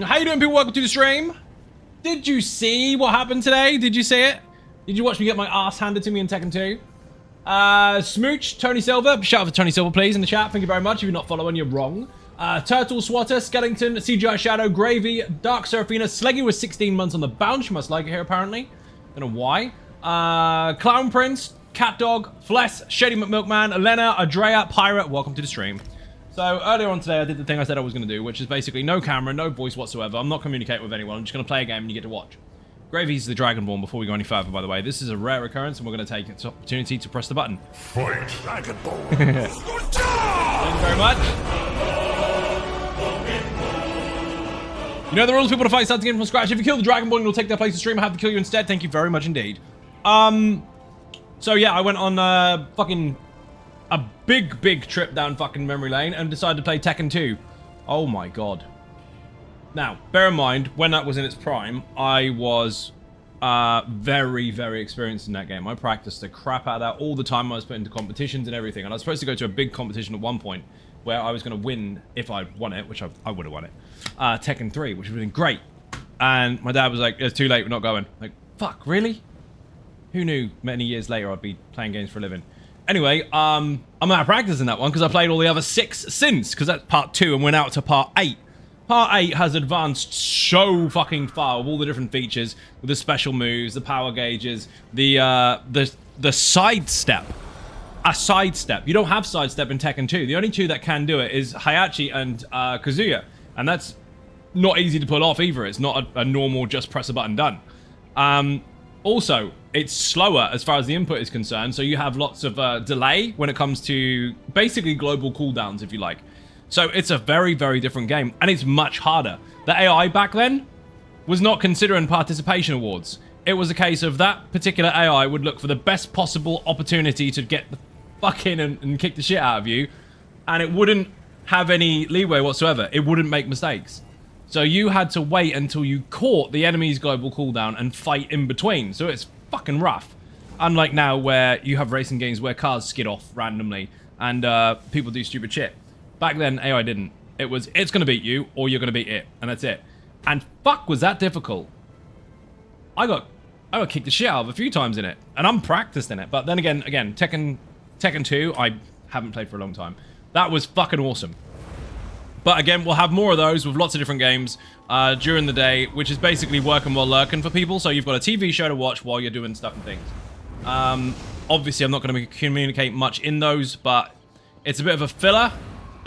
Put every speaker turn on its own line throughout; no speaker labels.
How you doing, people? Welcome to the stream. Did you see what happened today? Did you see it? Did you watch me get my ass handed to me in Tekken 2? Smooch, Tony Silver. Shout out for Tony Silver, please, in the chat. Thank you very much. If you're not following, you're wrong. Turtle Swatter, Skellington, CGI Shadow, Gravy, Dark Seraphina, Sleggy was 16 months on the bounce. You must like it here, apparently. Don't know why. Clown Prince, Cat Dog, Fless, Shady McMilkman, Elena, Adrea, Pirate. Welcome to the stream. So earlier on today, I did the thing I said I was going to do, which is basically no camera, no voice whatsoever. I'm not communicating with anyone. I'm just going to play a game and you get to watch. Gravy's the Dragonborn. Before we go any further, by the way, this is a rare occurrence, and we're going to take this opportunity to press the button.
Fight, Dragonborn.
Thank you very much. You know the rules. People to fight starting again from scratch. If you kill the Dragonborn, you'll take their place in stream. I have to kill you instead. Thank you very much indeed. So yeah, I went on a big trip down fucking memory lane and decided to play Tekken 2. Oh my god. Now, bear in mind, when that was in its prime, I was very experienced in that game. I practiced the crap out of that all the time. I was put into competitions and everything, and I was supposed to go to a big competition at one point where I was going to win, if I won it, which I would have won it, Tekken 3, which would have been great. And my dad was like, it's too late, we're not going. Like, fuck, really? Who knew many years later I'd be playing games for a living? Anyway, I'm out of practice in that one because I played all the other 6 since, because that's part 2 and went out to part 8. Part 8 has advanced so fucking far with all the different features, with the special moves, the power gauges, the sidestep. a sidestep. You don't have sidestep in Tekken 2. The only two that can do it is Hayachi and Kazuya. And that's not easy to pull off either. It's not a normal just press a button done. Also, it's slower as far as the input is concerned, so you have lots of delay when it comes to basically global cooldowns, if you like. So it's a very, very different game, and it's much harder. The AI back then was not considering participation awards. It was a case of that particular AI would look for the best possible opportunity to get the fuck in and kick the shit out of you, and it wouldn't have any leeway whatsoever. It wouldn't make mistakes. So you had to wait until you caught the enemy's global cooldown and fight in between. So it's fucking rough. Unlike now where you have racing games where cars skid off randomly and people do stupid shit. Back then, AI didn't. It was, it's going to beat you or you're going to beat it. And that's it. And fuck, was that difficult. I got kicked the shit out of a few times in it. And I'm practiced in it. But then again, Tekken 2, I haven't played for a long time. That was fucking awesome. But again, we'll have more of those with lots of different games during the day, which is basically working while lurking for people. So you've got a TV show to watch while you're doing stuff and things. Obviously, I'm not going to communicate much in those, but it's a bit of a filler,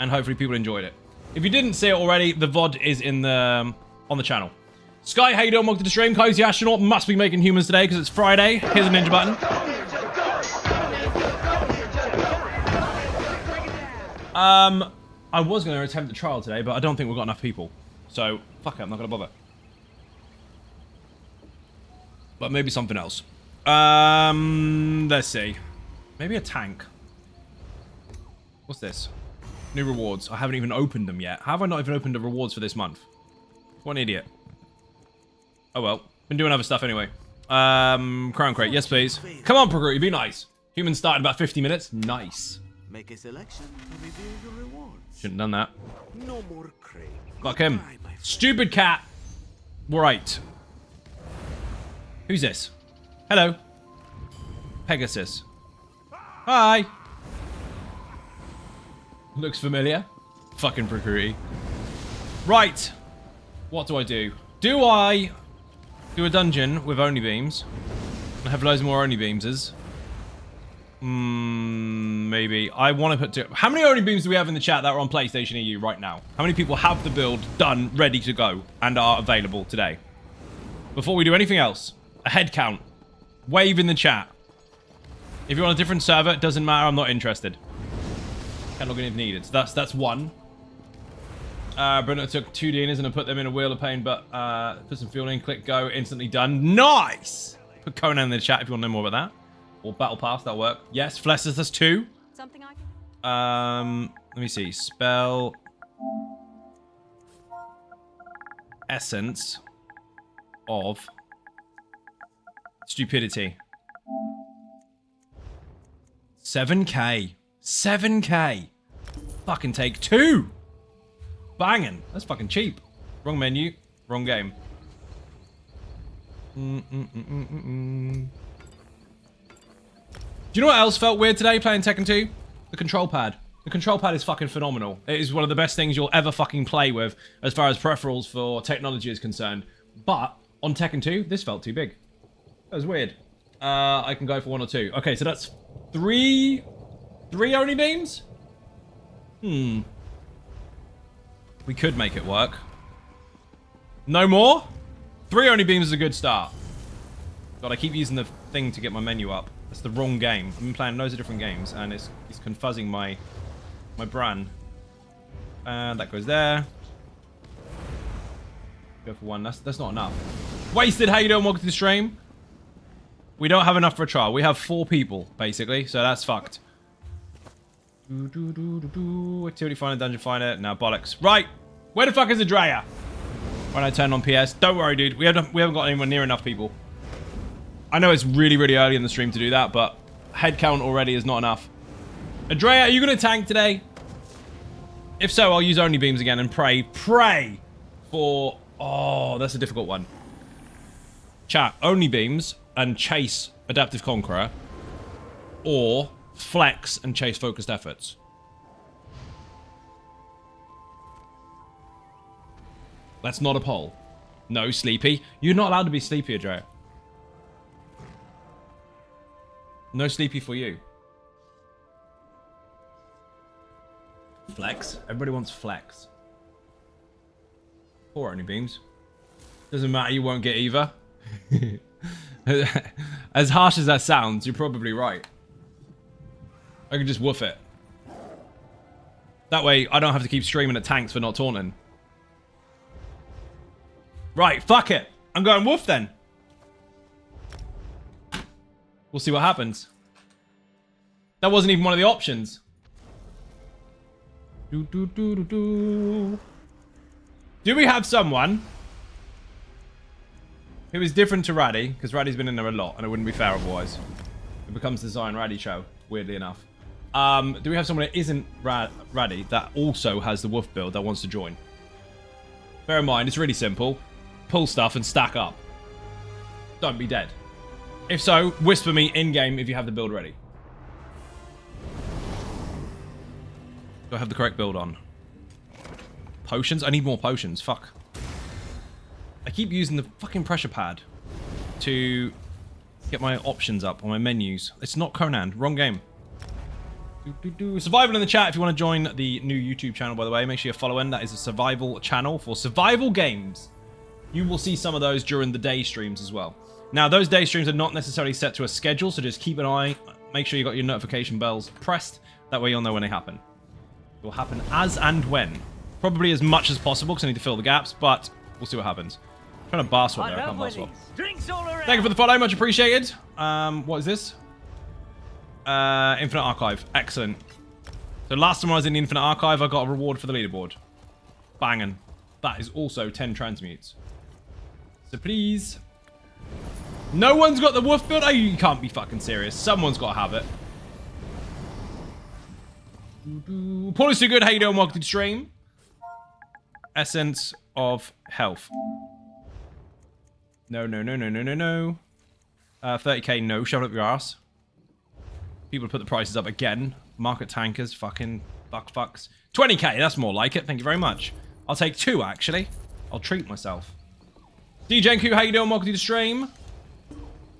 and hopefully people enjoyed it. If you didn't see it already, the VOD is in the on the channel. Sky, how you doing? Welcome to the stream. Cozy Astronaut must be making humans today because it's Friday. Here's a ninja button. I was going to attempt the trial today, but I don't think we've got enough people. So, fuck it, I'm not going to bother. But maybe something else. Let's see. Maybe a tank. What's this? New rewards. I haven't even opened them yet. How have I not even opened the rewards for this month? What an idiot. Oh well. Been doing other stuff anyway. Crown crate. Yes, please. Come on, Progrute. Be nice. Humans start in about 50 minutes. Nice.
Make a selection to reveal your rewards.
Shouldn't have done that.
No more crate.
Fuck him. Stupid cat. Right. Who's this? Hello. Pegasus. Hi. Looks familiar. Fucking Procruity. Right. What do I do? Do I do a dungeon with Only Beams? And have loads more Only Beamses? Maybe. I want to put... How many Only Beams do we have in the chat that are on PlayStation EU right now? How many people have the build done, ready to go, and are available today? Before we do anything else, a head count. Wave in the chat. If you're on a different server, it doesn't matter. I'm not interested. Can't log in if needed. So that's one. Bruno took 2 Dinas and I put them in a wheel of pain, but put some fuel in, click go, instantly done. Nice! Put Conan in the chat if you want to know more about that. Or Battle Pass, that'll work. Yes, Flessus 2.
Something I can...
Let me see. Spell... Essence of Stupidity. 7k. 7k. Fucking take 2. Banging. That's fucking cheap. Wrong menu. Wrong game. Do you know what else felt weird today playing Tekken 2? The control pad. The control pad is fucking phenomenal. It is one of the best things you'll ever fucking play with as far as peripherals for technology is concerned. But on Tekken 2, this felt too big. That was weird. I can go for 1 or 2. Okay, so that's 3 Only Beams? We could make it work. No more? 3 Only Beams is a good start. God, I keep using the thing to get my menu up. That's the wrong game. I've been playing loads of different games, and it's confuzzing my brain. And that goes there. Go for 1. That's not enough. Wasted, how you doing? Welcome to the stream. We don't have enough for a trial. We have 4 people, basically, so that's fucked. Activity finder, dungeon finder. Now bollocks. Right. Where the fuck is Adrea? When I turn on PS. Don't worry, dude. We haven't got anywhere near enough people. I know it's really, really early in the stream to do that, but head count already is not enough. Adrea, are you going to tank today? If so, I'll use Only Beams again and pray for... Oh, that's a difficult one. Chat, Only Beams and chase Adaptive Conqueror, or flex and chase Focused Efforts. That's not a poll. No, Sleepy. You're not allowed to be Sleepy, Adrea. No Sleepy for you. Flex. Everybody wants flex. Or only beams. Doesn't matter, you won't get either. As harsh as that sounds, you're probably right. I can just woof it. That way, I don't have to keep streaming at tanks for not taunting. Right, fuck it. I'm going woof then. We'll see what happens. That wasn't even one of the options. Do we have someone who is different to Raddy? Because Raddy's been in there a lot, and it wouldn't be fair otherwise. It becomes the Zion Raddy show, weirdly enough. Do we have someone that isn't Raddy that also has the Wolf build that wants to join? Bear in mind, it's really simple. Pull stuff and stack up. Don't be dead. If so, whisper me in-game if you have the build ready. Do I have the correct build on? Potions? I need more potions. Fuck. I keep using the fucking pressure pad to get my options up on my menus. It's not Conan. Wrong game. Survival in the chat if you want to join the new YouTube channel, by the way. Make sure you're following. That is a survival channel for survival games. You will see some of those during the day streams as well. Now, those day streams are not necessarily set to a schedule, so just keep an eye. Make sure you got your notification bells pressed. That way you'll know when they happen. It will happen as and when. Probably as much as possible, because I need to fill the gaps, but we'll see what happens. I'm trying to bar swap there. I can't bar swap. Thank you for the follow. Much appreciated. What is this? Infinite Archive. Excellent. So last time I was in the Infinite Archive, I got a reward for the leaderboard. Banging. That is also 10 transmutes. So please. No one's got the Wolf build? Oh, you can't be fucking serious. Someone's got to have it. Paul is too good. How you doing? Welcome to the stream. Essence of health. No. 30k, no. Shove it up your ass. People put the prices up again. Market tankers. Fucking fucks. 20k, that's more like it. Thank you very much. I'll take 2, actually. I'll treat myself. DJ Q, how you doing? Welcome to the stream.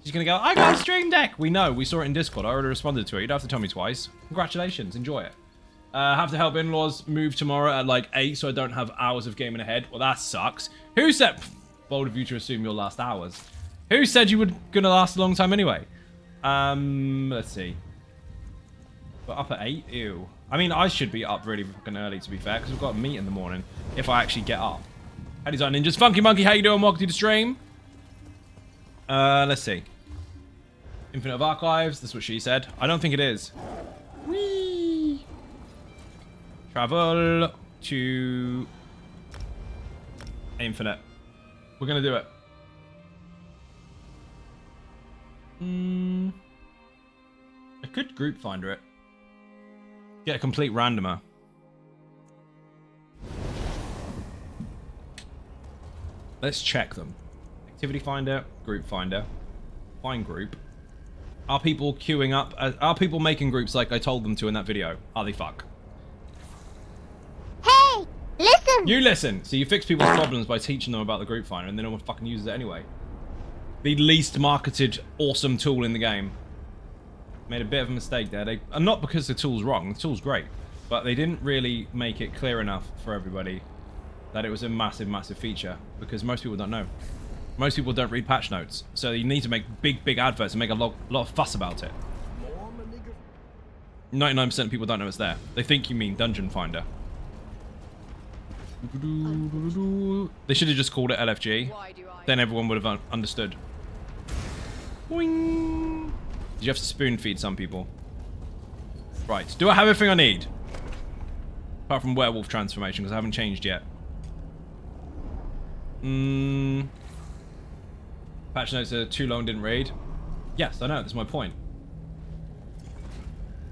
She's gonna go, I got a stream deck. We know. We saw it in Discord. I already responded to it. You don't have to tell me twice. Congratulations. Enjoy it. Have to help in-laws move tomorrow at like 8 so I don't have hours of gaming ahead. Well, that sucks. Who said... Bold of you to assume you'll last hours. Who said you were gonna last a long time anyway? Let's see. But up at 8? Ew. I mean, I should be up really fucking early, to be fair, because we've got a meet in the morning if I actually get up. How do you ninjas? Funky Monkey, how you doing? Welcome to the stream. Let's see. Infinite of Archives. That's what she said. I don't think it is. Whee! Travel to Infinite. We're gonna do it. I could group finder it. Get a complete randomer. Let's check them. Activity finder, group finder, find group. Are people queuing up? Are people making groups like I told them to in that video? Are they fuck?
Hey, listen!
You listen! So you fix people's problems by teaching them about the group finder and then no one fucking uses it anyway. The least marketed awesome tool in the game. Made a bit of a mistake there. And not because the tool's wrong, the tool's great. But they didn't really make it clear enough for everybody that it was a massive, massive feature. Because most people don't know. Most people don't read patch notes. So you need to make big adverts and make a lot of fuss about it. 99% of people don't know it's there. They think you mean Dungeon Finder. They should have just called it LFG. Then everyone would have understood. Boing. Did you have to spoon feed some people? Right. Do I have everything I need? Apart from werewolf transformation, because I haven't changed yet. Patch notes are too long, didn't read. Yes, I know. That's my point.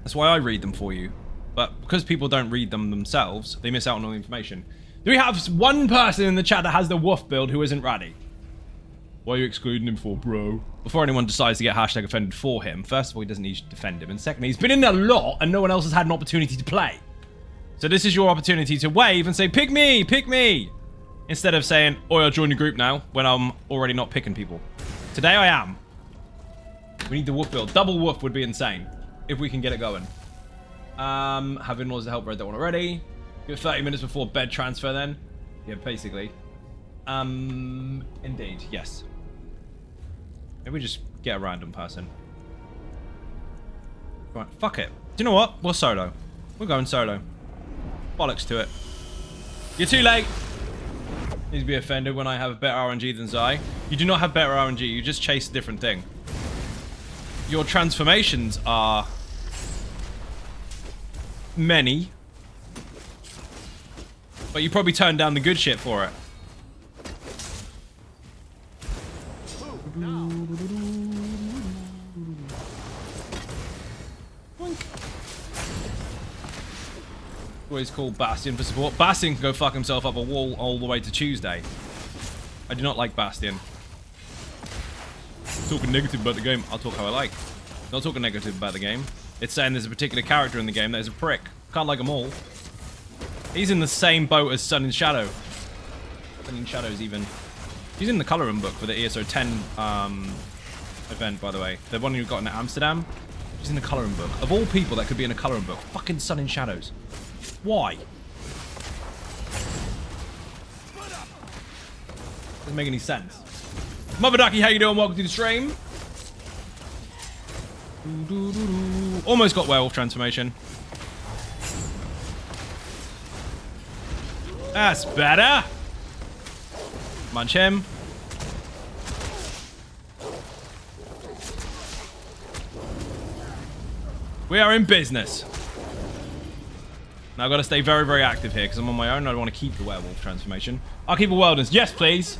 That's why I read them for you. But because people don't read them themselves, they miss out on all the information. Do we have one person in the chat that has the WOOF build who isn't Raddy? What are you excluding him for, bro? Before anyone decides to get hashtag offended for him, first of all, he doesn't need to defend him. And secondly, he's been in there a lot and no one else has had an opportunity to play. So this is your opportunity to wave and say, pick me, pick me. Instead of saying, oh, I'll join your group now when I'm already not picking people. Today I am. We need the WOOF build. Double WOOF would be insane if we can get it going. Have in-laws to help, read that one already. Give it 30 minutes before bed transfer then. Yeah, basically. Indeed, yes. Maybe we just get a random person. Right, fuck it. Do you know what? We're solo. We're going solo. Bollocks to it. You're too late. Need to be offended when I have a better RNG than Zai. You do not have better RNG, you just chase a different thing. Your transformations are many. But you probably turned down the good shit for it. Always call Bastion for support. Bastion can go fuck himself up a wall all the way to Tuesday. I do not like Bastion. Talking negative about the game, I'll talk how I like. Not talking negative about the game. It's saying there's a particular character in the game that is a prick. Can't like them all. He's in the same boat as Sun and Shadow. Sun and Shadow's even. He's in the coloring book for the ESO 10 event, by the way. The one you got in Amsterdam. He's in the coloring book. Of all people that could be in a coloring book, fucking Sun and Shadows. Why? Doesn't make any sense. Mother Ducky, how you doing? Welcome to the stream. Almost got werewolf transformation. That's better. Munch him. We are in business. Now I've got to stay very, very active here because I'm on my own. I don't want to keep the werewolf transformation. I'll keep a wilderness. Yes, please.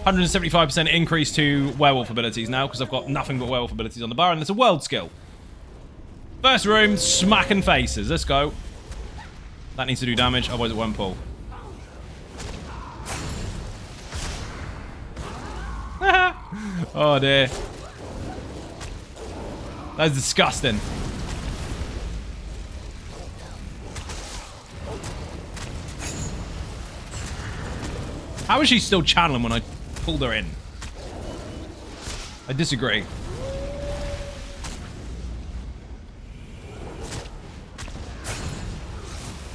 175% increase to werewolf abilities now because I've got nothing but werewolf abilities on the bar and it's a world skill. First room, smacking faces. Let's go. That needs to do damage, otherwise it won't pull. Oh dear. That's disgusting. How is she still channeling when I pulled her in? I disagree.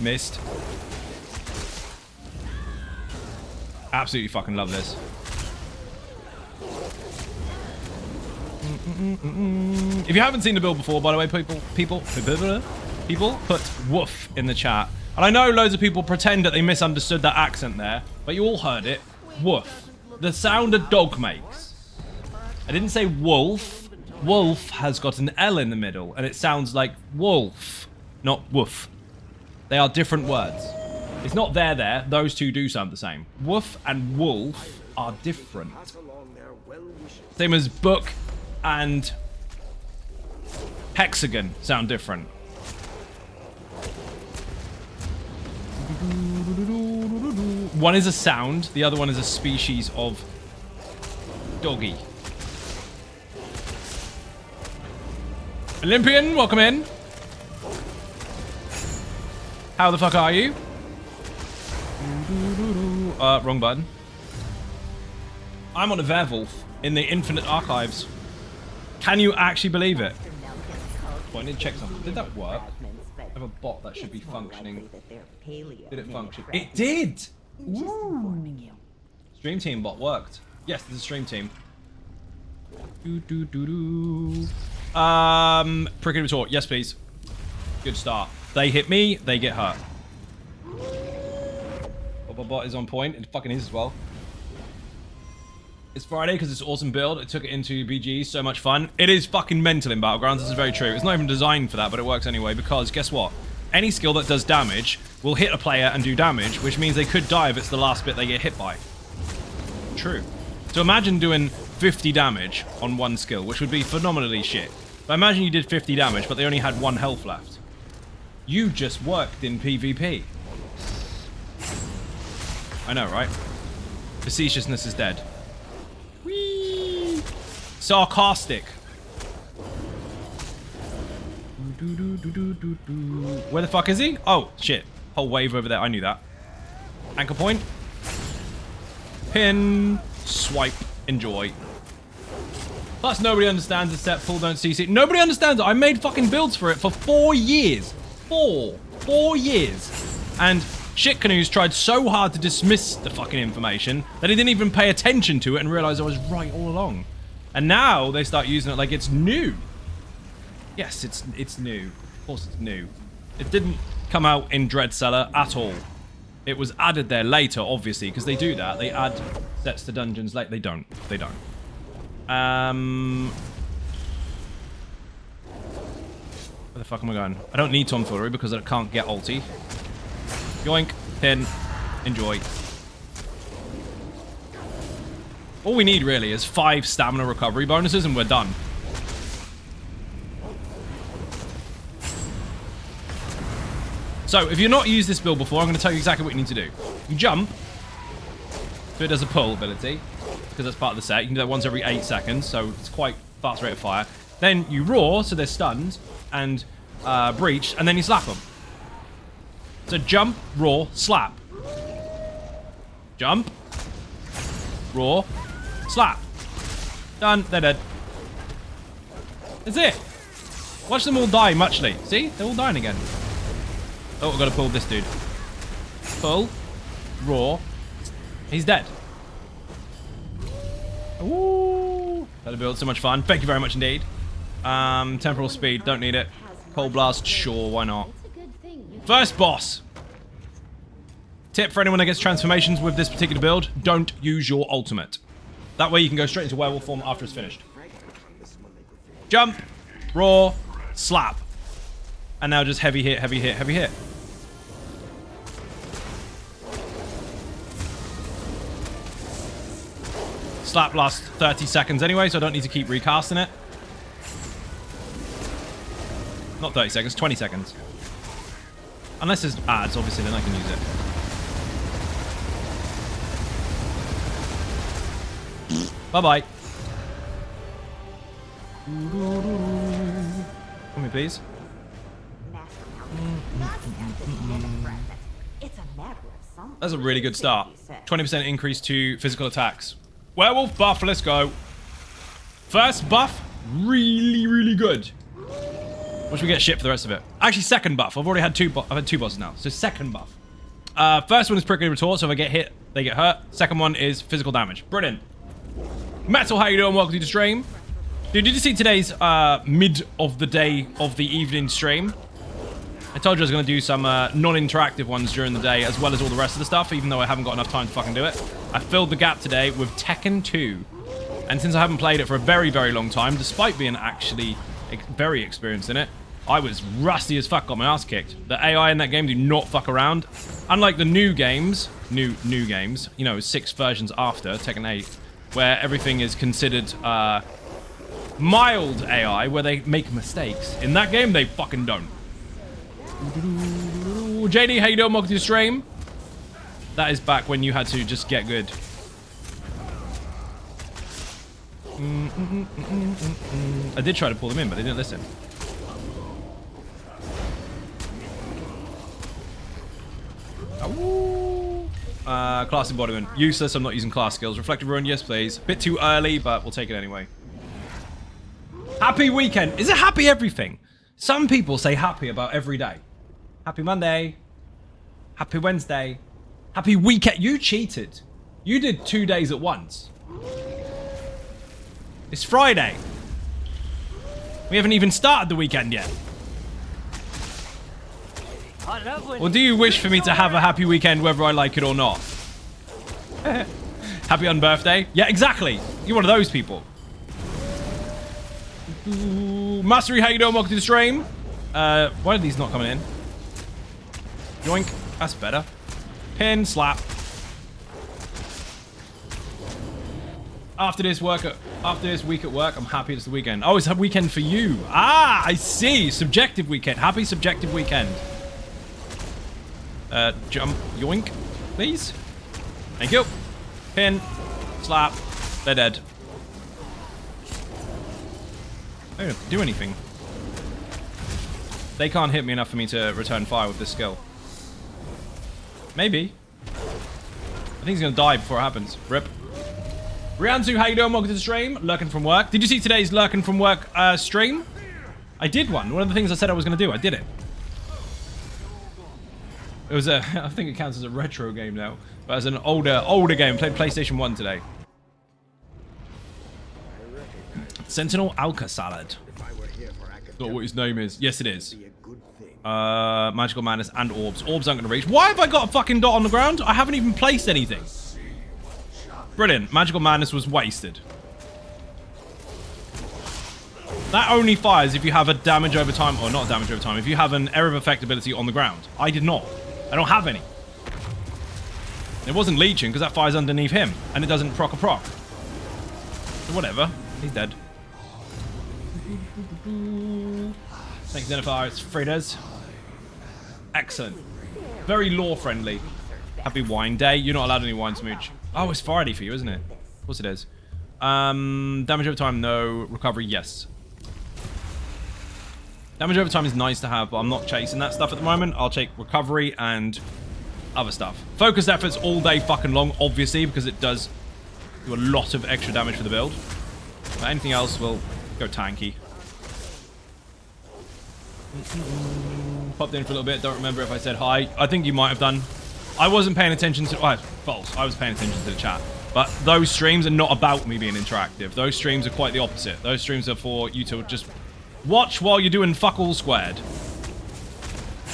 Missed. Absolutely fucking love this. If you haven't seen the build before, by the way, people put woof in the chat. And I know loads of people pretend that they misunderstood that accent there, but you all heard it. Woof. The sound a dog makes. I didn't say wolf. Wolf has got an L in the middle, and it sounds like wolf, not woof. They are different words. It's not there. Those two do sound the same. Woof and wolf are different. Same as book and hexagon sound different. One is a sound, the other one is a species of doggy. Olympian, welcome in. How the fuck are you? Wrong button. I'm on a Werewolf in the Infinite Archives. Can you actually believe it? Well, I need to check something. Did that work? I have a bot that should be functioning. Did it function? It did! Ooh. Stream team bot worked. Yes, this is stream team. Prickly retort. Yes, please. Good start. They hit me, they get hurt. Bot is on point. It fucking is as well. It's Friday because it's awesome build. It took it into BG. So much fun. It is fucking mental in Battlegrounds. This is very true. It's not even designed for that, but it works anyway because guess what? Any skill that does damage will hit a player and do damage, which means they could die if it's the last bit they get hit by. True. So imagine doing 50 damage on one skill, which would be phenomenally shit. But imagine you did 50 damage, but they only had 1 health left. You just worked in PvP. I know, right? Facetiousness is dead. Whee! Sarcastic. Where the fuck is he? Oh, shit. Whole wave over there. I knew that. Anchor point. Pin. Swipe. Enjoy. Plus, nobody understands except Paul don't CC. Nobody understands it. I made fucking builds for it for 4 years. 4 years. And Shit Canoes tried so hard to dismiss the fucking information that he didn't even pay attention to it and realize I was right all along. And now they start using it like it's new. Yes, it's new. Of course it's new. It didn't come out in Dread Cellar at all. It was added there later, obviously, because they do that. They add sets to dungeons late. They don't. They don't. Where the fuck am I going? I don't need tomfoolery because I can't get ulti. Yoink. Pin. Enjoy. All we need, really, is 5 stamina recovery bonuses and we're done. So, if you've not used this build before, I'm going to tell you exactly what you need to do. You jump. So it does a pull ability, because that's part of the set. You can do that once every 8 seconds, so it's quite fast rate of fire. Then you roar, so they're stunned, and breach, and then you slap them. So jump, roar, slap. Jump. Roar. Slap. Done. They're dead. That's it. Watch them all die muchly. See? They're all dying again. Oh, I've got to pull this dude. Pull. Roar. He's dead. Ooh. That'll build so much fun. Thank you very much indeed. Temporal speed. Don't need it. Cold blast. Sure, why not? First boss. Tip for anyone that gets transformations with this particular build. Don't use your ultimate. That way you can go straight into werewolf form after it's finished. Jump. Roar. Slap. And now just heavy hit, heavy hit, heavy hit. Slap lasts 30 seconds anyway, so I don't need to keep recasting it. Not 30 seconds, 20 seconds. Unless there's ads, obviously, then I can use it. Bye-bye. Come here, please. That's a really good start. 20% increase to physical attacks. Werewolf buff, let's go. First buff, really, really good. Once we get shit for the rest of it. Actually, second buff. I've already had I've had 2 bosses now. So second buff. First one is prickly retort, so if I get hit, they get hurt. Second one is physical damage. Brilliant. Metal, how you doing? Welcome to the stream. Dude, did you see today's mid of the day of the evening stream? I told you I was going to do some non-interactive ones during the day, as well as all the rest of the stuff, even though I haven't got enough time to fucking do it. I filled the gap today with Tekken 2. And since I haven't played it for a very, very long time, despite being actually very experienced in it, I was rusty as fuck, got my ass kicked. The AI in that game do not fuck around. Unlike the new games, new games, you know, 6 versions after Tekken 8, where everything is considered mild AI, where they make mistakes. In that game, they fucking don't. JD, how you doing? Welcome to the stream. That is back when you had to just get good. I did try to pull them in, but they didn't listen. Class embodiment. Useless, I'm not using class skills. Reflective Ruin, yes please. Bit too early, but we'll take it anyway. Happy weekend. Is it happy everything? Some people say happy about every day. Happy Monday. Happy Wednesday. Happy weekend. You cheated. You did 2 days at once. It's Friday. We haven't even started the weekend yet. Or do you wish for me to have a happy weekend whether I like it or not? Happy on birthday? Yeah, exactly. You're one of those people. Ooh, Mastery, how you doing? Welcome to the stream. Why are these not coming in? Yoink. That's better. Pin, slap. After this week at work, I'm happy it's the weekend. Oh, it's a weekend for you. Ah, I see. Subjective weekend. Happy subjective weekend. Jump. Yoink. Please. Thank you. Pin. Slap. They're dead. I don't have to do anything. They can't hit me enough for me to return fire with this skill. Maybe. I think he's gonna die before it happens. Rip. Rianzu, how you doing? Welcome to the stream. Lurking from work. Did you see today's Lurking from work stream? I did one. One of the things I said I was gonna do, I did it. It was a, I think it counts as a retro game now, but as an older game. Played PlayStation 1 today. Sentinel Alka Salad. Not what his name is. Yes, it is. Magical Madness and Orbs. Orbs aren't going to reach. Why have I got a fucking dot on the ground? I haven't even placed anything. Brilliant. Magical Madness was wasted. That only fires if you have a damage over time, or not damage over time, if you have an area of effect ability on the ground. I did not. I don't have any. It wasn't leeching because that fires underneath him, and it doesn't proc a proc. So whatever. He's dead. Thanks, Zenithar. It's Fridas. Excellent. Very lore-friendly. Happy wine day. You're not allowed any wine, Smooch. Oh, it's Friday for you, isn't it? Of course it is. Damage over time, no. Recovery, yes. Damage over time is nice to have, but I'm not chasing that stuff at the moment. I'll take recovery and other stuff. Focused efforts all day fucking long, obviously, because it does do a lot of extra damage for the build. But anything else will go tanky. Popped in for a little bit. Don't remember if I said hi. I think you might have done. I wasn't paying attention to... Oh, false. I was paying attention to the chat. But those streams are not about me being interactive. Those streams are quite the opposite. Those streams are for you to just watch while you're doing fuck all squared.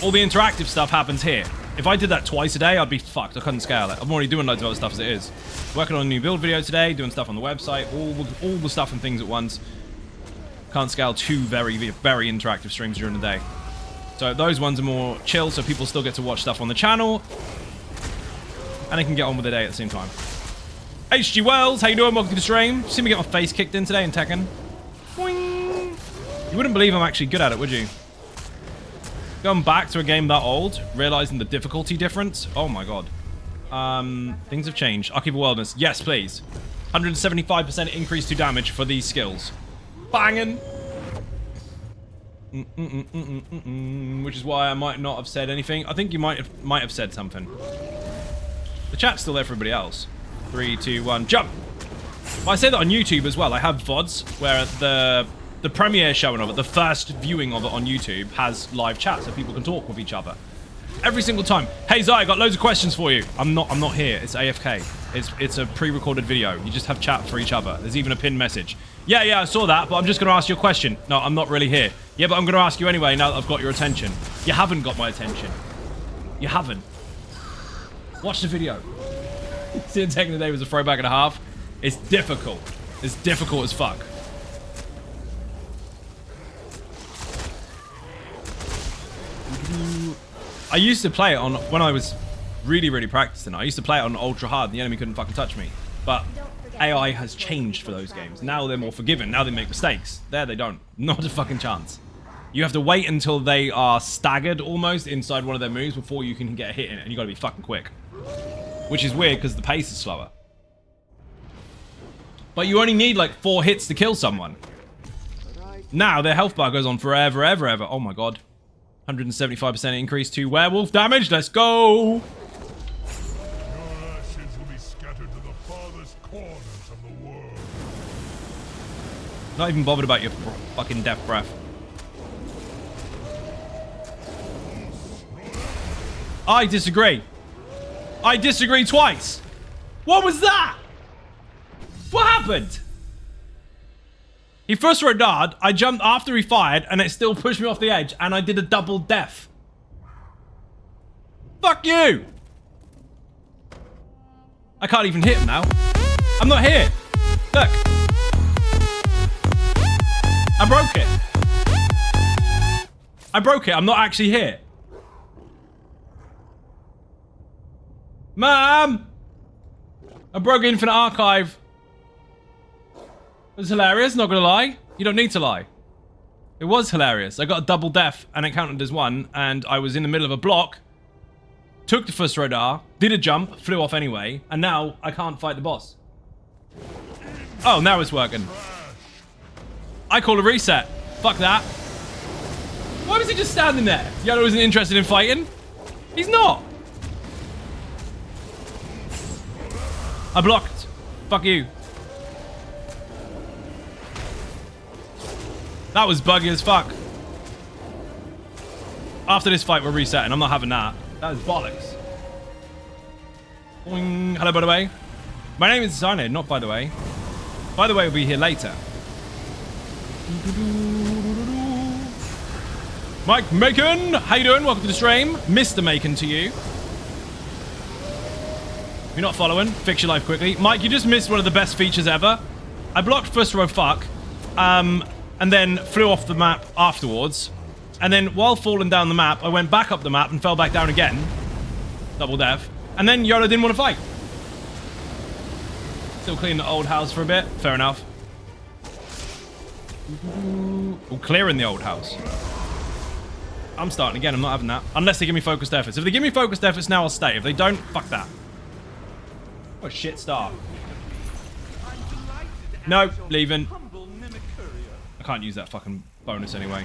All the interactive stuff happens here. If I did that twice a day, I'd be fucked. I couldn't scale it. I'm already doing loads of other stuff as it is. Working on a new build video today, doing stuff on the website, all the stuff and things at once. Can't scale two very interactive streams during the day. So those ones are more chill, so people still get to watch stuff on the channel. And they can get on with the day at the same time. HG Wells, how you doing? Welcome to the stream. See me get my face kicked in today in Tekken. Boing. You wouldn't believe I'm actually good at it, would you? Going back to a game that old, realizing the difficulty difference. Oh my god. Things have changed. Upkeep of Wellness. Yes, please. 175% increase to damage for these skills. Banging. Which is why I might not have said anything. I think you might have said something. The chat's still there for everybody else. 3, 2, 1, jump! Well, I say that on YouTube as well. I have VODs where the premiere showing of it, the first viewing of it on YouTube, has live chat so people can talk with each other. Every single time. Hey Zai, I got loads of questions for you. I'm not here. It's AFK. It's a pre-recorded video. You just have chat for each other. There's even a pinned message. Yeah, I saw that, but I'm just going to ask you a question. No, I'm not really here. Yeah, but I'm going to ask you anyway now that I've got your attention. You haven't got my attention. You haven't. Watch the video. Seeing Tekken today was a throwback and a half. It's difficult. It's difficult as fuck. I used to play it on, when I was really practicing, I used to play it on ultra hard and the enemy couldn't fucking touch me. But AI has changed for those games. Now they're more forgiving. Now they make mistakes. There they don't. Not a fucking chance. You have to wait until they are staggered almost inside one of their moves before you can get a hit in it. And you gotta be fucking quick. Which is weird because the pace is slower. But you only need like 4 hits to kill someone. Now their health bar goes on forever, ever. Oh my god. 175% increase to werewolf damage. Let's go!
Your ashes will be scattered to the farthest corners of the world.
Not even bothered about your fucking death breath. I disagree. I disagree twice. What was that? What happened? He first threw a dart, I jumped after he fired, and it still pushed me off the edge, and I did a double death. Fuck you! I can't even hit him now. I'm not here. Look. I broke it. I broke it. I'm not actually here. Mom! I broke Infinite Archive. It was hilarious, not gonna lie. You don't need to lie. It was hilarious. I got a double death and it counted as one, and I was in the middle of a block, took the first radar, did a jump, flew off anyway, and now I can't fight the boss. Oh, now it's working. I call a reset. Fuck that. Why was he just standing there? Yellow isn't interested in fighting? He's not. I blocked. Fuck you. That was buggy as fuck. After this fight, we're resetting. I'm not having that. That is bollocks. Boing. Hello, by the way. My name is Xynode, not by the way. By the way, we'll be here later. Mike Macon, how you doing? Welcome to the stream. Mr. Macon to you. If you're not following, fix your life quickly. Mike, you just missed one of the best features ever. I blocked first row fuck, and then flew off the map afterwards. And then while falling down the map, I went back up the map and fell back down again. Double death. And then Yoda didn't want to fight. Still cleaning the old house for a bit. Fair enough. We're clearing the old house. I'm starting again. I'm not having that. Unless they give me focused efforts. If they give me focused efforts now, I'll stay. If they don't, fuck that. What a shit start. No, leaving. I can't use that fucking bonus anyway.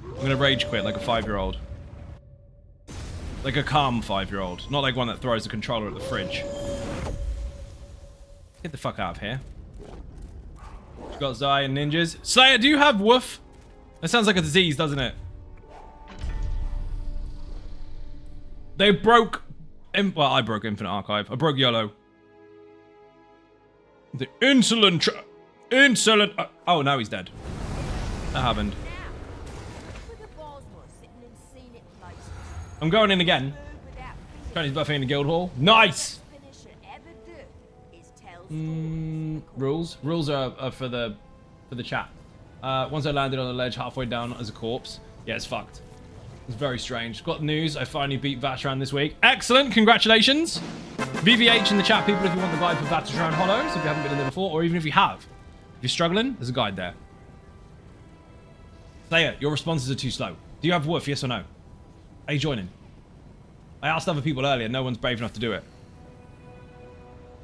I'm gonna rage quit like a 5-year-old. Like a calm 5-year-old. Not like one that throws the controller at the fridge. Get the fuck out of here. We've got Zai and ninjas. Slayer, do you have WOOF? That sounds like a disease, doesn't it? They broke... Well, I broke Infinite Archive. I broke YOLO. The insolent... Insolent... Oh, now he's dead. That happened. I'm going in again. Chinese buffet in the guild hall. Nice! Rules? Rules are for the chat. Once I landed on the ledge halfway down as a corpse. Yeah, it's fucked. It's very strange. Got news. I finally beat Vatran this week. Excellent. Congratulations. VVH in the chat, people, if you want the guide for Vatran Hollows, if you haven't been in there before, or even if you have. If you're struggling, there's a guide there. Slayer, your responses are too slow. Do you have WOOF, yes or no? Are you joining? I asked other people earlier. No one's brave enough to do it.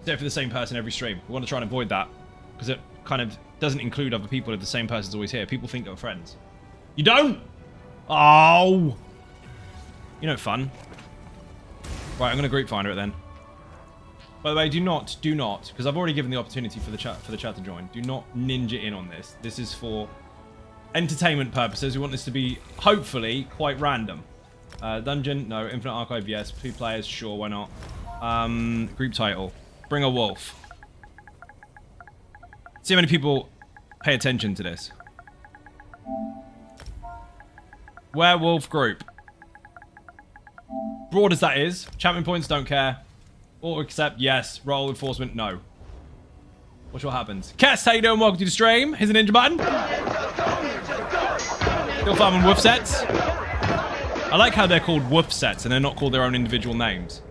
Do it for the same person every stream. We want to try and avoid that. Because it kind of doesn't include other people if the same person's always here. People think they're friends. You don't? Oh! You know, fun. Right, I'm going to group finder it then. By the way, do not, because I've already given the opportunity for the chat to join. Do not ninja in on this. This is for entertainment purposes. We want this to be, hopefully, quite random. Dungeon, no. Infinite Archive, yes. 2 players, sure, why not? Group title. Bring a wolf. See how many people pay attention to this. Werewolf group. Broad as that is. Champion points, don't care. Auto accept, yes. Roll enforcement, no. Watch what happens. Kess, how you doing? Welcome to the stream. Here's a ninja button. Still farming WOOF sets. I like how they're called WOOF sets and they're not called their own individual names.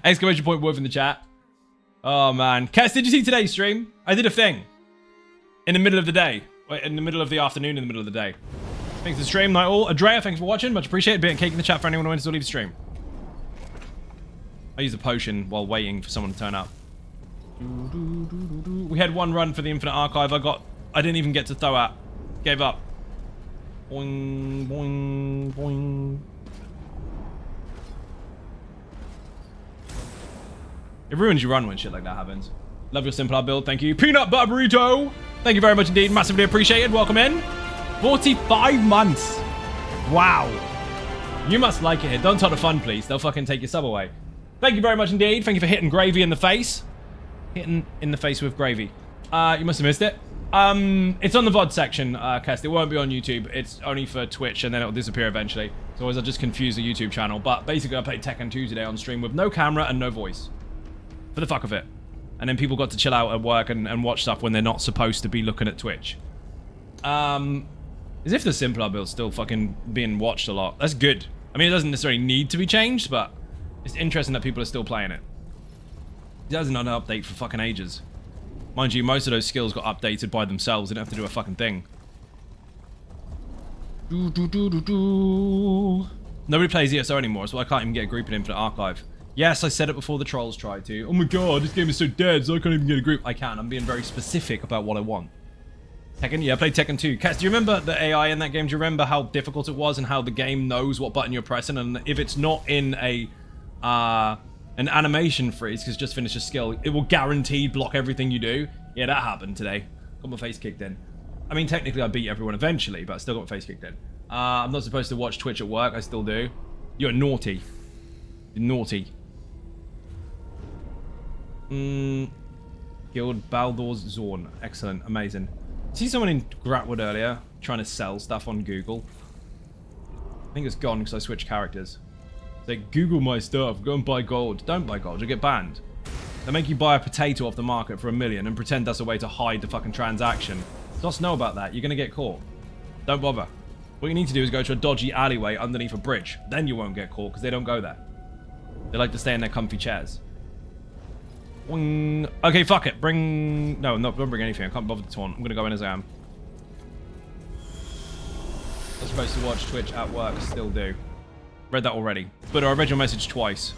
Exclamation point WOOF in the chat. Oh man. Kess, did you see today's stream? I did a thing. In the middle of the day. Wait, in the middle of the afternoon, in the middle of the day. Thanks for the stream, night all. Adrea, thanks for watching. Much appreciated. Bit of cake in the chat for anyone who wants to leave the stream. I used a potion while waiting for someone to turn up. We had one run for the Infinite Archive. I didn't even get to throw at. Gave up. Boing, boing, boing. It ruins your run when shit like that happens. Love your simpler build, thank you. Peanut butter burrito! Thank you very much indeed, massively appreciated. Welcome in. 45 months. Wow. You must like it here. Don't touch the fun, please. They'll fucking take your sub away. Thank you very much indeed. Thank you for hitting gravy in the face. Hitting in the face with gravy. You must have missed it. It's on the VOD section, Kest. It won't be on YouTube. It's only for Twitch, and then it'll disappear eventually. So otherwise I'll just confuse the YouTube channel. But basically, I played Tekken 2 today on stream with no camera and no voice. For the fuck of it. And then people got to chill out at work and watch stuff when they're not supposed to be looking at Twitch. As if the simpler build's still fucking being watched a lot. That's good. I mean, it doesn't necessarily need to be changed, but it's interesting that people are still playing it. It hasn't had an update for fucking ages. Mind you, most of those skills got updated by themselves. They didn't have to do a fucking thing. Nobody plays ESO anymore, so I can't even get a group in Infinite Archive. Yes, I said it before the trolls tried to. Oh my god, this game is so dead, so I can't even get a group. I can. I'm being very specific about what I want. Tekken? Yeah, I played Tekken 2. Cass, do you remember the AI in that game? Do you remember how difficult it was and how the game knows what button you're pressing? And if it's not in an animation freeze, because just finished a skill, it will guaranteed block everything you do. Yeah, that happened today. Got my face kicked in. I mean, technically I beat everyone eventually, but I still got my face kicked in. I'm not supposed to watch Twitch at work. I still do. You're naughty. You're naughty. Guild Baldur's Zorn. Excellent. Amazing. See someone in Gratwood earlier trying to sell stuff on Google. I think it's gone because I switched characters. It's like, Google my stuff. Go and buy gold. Don't buy gold. You'll get banned. They make you buy a potato off the market for $1 million and pretend that's a way to hide the fucking transaction. Just know about that. You're going to get caught. Don't bother. What you need to do is go to a dodgy alleyway underneath a bridge. Then you won't get caught because they don't go there. They like to stay in their comfy chairs. Okay, fuck it. Bring... No, don't bring anything. I can't bother to taunt. I'm going to go in as I am. I'm supposed to watch Twitch at work. Still do. Read that already. But I read your message twice.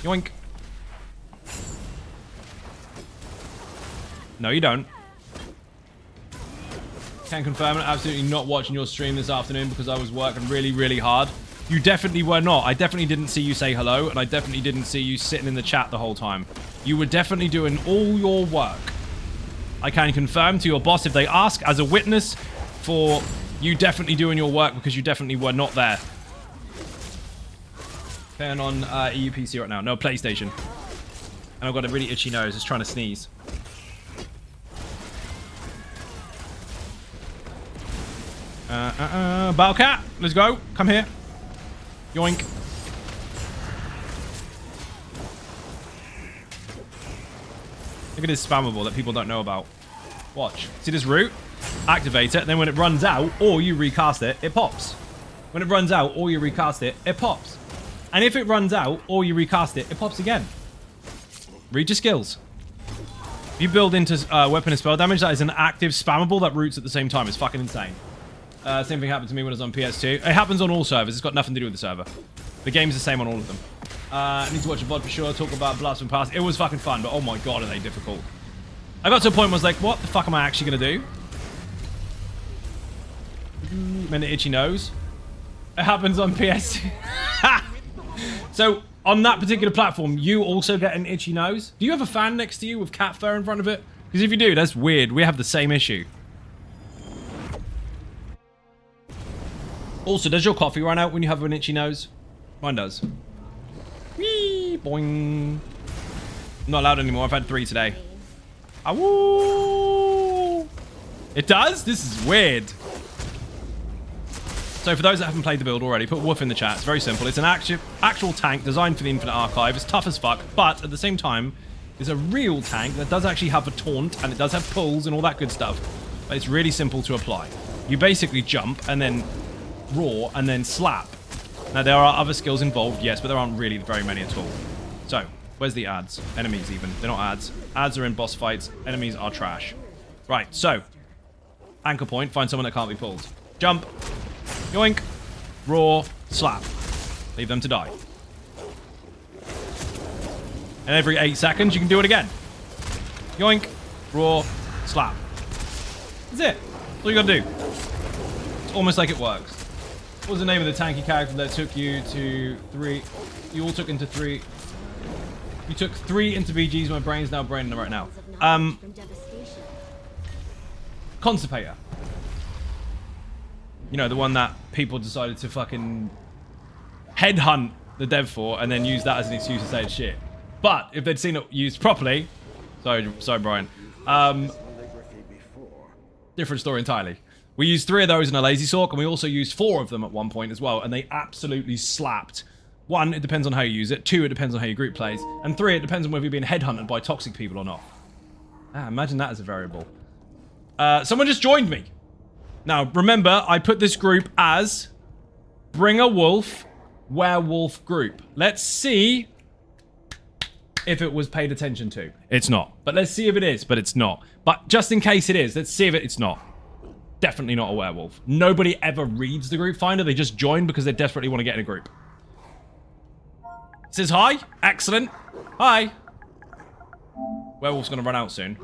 Yoink. No, you don't. Can confirm it. Absolutely not watching your stream this afternoon because I was working really, really hard. You definitely were not. I definitely didn't see you say hello, and I definitely didn't see you sitting in the chat the whole time. You were definitely doing all your work. I can confirm to your boss if they ask as a witness for you definitely doing your work because you definitely were not there. Playing on EU PC right now. No, PlayStation. And I've got a really itchy nose. It's trying to sneeze. Battlecat, let's go. Come here. Yoink. Look at this spammable that people don't know about. Watch. See this route? Activate it, then when it runs out, or you recast it, it pops. When it runs out, or you recast it, it pops. And if it runs out, or you recast it, it pops again. Read your skills. If you build into weapon and spell damage, that is an active spammable that roots at the same time. It's fucking insane. Same thing happened to me when I was on PS2. It happens on all servers. It's got nothing to do with the server. The game's the same on all of them. I need to watch a VOD for sure. Talk about Blast from Past. It was fucking fun, but oh my god, are they difficult. I got to a point where I was like, what the fuck am I actually going to do? Minute itchy nose. It happens on PS2. So, on that particular platform, you also get an itchy nose? Do you have a fan next to you with cat fur in front of it? Because if you do, that's weird. We have the same issue. Also, does your coffee run out when you have an itchy nose? Mine does. Whee! Boing. I'm not allowed anymore. I've had 3 today. Awoo! It does? This is weird. So for those that haven't played the build already, put WOOF in the chat. It's very simple. It's an actual tank designed for the Infinite Archive. It's tough as fuck, but at the same time, it's a real tank that does actually have a taunt, and it does have pulls and all that good stuff. But it's really simple to apply. You basically jump, and then roar, and then slap. Now, there are other skills involved, yes, but there aren't really very many at all. So, where's the ads? Enemies, even. They're not ads. Ads are in boss fights. Enemies are trash. Right, so. Anchor point. Find someone that can't be pulled. Jump. Yoink. Roar. Slap. Leave them to die. And every 8 seconds, you can do it again. Yoink. Roar. Slap. That's it. That's all you gotta do. It's almost like it works. What was the name of the tanky character that took you to 3? You all took into 3. You took 3 into BGs. My brain's now braining them right now. Constipator. You know, the one that people decided to fucking headhunt the dev for and then use that as an excuse to say it's shit. But if they'd seen it used properly... Sorry, Brian. Different story entirely. We used 3 of those in a Lazy Sork, and we also used 4 of them at one point as well, and they absolutely slapped. 1, it depends on how you use it. 2, it depends on how your group plays. And 3, it depends on whether you're being headhunted by toxic people or not. Imagine that as a variable. Someone just joined me. Now, remember, I put this group as Bring a Wolf, Werewolf group. Let's see if it was paid attention to. It's not. But let's see if it is, but it's not. But just in case it is, let's see if it's not. Definitely not a werewolf. Nobody ever reads the group finder. They just join because they desperately want to get in a group. It says hi. Excellent. Hi. Werewolf's going to run out soon.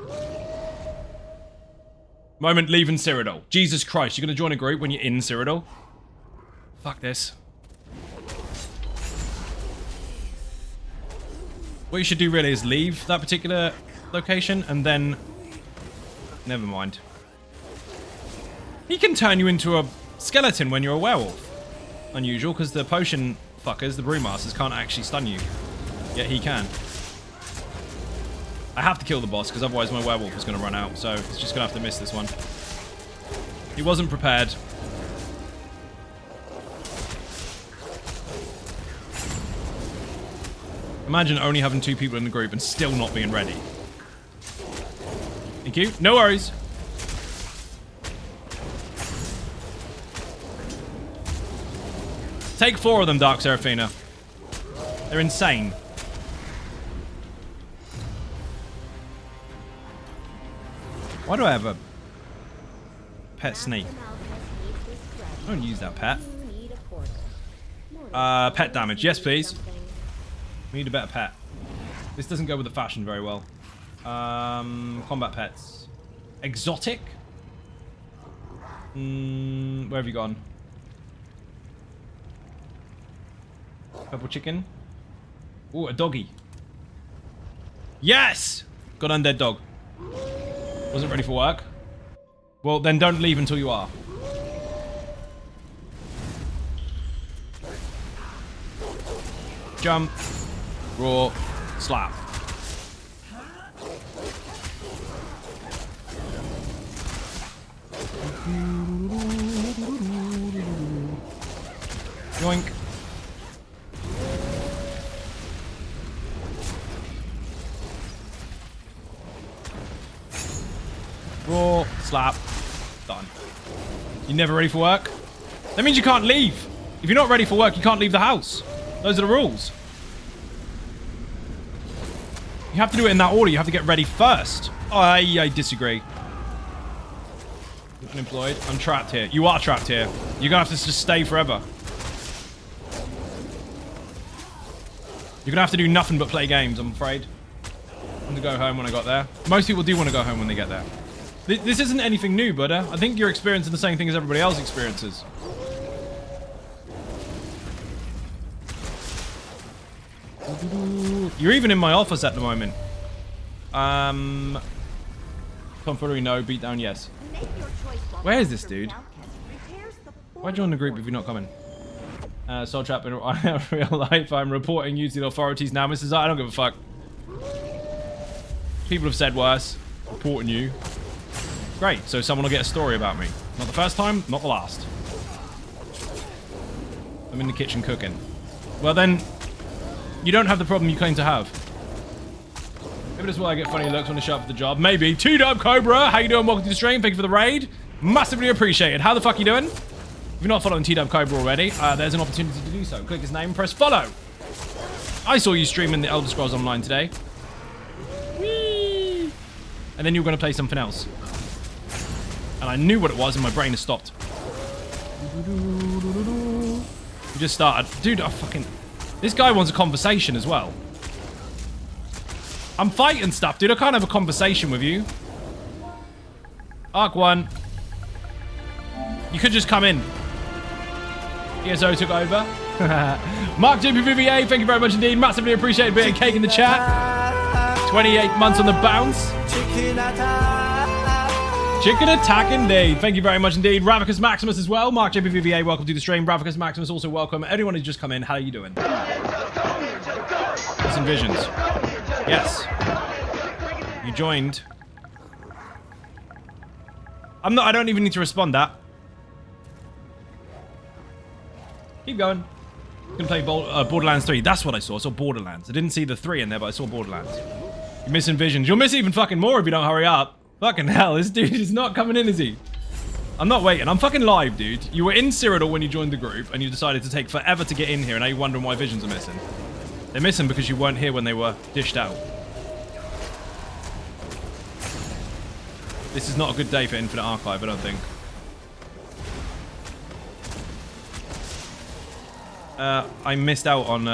Moment leaving Cyrodiil. Jesus Christ, you're going to join a group when you're in Cyrodiil? Fuck this. What you should do really is leave that particular location and then... Never mind. He can turn you into a skeleton when you're a werewolf. Unusual, because the potion fuckers, the brewmasters, can't actually stun you. Yet he can. I have to kill the boss, because otherwise my werewolf is going to run out. So it's just going to have to miss this one. He wasn't prepared. Imagine only having 2 people in the group and still not being ready. Thank you. No worries. Take 4 of them, Dark Seraphina. They're insane. Why do I have a pet snake? I don't use that pet. Pet damage. Yes, please. We need a better pet. This doesn't go with the fashion very well. Combat pets. Exotic? Where have you gone? Purple chicken. Ooh, a doggy. Yes! Got undead dog. Wasn't ready for work. Well, then don't leave until you are. Jump. Raw. Slap. Yoink. Raw. Slap. Done. You never ready for work? That means you can't leave. If you're not ready for work, you can't leave the house. Those are the rules. You have to do it in that order. You have to get ready first. Oh, I disagree. Unemployed. I'm trapped here. You are trapped here. You're going to have to just stay forever. You're going to have to do nothing but play games, I'm afraid. I'm going to go home when I got there. Most people do want to go home when they get there. This isn't anything new, but I think you're experiencing the same thing as everybody else experiences. You're even in my office at the moment. Tomfoolery, no. Beatdown, yes. Where is this dude? Why join the group if you're not coming? Soul Trap in real life. I'm reporting you to the authorities now, Mrs. I don't give a fuck. People have said worse. Reporting you. Great, so someone will get a story about me. Not the first time, not the last. I'm in the kitchen cooking. Well then, you don't have the problem you claim to have. Maybe that's why I get funny looks when I show up for the job. Maybe. T-Dub Cobra, how you doing? Welcome to the stream. Thank you for the raid. Massively appreciated. How the fuck you doing? If you're not following T-Dub Cobra already, there's an opportunity to do so. Click his name and press follow. I saw you streaming the Elder Scrolls Online today. Whee! And then you were going to play something else. And I knew what it was and my brain has stopped. You just started. Dude, I fucking... This guy wants a conversation as well. I'm fighting stuff, dude. I can't have a conversation with you. Arc 1. You could just come in. ESO took over. Mark JPVVA, thank you very much indeed. Massively appreciated. Bit of cake in the chat. 28 months on the bounce. Chicken attack indeed. Thank you very much indeed. Ravicus Maximus as well. Mark JPVVA, welcome to the stream. Ravicus Maximus also welcome. Everyone who's just come in, how are you doing? Some visions. Yes. You joined. I don't even need to respond that. Keep going. I'm gonna play Borderlands 3. That's what I saw. I saw Borderlands. I didn't see the 3 in there, but I saw Borderlands. You're missing visions. You'll miss even fucking more if you don't hurry up. Fucking hell, this dude is not coming in, is he? I'm not waiting. I'm fucking live, dude. You were in Cyrodiil when you joined the group, and you decided to take forever to get in here, and now you're wondering why visions are missing. They're missing because you weren't here when they were dished out. This is not a good day for Infinite Archive, I don't think. I missed out on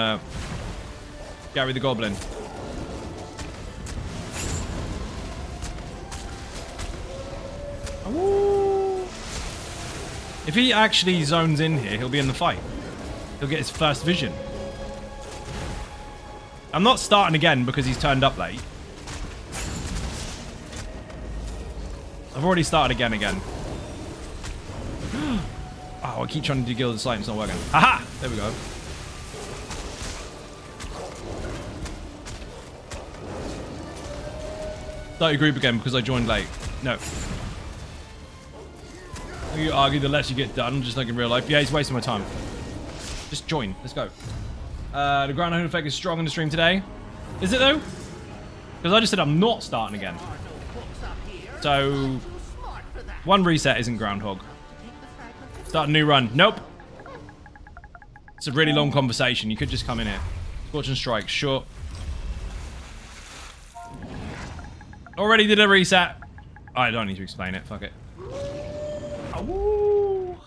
Gary the Goblin. Ooh. If he actually zones in here, he'll be in the fight. He'll get his first vision. I'm not starting again because he's turned up late. I've already started again. Oh, I keep trying to do Gilded Slate, it's not working. Aha! There we go. Start your group again because I joined late. No. You argue the less you get done, just like in real life. Yeah, he's wasting my time. Just join. Let's go. The ground effect is strong in the stream today. Is it though? Because I just said I'm not starting again. So, one reset isn't Groundhog. Start a new run. Nope. It's a really long conversation. You could just come in here. Scorching Strike. Sure. Already did a reset. I don't need to explain it. Fuck it. Oh,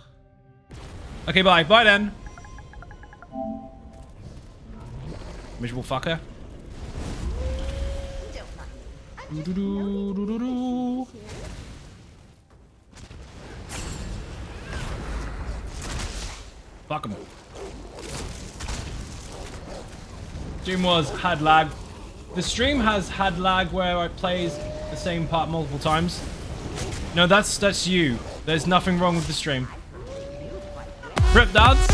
okay, bye. Bye then. Miserable fucker. Fuck him. Stream had lag. The stream has had lag where it plays the same part multiple times. No, that's you. There's nothing wrong with the stream. Rip dads.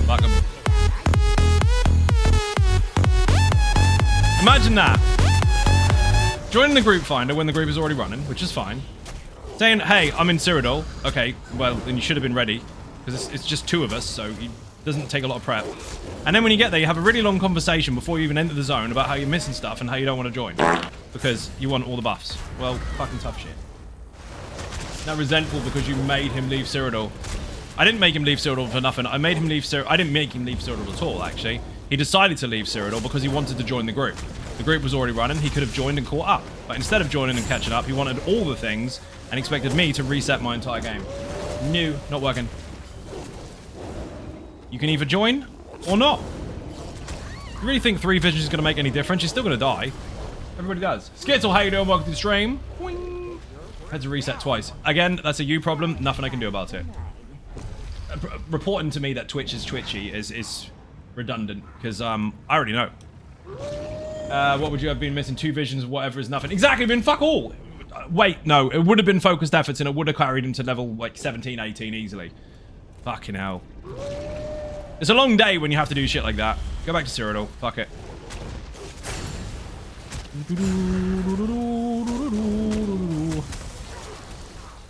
Fuck him. Imagine that. Joining the group finder when the group is already running, which is fine. Saying, hey, I'm in Cyrodiil. Okay, well, then you should have been ready. Because it's just two of us, so it doesn't take a lot of prep. And then when you get there, you have a really long conversation before you even enter the zone about how you're missing stuff and how you don't want to join. Because you want all the buffs. Well, fucking tough shit. Now resentful because you made him leave Cyrodiil. I didn't make him leave Cyrodiil for nothing. I made him leave Cyrodiil. I didn't make him leave Cyrodiil at all, actually. He decided to leave Cyrodiil because he wanted to join the group. The group was already running. He could have joined and caught up. But instead of joining and catching up, he wanted all the things and expected me to reset my entire game. New, not working. You can either join or not. You really think 3 visions is going to make any difference? You're still going to die. Everybody does. Skittle, how you doing? Welcome to the stream. Boing. Had to reset twice. Again, that's a you problem. Nothing I can do about it. Reporting to me that Twitch is twitchy is redundant because I already know. What would you have been missing? 2 visions, whatever is nothing. Exactly, been fuck all. Wait, no, it would have been focused efforts and it would have carried into level like 17, 18 easily. Fucking hell. It's a long day when you have to do shit like that. Go back to Cyrodiil. Fuck it.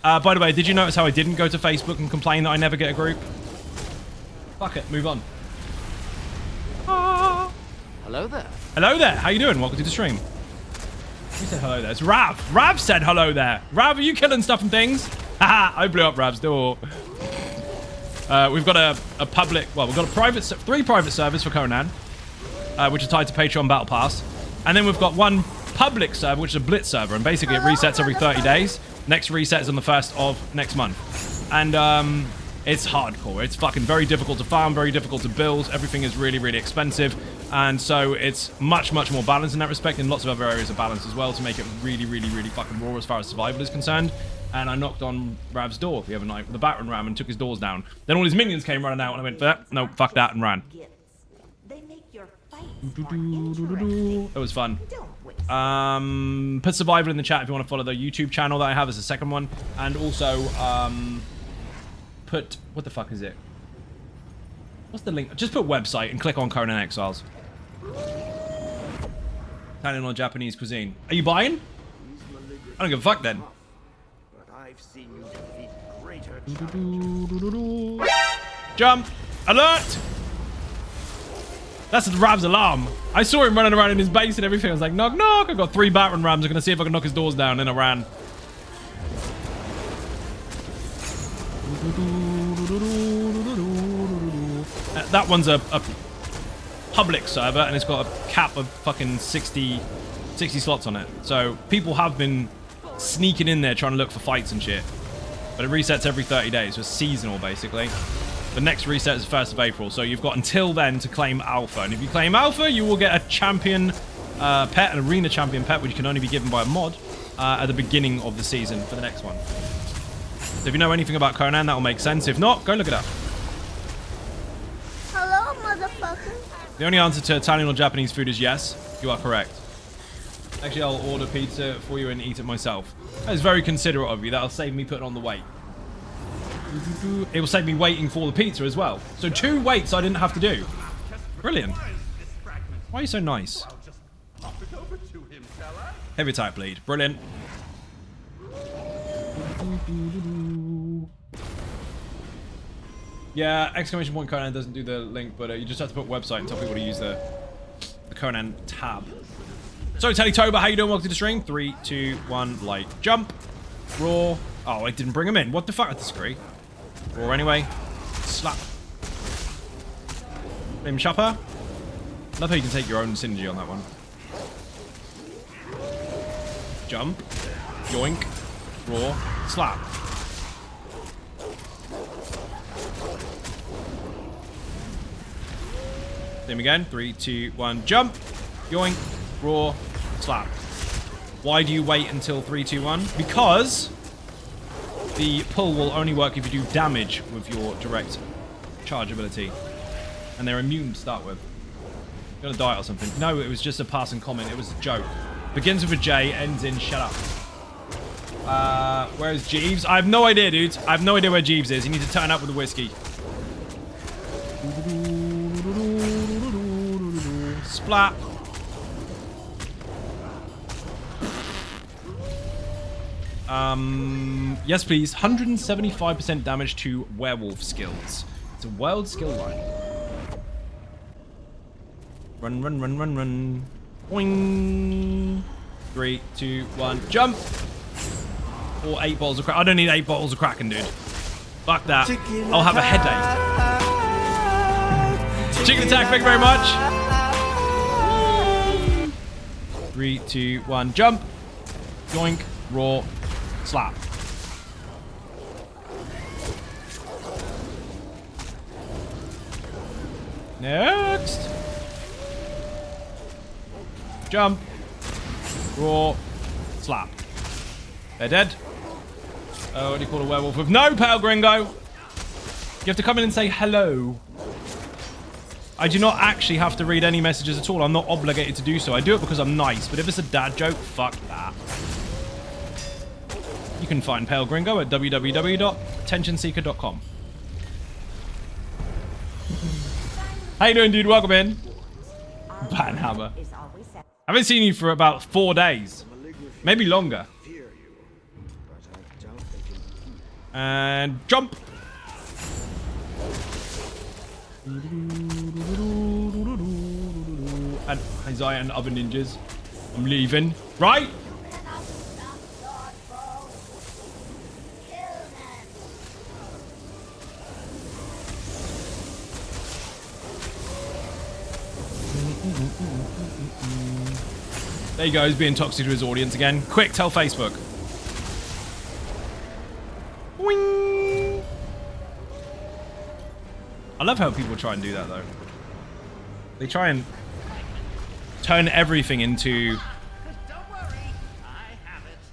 By the way, did you notice how I didn't go to Facebook and complain that I never get a group? Fuck it, move on.
Hello there.
Hello there. How you doing? Welcome to the stream. Who said hello there? It's Rav. Rav said hello there. Rav, are you killing stuff and things? Haha, I blew up Rav's door. We've got a public, well, we've got a private, 3 private servers for Conan, which are tied to Patreon Battle Pass. And then we've got 1 public server, which is a Blitz server. And basically it resets every 30 days. Next reset is on the 1st of next month. And it's hardcore. It's fucking very difficult to farm, very difficult to build. Everything is really, really expensive. And so it's much, much more balanced in that respect. And lots of other areas are balanced as well to make it really, really, really fucking raw as far as survival is concerned. And I knocked on Rav's door the other night with a battering ram and took his doors down. Then all his minions came running out and I went, no, fuck that, and ran. It was fun. Put survival in the chat if you want to follow the YouTube channel that I have as a second one. And also, put, what the fuck is it? What's the link? Just put website and click on Conan Exiles. Italian or Japanese cuisine. Are you buying? I don't give a fuck then.
I've seen you defeat greater
Jump! Alert! That's Rav's alarm. I saw him running around in his base and everything. I was like, knock, knock. I got 3 battering rams. I'm going to see if I can knock his doors down. And I ran. That one's a public server and it's got a cap of fucking 60 slots on it. So people have been sneaking in there trying to look for fights and shit. But it resets every 30 days. So it's seasonal, basically. The next reset is 1st of April. So you've got until then to claim Alpha. And if you claim Alpha, you will get a champion pet, an arena champion pet, which can only be given by a mod at the beginning of the season for the next one. So if you know anything about Conan, that will make sense. If not, go look it up.
Hello, motherfucker.
The only answer to Italian or Japanese food is yes. You are correct. Actually, I'll order pizza for you and eat it myself. That is very considerate of you. That'll save me putting on the weight. It will save me waiting for the pizza as well. So 2 waits I didn't have to do. Brilliant. Why are you so nice? Heavy attack bleed. Brilliant. Yeah, exclamation point Conan doesn't do the link, but you just have to put website and tell people to use the Conan tab. So, Tellytober, how you doing? Welcome to the stream. 3, 2, 1, light. Jump. Raw. Oh, I didn't bring him in. What the fuck? I disagree. Raw anyway. Slap. Flame Chopper. Love how you can take your own synergy on that one. Jump. Yoink. Raw. Slap. Same again. 3, 2, 1. Jump. Yoink. Raw. Slap. Why do you wait until 3, 2, 1? Because the pull will only work if you do damage with your direct charge ability. And they're immune to start with. You're gonna die or something. No, it was just a passing comment. It was a joke. Begins with a J, ends in shut up. Where's Jeeves? I have no idea, dude. I have no idea where Jeeves is. You need to turn up with the whiskey. Splat. Yes, please. 175% damage to werewolf skills. It's a wild skill line. Run, run, run, run, run. Boing. 3, 2, 1, jump. Or 8 bottles of crack. I don't need 8 bottles of Kraken, dude. Fuck that. I'll have a headache. Chicken attack, thank you very much. 3, 2, 1, jump. Yoink. Raw. Slap. Next. Jump. Raw. Slap. They're dead. Oh, what do you call a werewolf with no pale gringo? You have to come in and say hello. I do not actually have to read any messages at all. I'm not obligated to do so. I do it because I'm nice. But if it's a dad joke, fuck that. You can find Pale Gringo at www.attentionseeker.com. How you doing, dude? Welcome in. Banhammer. I haven't seen you for about 4 days. Maybe longer. And jump. And Isaiah and other ninjas. I'm leaving. Right? There you go, he's being toxic to his audience again. Quick, tell Facebook. Wing. I love how people try and do that, though. They try and turn everything into,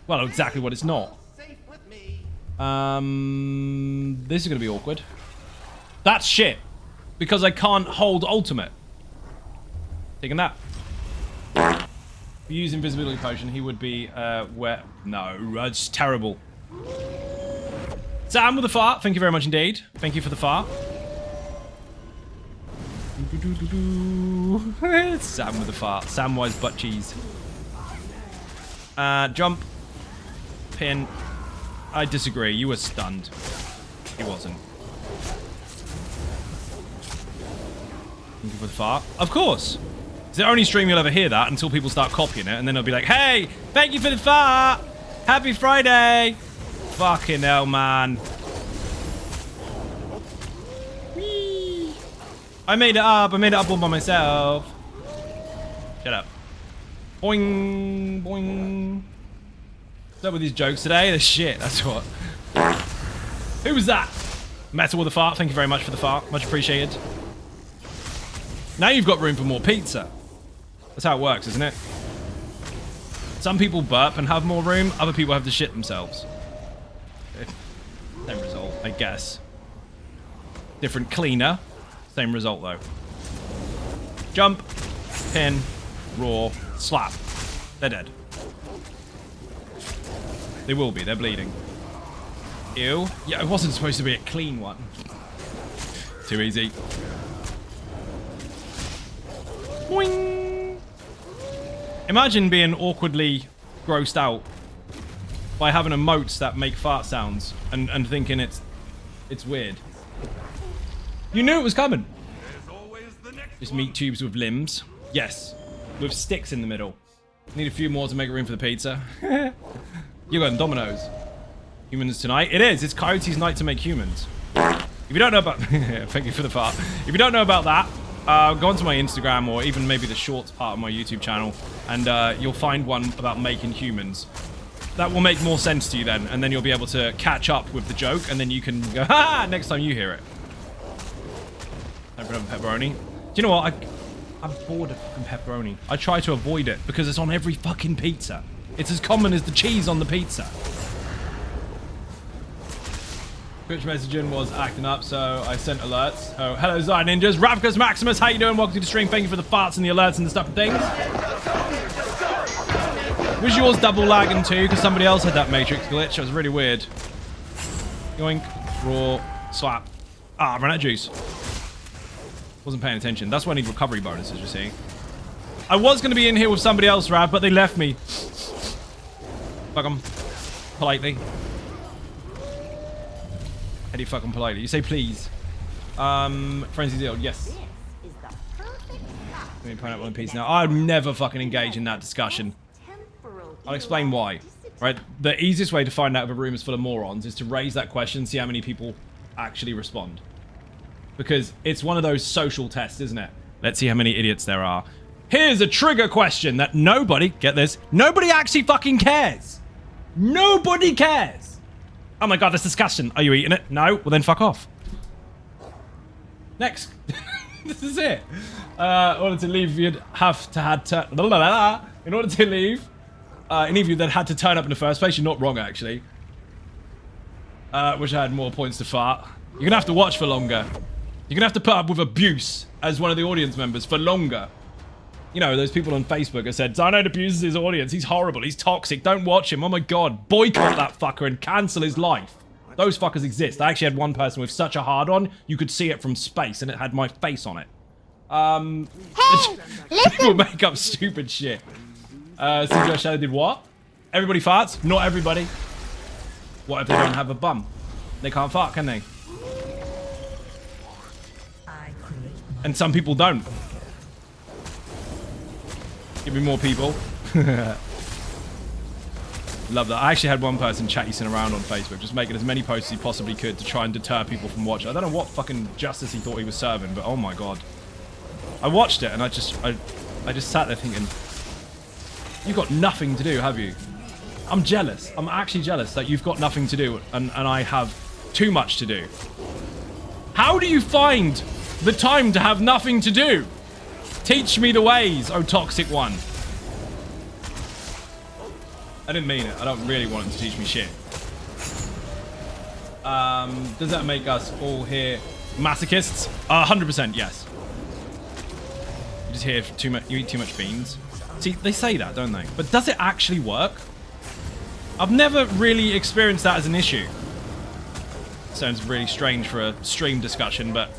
well, exactly what it's not. This is going to be awkward. That's shit. Because I can't hold ultimate. Taking that. If you use invisibility potion, he would be, where? No, that's terrible. Sam with the fart. Thank you very much indeed. Thank you for the fart. Sam with the fart. Samwise butt cheese. Jump. Pin. I disagree. You were stunned. He wasn't. Thank you for the fart. Of course. It's the only stream you'll ever hear that until people start copying it, and then they'll be like, hey, thank you for the fart. Happy Friday. Fucking hell, man. Whee. I made it up. I made it up all by myself. Shut up. Boing, boing. What's up with these jokes today? They're shit, that's what. Who was that? Metal with the fart. Thank you very much for the fart. Much appreciated. Now you've got room for more pizza. That's how it works, isn't it? Some people burp and have more room. Other people have to shit themselves. Same result, I guess. Different cleaner. Same result, though. Jump. Pin. Raw. Slap. They're dead. They will be. They're bleeding. Ew. Yeah, it wasn't supposed to be a clean one. Too easy. Boing. Imagine being awkwardly grossed out by having emotes that make fart sounds and thinking it's weird. You knew it was coming. Just meat tubes with limbs. Yes. With sticks in the middle. Need a few more to make room for the pizza. You got Domino's. Humans tonight? It is. It's Coyote's night to make humans. If you don't know about... Thank you for the fart. If you don't know about that, go onto my Instagram or even maybe the shorts part of my YouTube channel and you'll find one about making humans. That will make more sense to you then, and then you'll be able to catch up with the joke, and then you can go, ha! Next time you hear it. Time for another pepperoni. Do you know what? I'm bored of fucking pepperoni. I try to avoid it because it's on every fucking pizza. It's as common as the cheese on the pizza. Twitch messaging was acting up, so I sent alerts. Oh, hello, Zai Ninjas. Ravicus Maximus, how you doing? Welcome to the stream. Thank you for the farts and the alerts and the stuff and things. Was yours double lagging too? Because somebody else had that Matrix glitch. It was really weird. Yoink, raw, slap. Ah, I ran out of juice. Wasn't paying attention. That's why I need recovery bonuses, you see. I was going to be in here with somebody else, Rav, but they left me. Fuck them. Politely. How do you fucking politely? You say please. Frenzy deal, yes. Let me point out one piece now. I'd never fucking engage in that discussion. I'll explain why. Right? The easiest way to find out if a room is full of morons is to raise that question and see how many people actually respond. Because it's one of those social tests, isn't it? Let's see how many idiots there are. Here's a trigger question that nobody, get this, nobody actually fucking cares. Nobody cares. Oh my god, this discussion. Are you eating it? No? Well then fuck off. Next. This is it. In order to leave, you'd have to in order to leave, any of you that had to turn up in the first place, you're not wrong actually. Wish I had more points to fart. You're gonna have to watch for longer. You're gonna have to put up with abuse as one of the audience members for longer. You know, those people on Facebook that said, Xynode abuses his audience, he's horrible, he's toxic, don't watch him, oh my god, boycott that fucker and cancel his life. Those fuckers exist. I actually had one person with such a hard-on, you could see it from space and it had my face on it.
Hey,
people make up stupid shit. CJ Shadow did what? Everybody farts? Not everybody. What if they don't have a bum? They can't fart, can they? And some people don't. Give me more people. Love that. I actually had one person chasing around on Facebook, just making as many posts as he possibly could to try and deter people from watching. I don't know what fucking justice he thought he was serving, but oh my god. I watched it and I just sat there thinking, you've got nothing to do, have you? I'm jealous. I'm actually jealous that you've got nothing to do and I have too much to do. How do you find the time to have nothing to do? Teach me the ways, oh toxic one. I didn't mean it. I don't really want him to teach me shit. Does that make us all here masochists? 100% yes. You just hear too much. You eat too much beans. See, they say that, don't they? But does it actually work? I've never really experienced that as an issue. Sounds really strange for a stream discussion, but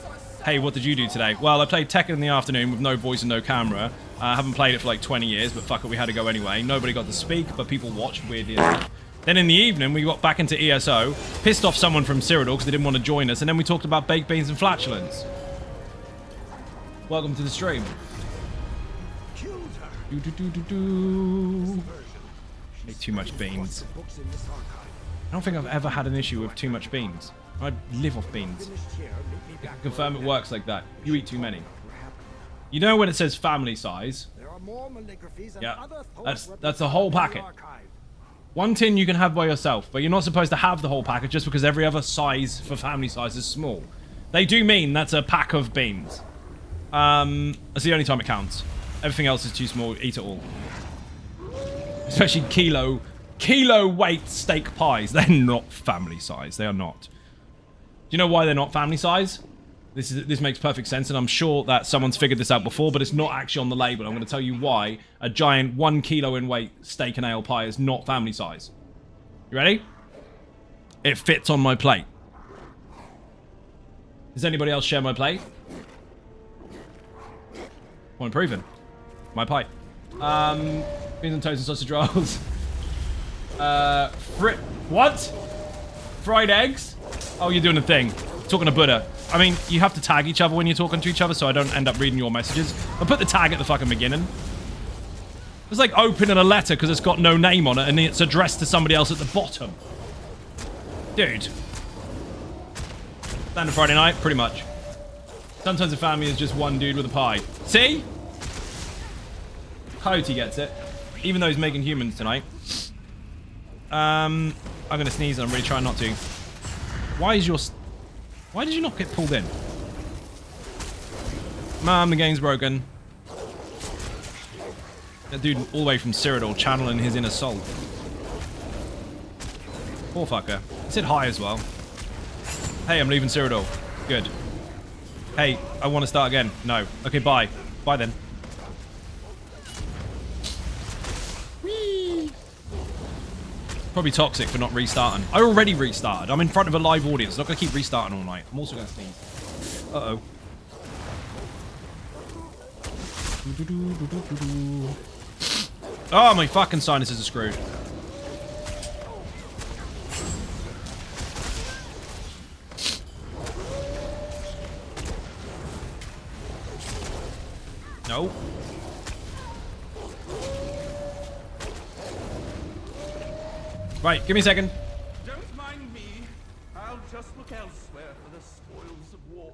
hey, what did you do today? Well, I played Tekken in the afternoon with no voice and no camera. I haven't played it for like 20 years, but fuck it, we had to go anyway. Nobody got to speak, but people watched weirdly enough. Then in the evening, we got back into ESO, pissed off someone from Cyrodiil because they didn't want to join us, and then we talked about baked beans and flatulence. Welcome to the stream. Make too much beans. I don't think I've ever had an issue with too much beans. I live off beans. I can confirm it works like that. You eat too many. You know when it says family size? Yeah, that's the whole packet. One tin you can have by yourself, but you're not supposed to have the whole packet just because every other size for family size is small. They do mean that's a pack of beans. That's the only time it counts. Everything else is too small. Eat it all. Especially kilo weight steak pies. They're not family size. They are not. Do you know why they're not family size? This makes perfect sense, and I'm sure that someone's figured this out before, but it's not actually on the label. I'm going to tell you why a giant 1 kilo in weight steak and ale pie is not family size. You ready? it fits on my plate. Does anybody else share my plate? Well, improving. My pie. Beans and toast and sausage rolls. What? Fried eggs? Oh, you're doing a thing. Talking to Buddha. I mean, you have to tag each other when you're talking to each other, so I don't end up reading your messages. I put the tag at the fucking beginning. It's like opening a letter because it's got no name on it and it's addressed to somebody else at the bottom. Dude. Standard Friday night, pretty much. Sometimes a family is just one dude with a pie. See? Coyote gets it. Even though he's making humans tonight. I'm gonna sneeze and I'm really trying not to. Why did you not get pulled in? Man, the game's broken. That dude all the way from Cyrodiil channeling his inner soul. Poor fucker. He said hi as well. Hey, I'm leaving Cyrodiil. Good. Hey, I want to start again. No. Okay, bye. Bye then. Whee! Probably toxic for not restarting. I already restarted. I'm in front of a live audience. I'm not going to keep restarting all night. I'm also going to sneeze. Uh-oh. Oh, my fucking sinuses are screwed. No. Right, give me a second.
Don't mind me. I'll just look elsewhere for the spoils of war.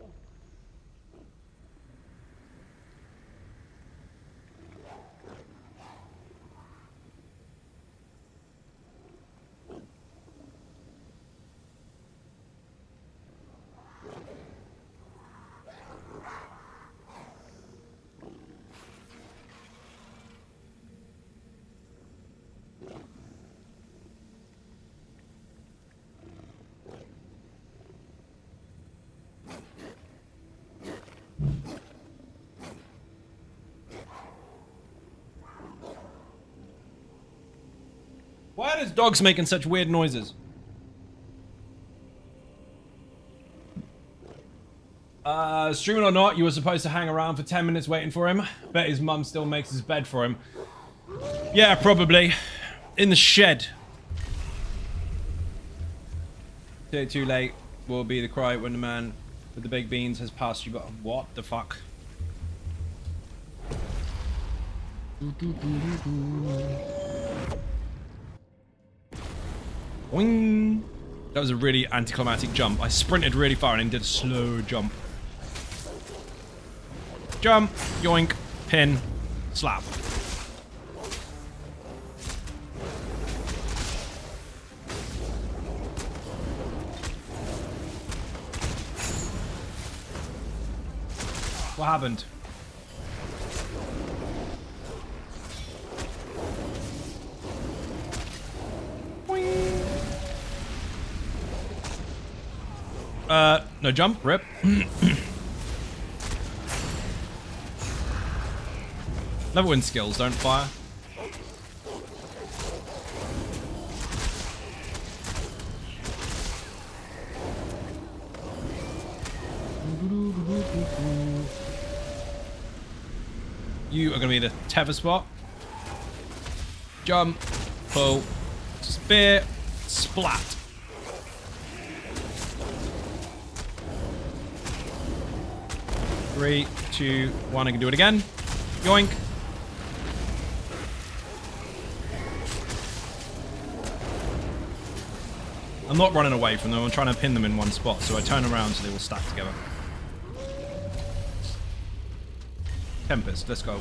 Why are those dogs making such weird noises? Streaming or not, you were supposed to hang around for 10 minutes waiting for him. Bet his mum still makes his bed for him. Yeah, probably. In the shed. Too late will be the cry when the man with the big beans has passed you by. What the fuck? Boing. That was a really anticlimactic jump. I sprinted really far and then did a slow jump. Jump, yoink, pin, slap. What happened? No jump, rip. Level win skills, don't fire. You are going to be the tether spot. Jump, pull, spear, splat. Three, two, one. I can do it again. Yoink. I'm not running away from them. I'm trying to pin them in one spot, so I turn around so they will stack together. Tempest, let's go.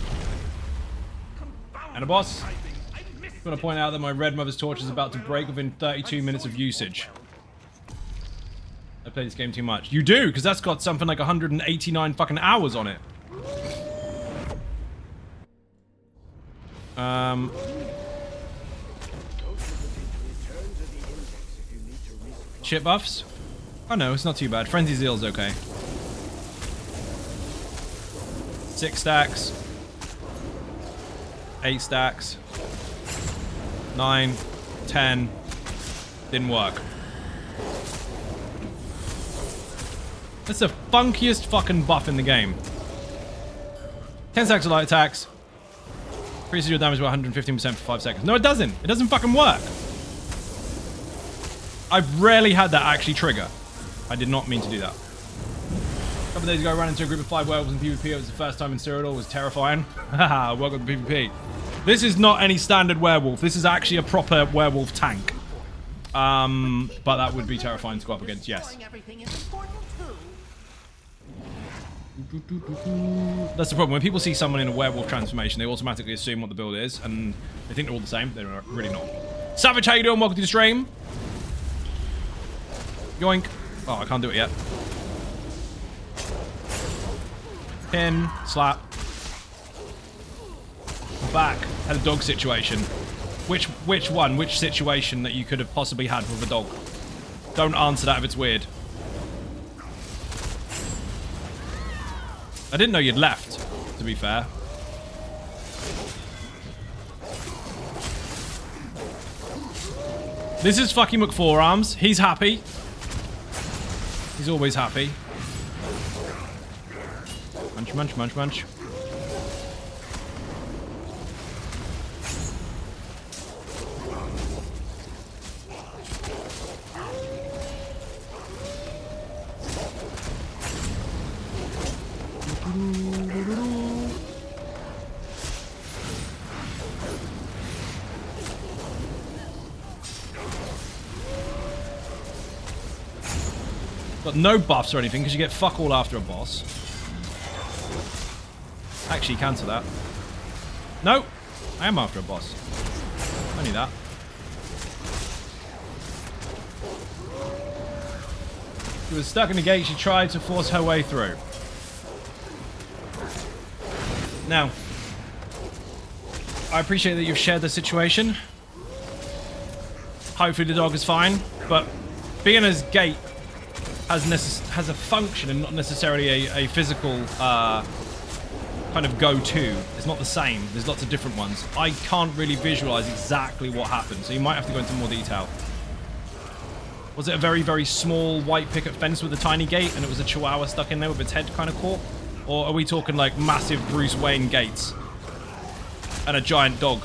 And a boss. I'm going to point out that my red mother's torch is about to break within 32 minutes of usage. I play this game too much. You do, because that's got something like 189 fucking hours on it. Chip buffs? Oh no, it's not too bad. Frenzy Zeal's okay. 6 stacks. 8 stacks. 9. 10. Didn't work. That's the funkiest fucking buff in the game. 10 seconds of light attacks. Increases your damage by 115% for 5 seconds. No, it doesn't. It doesn't fucking work. I've rarely had that actually trigger. I did not mean to do that. A couple of days ago, I ran into a group of 5 werewolves in PvP. It was the first time in Cyrodiil. It was terrifying. Haha, welcome to PvP. This is not any standard werewolf. This is actually a proper werewolf tank. But that would be terrifying to go up against, yes. That's the problem. When people see someone in a werewolf transformation, they automatically assume what the build is, and they think they're all the same. They're really not. Savage, how you doing? Welcome to the stream. Yoink. Oh, I can't do it yet. Pin, slap. Back. Had a dog situation. Which one? Which situation that you could have possibly had with a dog? Don't answer that if it's weird. I didn't know you'd left, to be fair. This is fucking McForearms. He's happy. He's always happy. Munch, munch, munch, munch. Got no buffs or anything because you get fuck all after a boss. Actually, cancel that. No, I am after a boss. Only that. She was stuck in the gate. She tried to force her way through. Now, I appreciate that you've shared the situation. Hopefully the dog is fine, but being as gate has a function and not necessarily a physical kind of go-to. It's not the same. There's lots of different ones. I can't really visualize exactly what happened, so you might have to go into more detail. Was it a very, very small white picket fence with a tiny gate and it was a chihuahua stuck in there with its head kind of caught? Or are we talking like massive Bruce Wayne gates and a giant dog?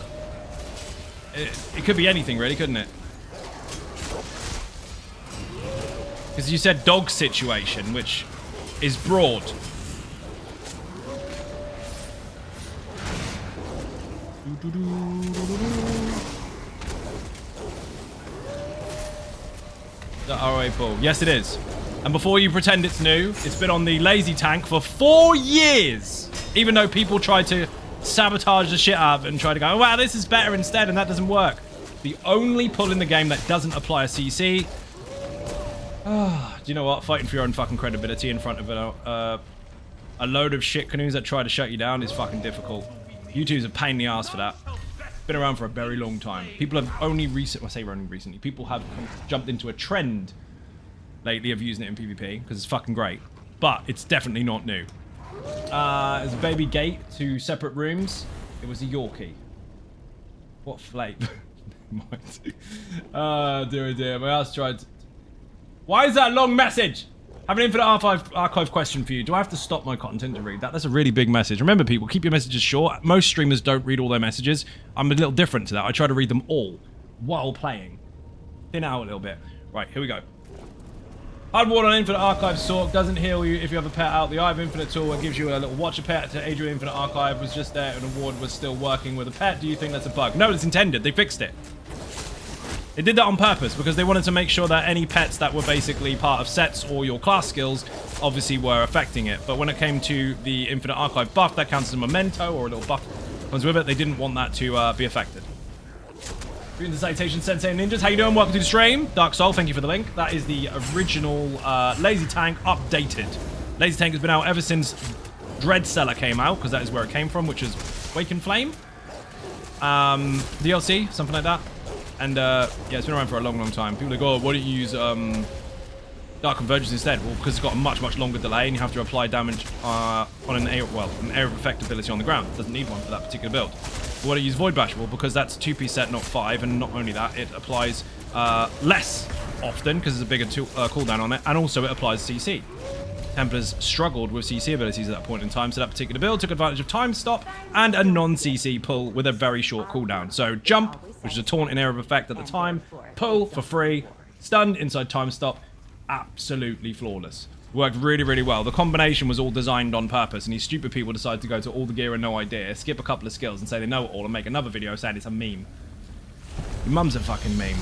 It could be anything really, couldn't it? Because you said dog situation, which is broad. The ROA pull. Yes, it is. And before you pretend it's new, it's been on the lazy tank for 4 years. Even though people try to sabotage the shit out of it and try to go, oh, wow, this is better instead, and that doesn't work. The only pull in the game that doesn't apply a CC. Do you know what? Fighting for your own fucking credibility in front of a load of shit canoes that try to shut you down is fucking difficult. YouTube's a pain in the ass for that. Been around for a very long time. People have only recently, people have jumped into a trend lately of using it in PvP because it's fucking great. But it's definitely not new. It's a baby gate to separate rooms. It was a Yorkie. What flake? Dear. My ass tried. Why is that a long message? I have an infinite archive question for you. Do I have to stop my content to read that? That's a really big message. Remember, people, keep your messages short. Most streamers don't read all their messages. I'm a little different to that. I try to read them all while playing. Thin out a little bit. Right, here we go. Hardward on Infinite Archive Sork doesn't heal you if you have a pet out. The Eye of Infinite tool that gives you a little watch a pet to aid your Infinite Archive was just there and Award was still working with a pet. Do you think that's a bug? No, it's intended. They fixed it. They did that on purpose because they wanted to make sure that any pets that were basically part of sets or your class skills obviously were affecting it. But when it came to the Infinite Archive buff, that counts as a memento or a little buff comes with it. They didn't want that to be affected. Greetings and salutations, Sensei and Ninjas. How you doing? Welcome to the stream. Dark Soul, thank you for the link. That is the original Lazy Tank updated. Lazy Tank has been out ever since Dreadseller came out, because that is where it came from, which is Wake and Flame. DLC, something like that. And yeah, it's been around for a long, long time. People are like, oh, why don't you use Dark Convergence instead? Well, because it's got a much, much longer delay, and you have to apply damage on an area of effect ability on the ground. It doesn't need one for that particular build. Why don't you use Void Bash? Well, because that's a 2-piece set, not 5, and not only that, it applies less often, because there's a bigger cooldown on it, and also it applies CC. Templars struggled with CC abilities at that point in time, so that particular build took advantage of time stop and a non-CC pull with a very short cooldown. So jump, which is a taunt in area of effect at the time, pull for free, stunned inside time stop, absolutely flawless. Worked really, really well. The combination was all designed on purpose, and these stupid people decided to go to all the gear and no idea, skip a couple of skills and say they know it all and make another video saying it's a meme. Your mum's a fucking meme.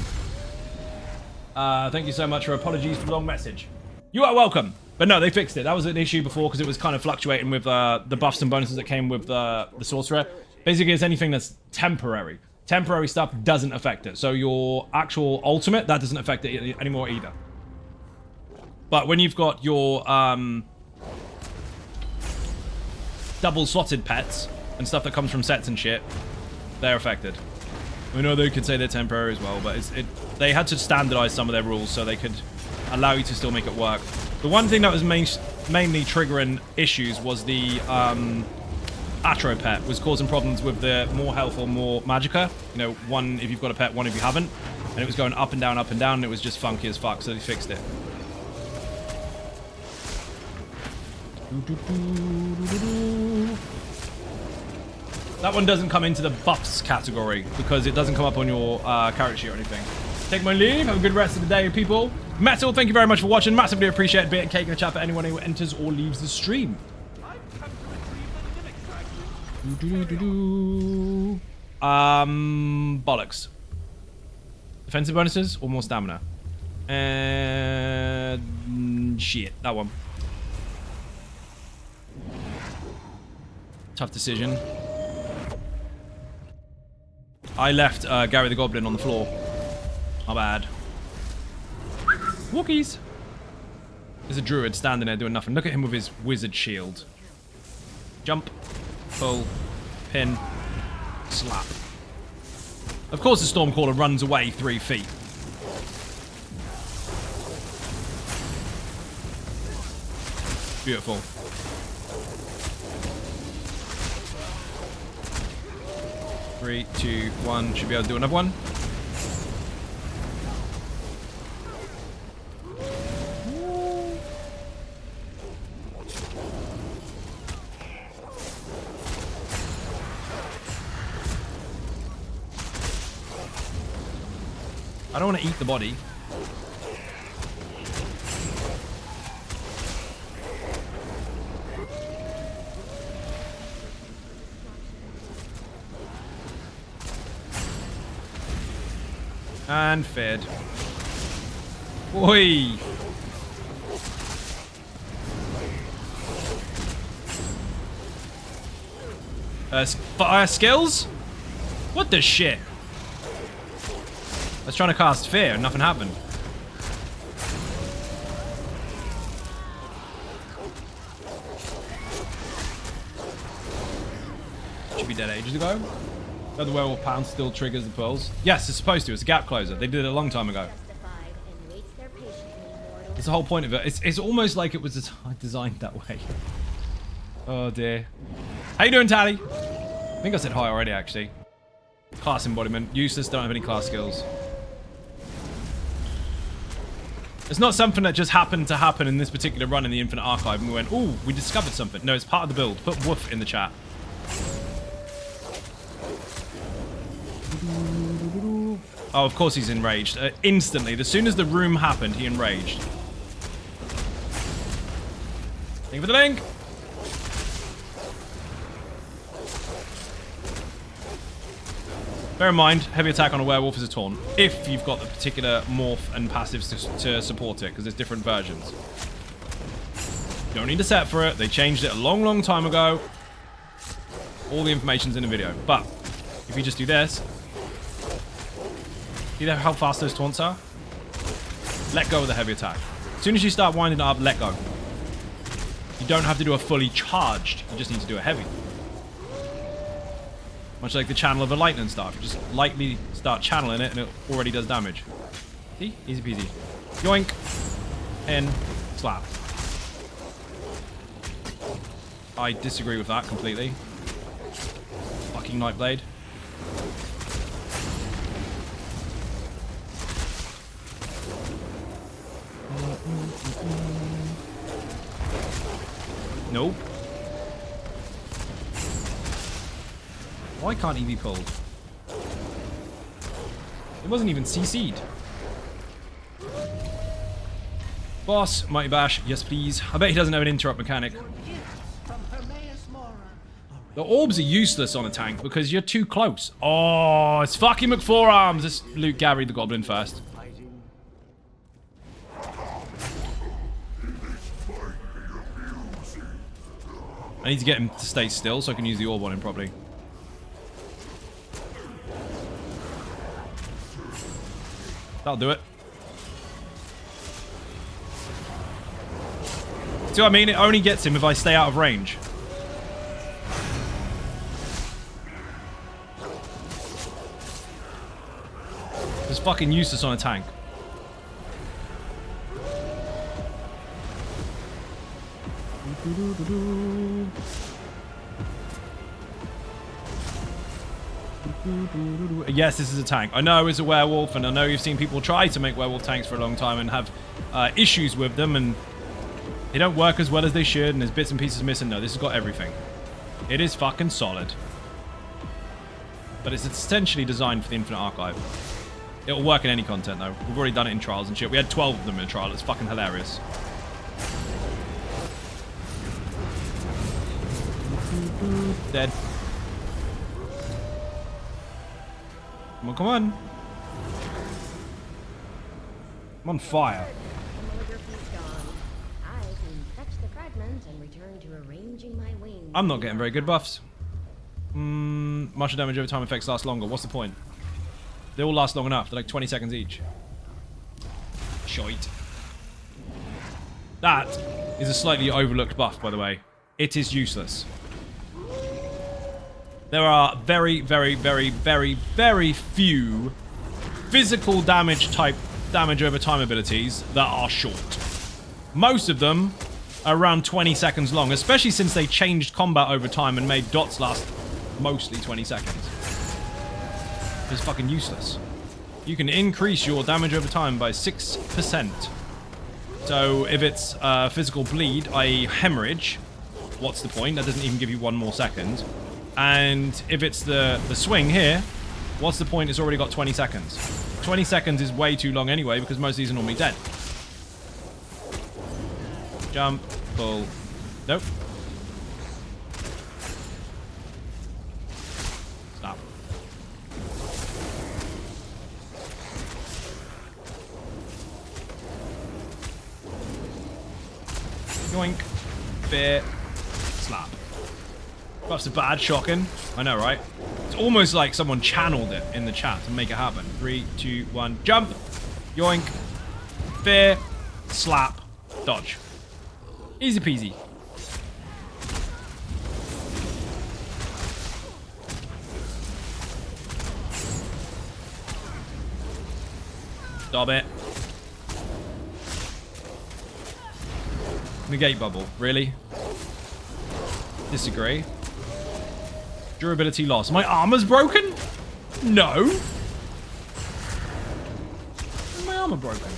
Thank you so much for apologies for the long message. You are welcome. But no, they fixed it. That was an issue before because it was kind of fluctuating with the buffs and bonuses that came with the Sorcerer. Basically, it's anything that's temporary. Temporary stuff doesn't affect it. So your actual ultimate, that doesn't affect it anymore either. But when you've got your double-slotted pets and stuff that comes from sets and shit, they're affected. I know they could say they're temporary as well, but they had to standardize some of their rules so they could allow you to still make it work. The one thing that was mainly triggering issues was the Atro pet was causing problems with the more health or more magicka. You know, one if you've got a pet, one if you haven't. And it was going up and down, and it was just funky as fuck, so they fixed it. That one doesn't come into the buffs category because it doesn't come up on your character sheet or anything. Take my leave. Have a good rest of the day, people. Metal, thank you very much for watching. Massively appreciate it. Bit and cake in the chat for anyone who enters or leaves the stream. Bollocks. Defensive bonuses or more stamina? Shit, that one. Tough decision. I left Gary the Goblin on the floor. My bad. Wookiees. There's a druid standing there doing nothing. Look at him with his wizard shield. Jump. Pull. Pin. Slap. Of course the Stormcaller runs away 3 feet. Beautiful. Three, two, one. Should be able to do another one. I don't want to eat the body. And fed. Oi! Fire skills? What the shit? I was trying to cast fear and nothing happened. Should be dead ages ago. Oh, the werewolf pound still triggers the pearls. Yes, it's supposed to. It's a gap closer. They did it a long time ago. That's the whole point of it. It's almost like it was designed that way. Oh dear. How you doing, Tally? I think I said hi already, actually. Class embodiment. Useless, don't have any class skills. It's not something that just happened to happen in this particular run in the Infinite Archive and we went, ooh, we discovered something. No, it's part of the build. Put WOOF in the chat. Oh, of course he's enraged. Instantly, as soon as the room happened, he enraged. Thank you for the link. Bear in mind, heavy attack on a werewolf is a taunt, if you've got the particular morph and passives to support it, because there's different versions. You don't need a set for it. They changed it a long, long time ago. All the information's in the video. But if you just do this, see how fast those taunts are? Let go of the heavy attack. As soon as you start winding it up, let go. You don't have to do a fully charged. You just need to do a heavy. Much like the channel of a lightning staff. You just lightly start channeling it and it already does damage. See? Easy peasy. Yoink. In. Slap. I disagree with that completely. Fucking Nightblade. Nope. Why can't he be pulled? It wasn't even CC'd. Boss, Mighty Bash, yes please. I bet he doesn't have an interrupt mechanic. The orbs are useless on a tank because you're too close. Oh, it's fucking McForearms. Let's loot Gary the Goblin first. I need to get him to stay still so I can use the orb on him properly. That'll do it. See what I mean? It only gets him if I stay out of range. It's fucking useless on a tank. Yes, this is a tank. I know it's a werewolf, and I know you've seen people try to make werewolf tanks for a long time and have issues with them, and they don't work as well as they should, and there's bits and pieces missing. No, this has got everything. It is fucking solid. But it's essentially designed for the Infinite Archive. It'll work in any content, though. We've already done it in trials and shit. We had 12 of them in a trial. It's fucking hilarious. Dead. Come on, come on. I'm on fire. I'm not getting very good buffs. Martial damage over time effects last longer. What's the point? They all last long enough. They're like 20 seconds each. Shite. That is a slightly overlooked buff, by the way. It is useless. There are very, very, very, very, very few physical damage type damage over time abilities that are short. Most of them are around 20 seconds long, especially since they changed combat over time and made dots last mostly 20 seconds. It's fucking useless. You can increase your damage over time by 6%. So if it's physical bleed, i.e. hemorrhage, what's the point? That doesn't even give you one more second. And if it's the swing here, what's the point? It's already got 20 seconds. 20 seconds is way too long anyway because most of these are normally dead. Jump, pull. Nope. Stop. Yoink. Fear. Slap. Buffs are bad, shocking. I know, right? It's almost like someone channeled it in the chat to make it happen. 3, 2, 1, jump. Yoink. Fear. Slap. Dodge. Easy peasy. Stop it. Negate bubble. Really? Disagree. Durability loss. My armor's broken? No. Is my armor broken?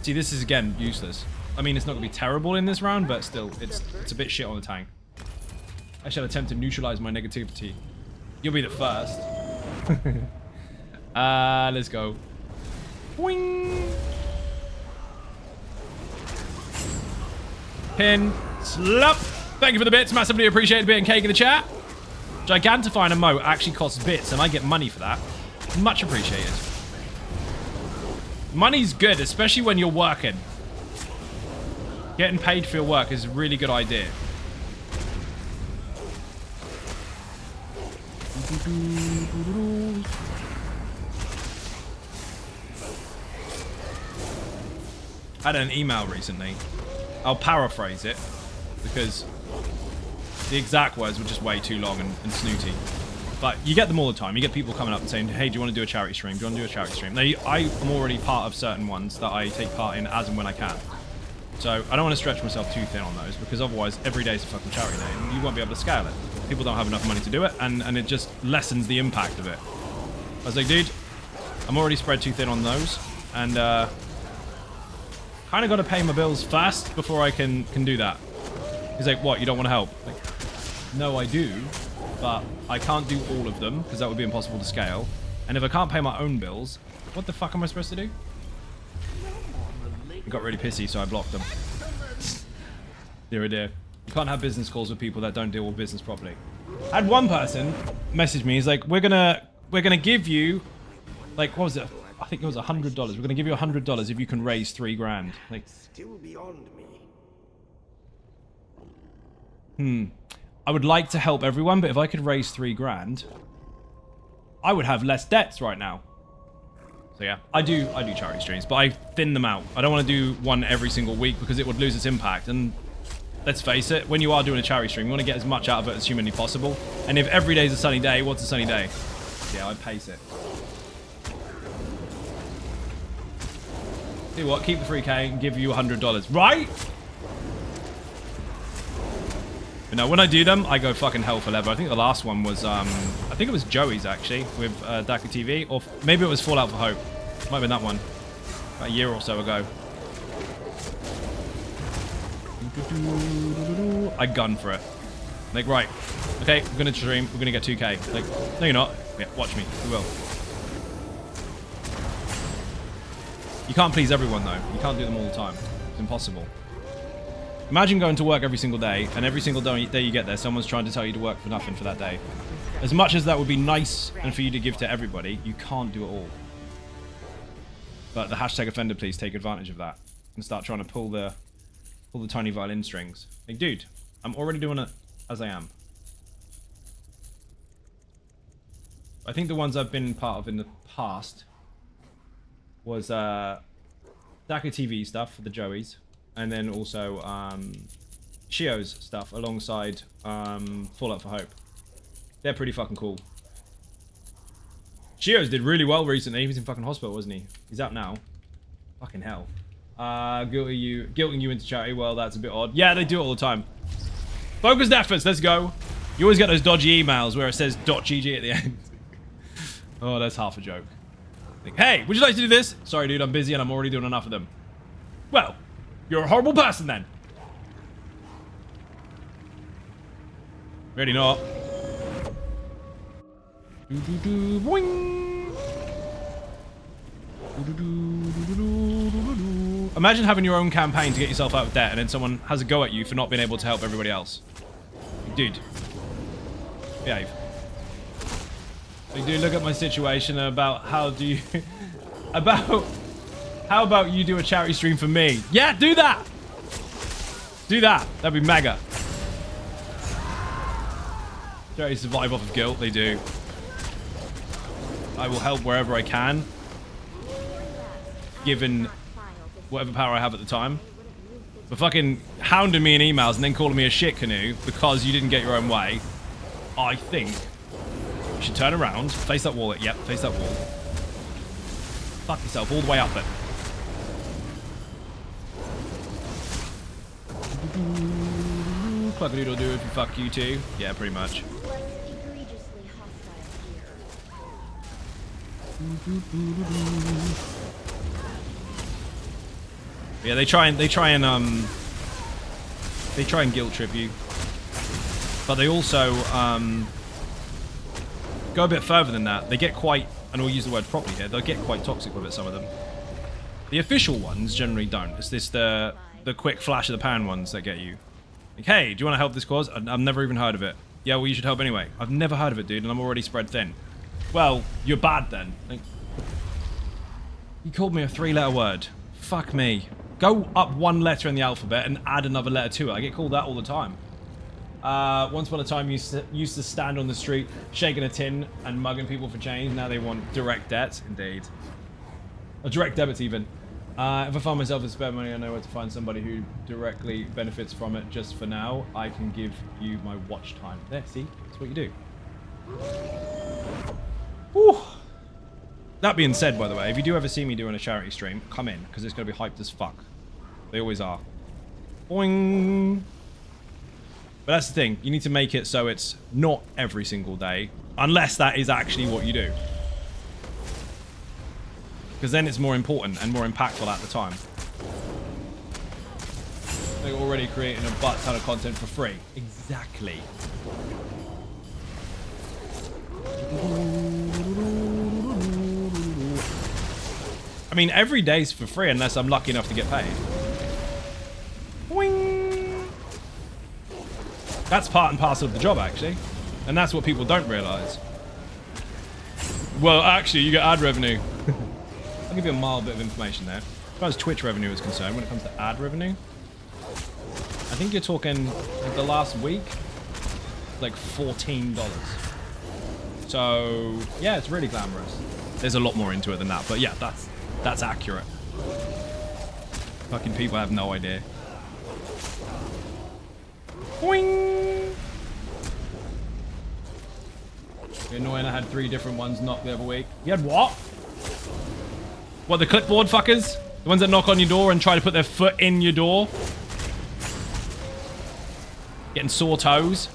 See, this is, again, useless. I mean, it's not going to be terrible in this round, but still, it's a bit shit on the tank. I shall attempt to neutralize my negativity. You'll be the first. Let's go. Boing. Pin. Slap. Thank you for the bits. Massively appreciated bit and cake in the chat. Gigantifying a moat actually costs bits, and I get money for that. Much appreciated. Money's good, especially when you're working. Getting paid for your work is a really good idea. I had an email recently. I'll paraphrase it because the exact words were just way too long and snooty. But you get them all the time. You get people coming up and saying, hey, do you want to do a charity stream? Do you want to do a charity stream? Now, I am already part of certain ones that I take part in as and when I can. So I don't want to stretch myself too thin on those because otherwise every day is a fucking charity day and you won't be able to scale it. People don't have enough money to do it and it just lessens the impact of it. I was like, dude, I'm already spread too thin on those and kind of got to pay my bills first before I can do that. He's like, what, you don't want to help? Like, no, I do, but I can't do all of them because that would be impossible to scale. And if I can't pay my own bills, what the fuck am I supposed to do? I got really pissy, so I blocked them. Dear oh dear. You can't have business calls with people that don't deal with business properly. I had one person message me. He's like, we're gonna give you, like, what was it? I think it was $100. We're gonna give you $100 if you can raise $3 grand. Like,
Still beyond me.
I would like to help everyone, but if I could raise $3 grand, I would have less debts right now. So yeah, I do charity streams, but I thin them out. I don't want to do one every single week because it would lose its impact. And let's face it, when you are doing a charity stream, you want to get as much out of it as humanly possible. And if every day is a sunny day, what's a sunny day? Yeah, I pace it. See what? Keep the 3K and give you $100, right? But no, when I do them, I go fucking hell for leather. I think the last one was, I think it was Joey's actually, with Daka TV, or maybe it was Fallout for Hope. Might have been that one, about a year or so ago. I gun for it. Like, right, okay, we're gonna stream, we're gonna get 2K. Like, no you're not. Yeah, watch me, we will. You can't please everyone though. You can't do them all the time. It's impossible. Imagine going to work every single day, and every single day you get there, someone's trying to tell you to work for nothing for that day. As much as that would be nice and for you to give to everybody, you can't do it all. But the hashtag offender please take advantage of that and start trying to pull the tiny violin strings. Like, dude, I'm already doing it as I am. I think the ones I've been part of in the past was Daka TV stuff for the Joeys. And then also Shio's stuff alongside Fallout for Hope. They're pretty fucking cool. Shio's did really well recently. He was in fucking hospital, wasn't he? He's out now. Fucking hell. Guilting you into charity. Well, that's a bit odd. Yeah, they do it all the time. Focused efforts. Let's go. You always get those dodgy emails where it says .gg at the end. Oh, that's half a joke. Like, hey, would you like to do this? Sorry, dude, I'm busy and I'm already doing enough of them. Well, you're a horrible person then. Really not. Boing. Imagine having your own campaign to get yourself out of debt and then someone has a go at you for not being able to help everybody else. Dude. Behave. Like, dude, look at my situation about how do you... How about you do a charity stream for me? Yeah, do that! Do that. That'd be mega. Charities survive off of guilt. They do. I will help wherever I can, given whatever power I have at the time. But fucking hounding me in emails and then calling me a shit canoe because you didn't get your own way, I think you should turn around, face that wall. Yep, face that wall. Fuck yourself all the way up it. Cluckadoodle-doo if you fuck you too. Yeah, pretty much. Yeah, they try and guilt trip you, but they also go a bit further than that. They get quite, and we'll use the word properly here, they'll get quite toxic with it, some of them. The official ones generally don't. It's this the quick flash of the pan ones that get you. Like, hey, do you want to help this cause? I've never even heard of it. Yeah, well, you should help anyway. I've never heard of it, dude, and I'm already spread thin. Well, you're bad then. Like, you called me a 3-letter word. Fuck me. Go up one letter in the alphabet and add another letter to it. I get called that all the time. Once upon a time, you used to stand on the street shaking a tin and mugging people for change. Now they want direct debts. Indeed. Or direct debits, even. If I find myself in spare money, I know where to find somebody who directly benefits from it. Just for now, I can give you my watch time. There, see? That's what you do. Whew. That being said, by the way, if you do ever see me doing a charity stream, come in, because it's going to be hyped as fuck. They always are. Boing! But that's the thing. You need to make it so it's not every single day, unless that is actually what you do. Because then it's more important and more impactful at the time. They're already creating a butt ton of content for free. Exactly. I mean, every day's for free unless I'm lucky enough to get paid. Boing. That's part and parcel of the job, actually. And that's what people don't realize. Well, actually, you get ad revenue. I'll give you a mild bit of information there. As far as Twitch revenue is concerned, when it comes to ad revenue, I think you're talking like the last week, like $14. So, yeah, it's really glamorous. There's a lot more into it than that, but yeah, that's accurate. Fucking people have no idea. Boing! You're annoying, I had 3 different ones knocked the other week. You had what? What, the clipboard fuckers? The ones that knock on your door and try to put their foot in your door? Getting sore toes?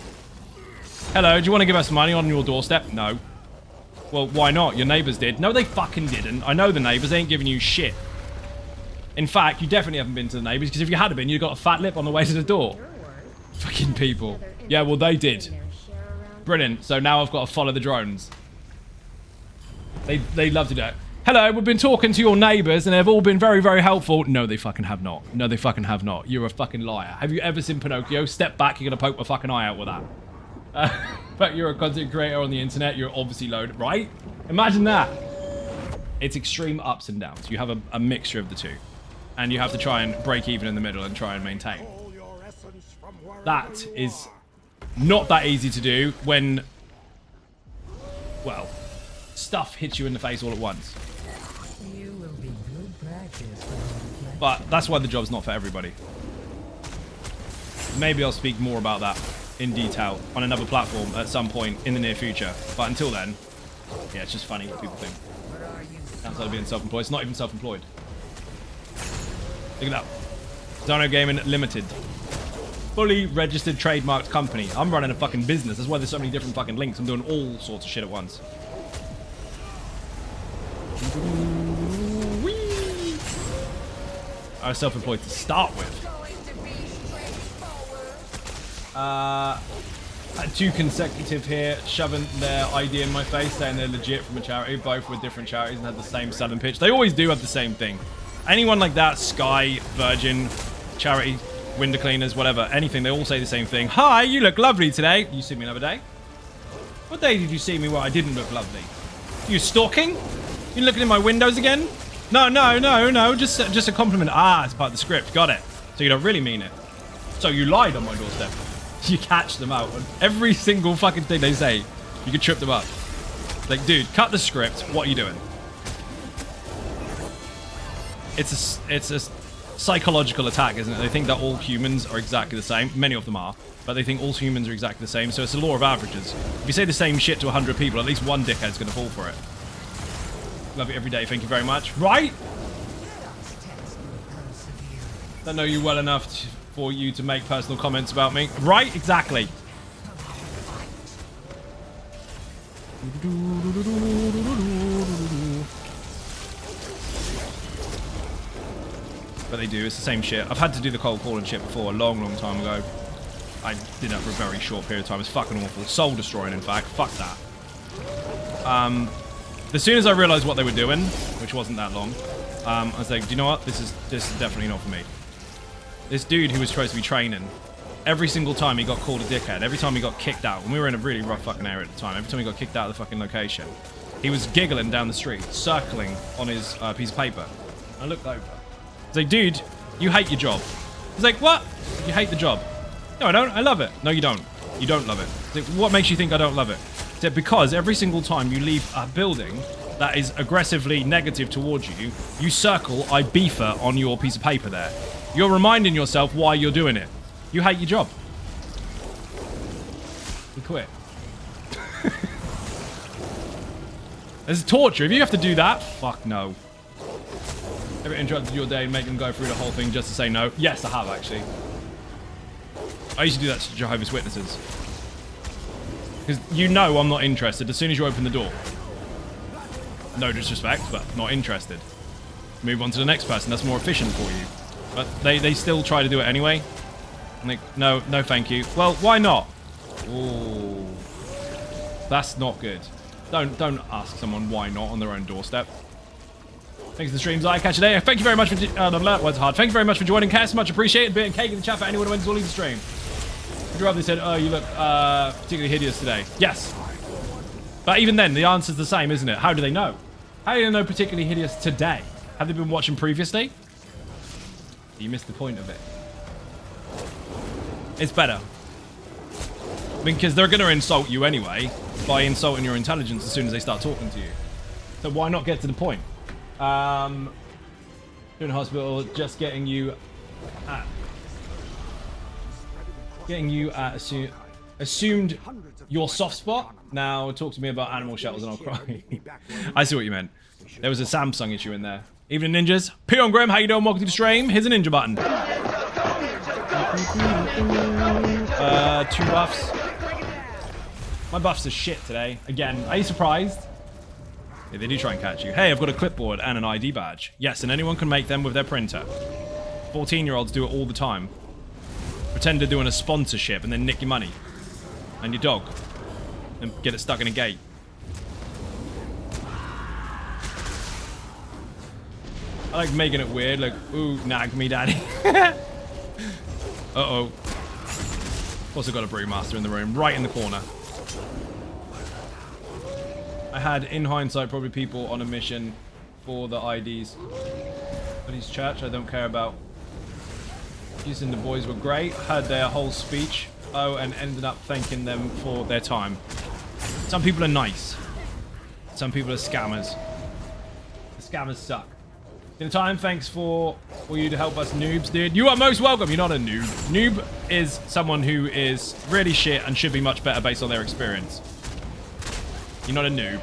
Hello, do you want to give us money on your doorstep? No. Well, why not? Your neighbors did. No, they fucking didn't. I know the neighbors. They ain't giving you shit. In fact, you definitely haven't been to the neighbors, because if you had been, you'd got a fat lip on the way to the door. Fucking people. Yeah, well, they did. Brilliant. So now I've got to follow the drones. They love to do it. Hello, we've been talking to your neighbors and they've all been very, very helpful. No, they fucking have not. No, they fucking have not. You're a fucking liar. Have you ever seen Pinocchio? Step back, you're going to poke my fucking eye out with that. But you're a content creator on the internet. You're obviously loaded, right? Imagine that. It's extreme ups and downs. You have a mixture of the two. And you have to try and break even in the middle and try and maintain. That is not that easy to do when, well, stuff hits you in the face all at once. But that's why the job's not for everybody. Maybe I'll speak more about that in detail on another platform at some point in the near future. But until then, yeah, it's just funny what people think. Outside of being self-employed. It's not even self-employed. Look at that. Xynode Gaming Limited. Fully registered trademarked company. I'm running a fucking business. That's why there's so many different fucking links. I'm doing all sorts of shit at once. I was self-employed to start with. 2 consecutive here, shoving their ID in my face, saying they're legit from a charity, both with different charities and had the same selling pitch. They always do have the same thing. Anyone like that, Sky, Virgin, charity, window cleaners, whatever, anything, they all say the same thing. Hi, you look lovely today. You see me another day? What day did you see me where I didn't look lovely? You stalking? You looking in my windows again? No, just a compliment. Ah, it's part of the script. Got it. So you don't really mean it. So you lied on my doorstep. You catch them out on every single fucking thing they say. You can trip them up. Like, dude, cut the script. What are you doing? It's a psychological attack, isn't it? They think that all humans are exactly the same. Many of them are. But they think all humans are exactly the same. So it's a law of averages. If you say the same shit to 100 people, at least one dickhead's going to fall for it. Love it every day. Thank you very much. Right? Don't know you well enough for you to make personal comments about me. Right? Exactly. But they do. It's the same shit. I've had to do the cold calling shit before a long, long time ago. I did that for a very short period of time. It's fucking awful. Soul destroying, in fact. Fuck that. As soon as I realized what they were doing, which wasn't that long, I was like, do you know what? This is definitely not for me. This dude who was supposed to be training, every single time he got called a dickhead, every time he got kicked out, and we were in a really rough fucking area at the time, every time he got kicked out of the fucking location, he was giggling down the street, circling on his piece of paper. I looked over. I was like, dude, you hate your job. He's like, what? You hate the job? No, I don't. I love it. No, you don't. You don't love it. Like, what makes you think I don't love it? Because every single time you leave a building that is aggressively negative towards you, you circle I beefer on your piece of paper there. You're reminding yourself why you're doing it. You hate your job. You quit. It's torture. If you have to do that, fuck no. Ever interrupted your day and make them go through the whole thing just to say no? Yes, I have, actually. I used to do that to Jehovah's Witnesses. Because you know I'm not interested as soon as you open the door. No disrespect, but not interested. Move on to the next person. That's more efficient for you. But they still try to do it anyway. Nick, no, thank you. Well, why not? Ooh. That's not good. Don't ask someone why not on their own doorstep. Thanks for the streams. I catch you later. Thank you very much for words hard. Thank you very much for joining, Cass. Much appreciated. Bit and cake in the chat for anyone who went to leave the stream. They said, "Oh, you look particularly hideous today." Yes, but even then, the answer's the same, isn't it? How do they know? How do they know particularly hideous today? Have they been watching previously? You missed the point of it. It's better. Because they're going to insult you anyway by insulting your intelligence as soon as they start talking to you. So why not get to the point? Doing hospital, just getting you at assumed your soft spot. Now talk to me about animal shelters and I'll cry. I see what you meant. There was a Samsung issue in there. Evening ninjas. Peon Grim, how you doing? Welcome to the stream. Here's a ninja button. 2 buffs. My buffs are shit today. Again, are you surprised? Yeah, they do try and catch you. Hey, I've got a clipboard and an ID badge. Yes, and anyone can make them with their printer. 14-year-olds do it all the time. Pretend they're doing a sponsorship and then nick your money. And your dog. And get it stuck in a gate. I like making it weird, like, ooh, nag me, daddy. Uh-oh. Also got a brewmaster in the room, right in the corner. I had, in hindsight, probably people on a mission for the IDs. But his church, I don't care about. Using the boys were great. Heard their whole speech. Oh, and ended up thanking them for their time. Some people are nice. Some people are scammers. The scammers suck. In time, thanks for you to help us noobs, dude. You are most welcome. You're not a noob. Noob is someone who is really shit and should be much better based on their experience. You're not a noob.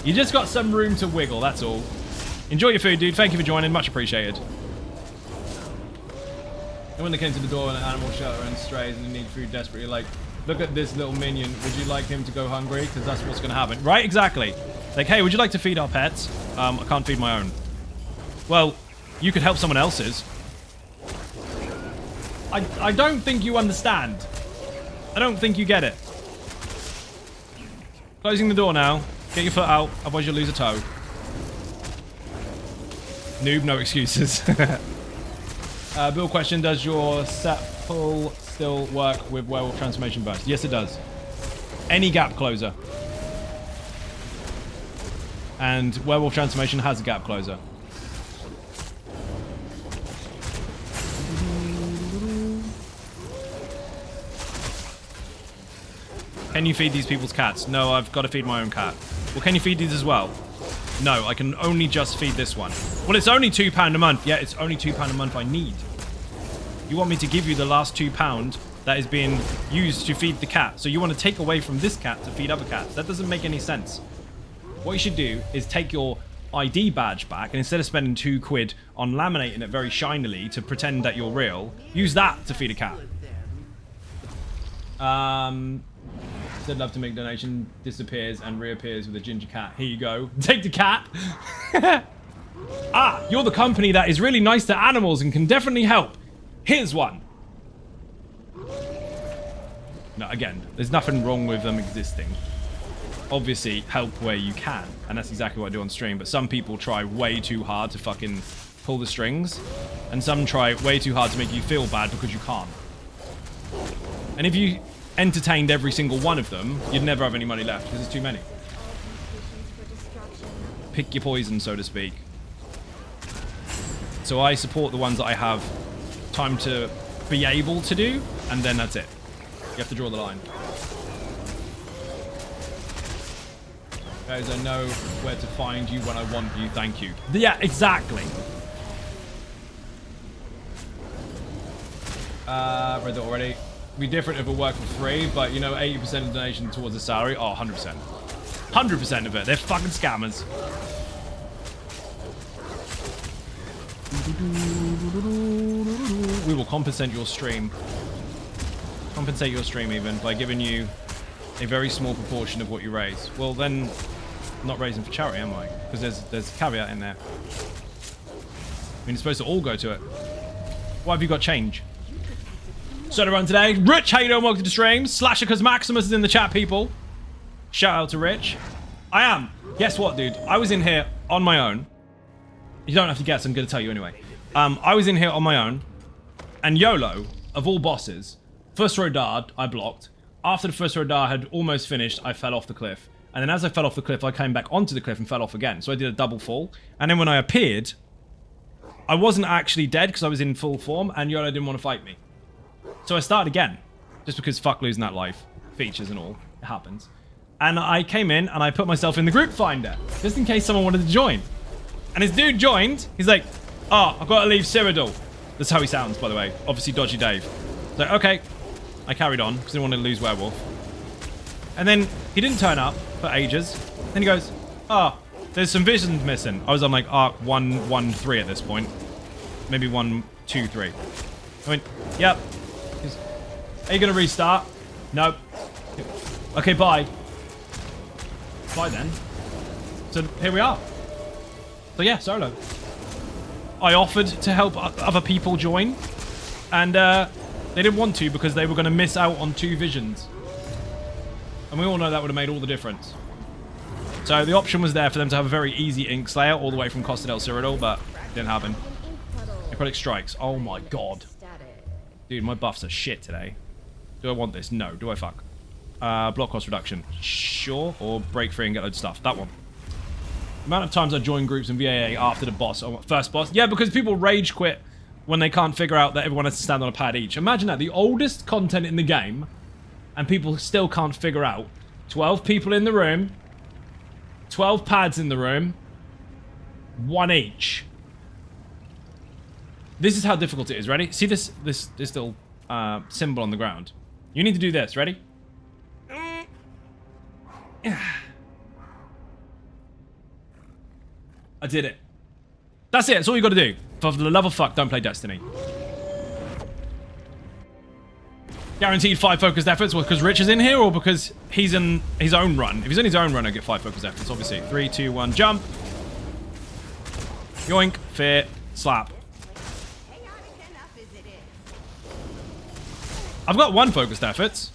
You just got some room to wiggle, that's all. Enjoy your food, dude. Thank you for joining. Much appreciated. And when they came to the door in an animal shelter and strays and they need food desperately, like, look at this little minion. Would you like him to go hungry? Because that's what's going to happen. Right? Exactly. Like, hey, would you like to feed our pets? I can't feed my own. Well, you could help someone else's. I don't think you understand. I don't think you get it. Closing the door now. Get your foot out, otherwise you'll lose a toe. Noob, no excuses. Bill question, does your set pull still work with Werewolf Transformation Burst? Yes, it does. Any gap closer. And Werewolf Transformation has a gap closer. Can you feed these people's cats? No, I've got to feed my own cat. Well, can you feed these as well? No, I can only just feed this one. Well, it's only £2 a month. Yeah, it's only £2 a month I need. You want me to give you the last £2 that is being used to feed the cat. So you want to take away from this cat to feed other cats. That doesn't make any sense. What you should do is take your ID badge back, and instead of spending £2 on laminating it very shinily to pretend that you're real, use that to feed a cat. Said love to make donation, disappears and reappears with a ginger cat. Here you go. Take the cat. Ah, you're the company that is really nice to animals and can definitely help. Here's one. No, again, there's nothing wrong with them existing. Obviously, help where you can, and that's exactly what I do on stream, but some people try way too hard to fucking pull the strings, and some try way too hard to make you feel bad because you can't. And if you entertained every single one of them, you'd never have any money left because there's too many. Pick your poison, so to speak. So I support the ones that I have time to be able to do, and then that's it. You have to draw the line. Guys, I know where to find you when I want you, thank you. Yeah, exactly. Read that already. Be different if it worked for free, but you know, 80% of donation towards a salary. Oh, 100%. 100% of it. They're fucking scammers. We will compensate your stream. Compensate your stream even by giving you a very small proportion of what you raise. Well, then, I'm not raising for charity, am I? Because there's a caveat in there. I mean, it's supposed to all go to it. Why have you got change? Started run today. Rich, how you doing? Welcome to the stream. Slasher cause Maximus is in the chat, people. Shout out to Rich. I am. Guess what, dude? I was in here on my own. You don't have to guess, I'm gonna tell you anyway. I was in here on my own, and YOLO, of all bosses, first row dart, I blocked. After the first row dart had almost finished, I fell off the cliff. And then as I fell off the cliff, I came back onto the cliff and fell off again. So I did a double fall. And then when I appeared, I wasn't actually dead because I was in full form, and YOLO didn't want to fight me. So I started again, just because fuck losing that life. Features and all, it happens. And I came in and I put myself in the group finder, just in case someone wanted to join. And his dude joined. He's like, oh, I've got to leave Cyrodiil. That's how he sounds, by the way. Obviously, Dodgy Dave. So, okay. I carried on because I didn't want to lose Werewolf. And then he didn't turn up for ages. Then he goes, oh, there's some visions missing. I was on like arc 113 at this point. Maybe 1, 2, 3. I went, yep. Goes, are you going to restart? Nope. Okay, bye. Bye then. So here we are. So yeah, solo. I offered to help other people join, and they didn't want to because they were going to miss out on 2 visions. And we all know that would have made all the difference. So the option was there for them to have a very easy Ink Slayer all the way from Costa del Cyrodiil, but it didn't happen. Necrotic Strikes. Oh my god. Dude, my buffs are shit today. Do I want this? No. Do I fuck? Block cost reduction. Sure. Or break free and get loads of stuff. That one. Amount of times I join groups in VAA after the boss, or first boss. Yeah, because people rage quit when they can't figure out that everyone has to stand on a pad each. Imagine that, the oldest content in the game, and people still can't figure out 12 people in the room, 12 pads in the room, 1 each. This is how difficult it is. Ready? See this little symbol on the ground. You need to do this. Ready? I did it. That's it. That's all you got to do. For the love of fuck, don't play Destiny. Guaranteed 5 focused efforts. Well, because Rich is in here, or because he's in his own run? If he's in his own run, I get 5 focused efforts, obviously. 3, 2, 1, jump. Yoink. Fear. Slap. I've got 1 focused efforts.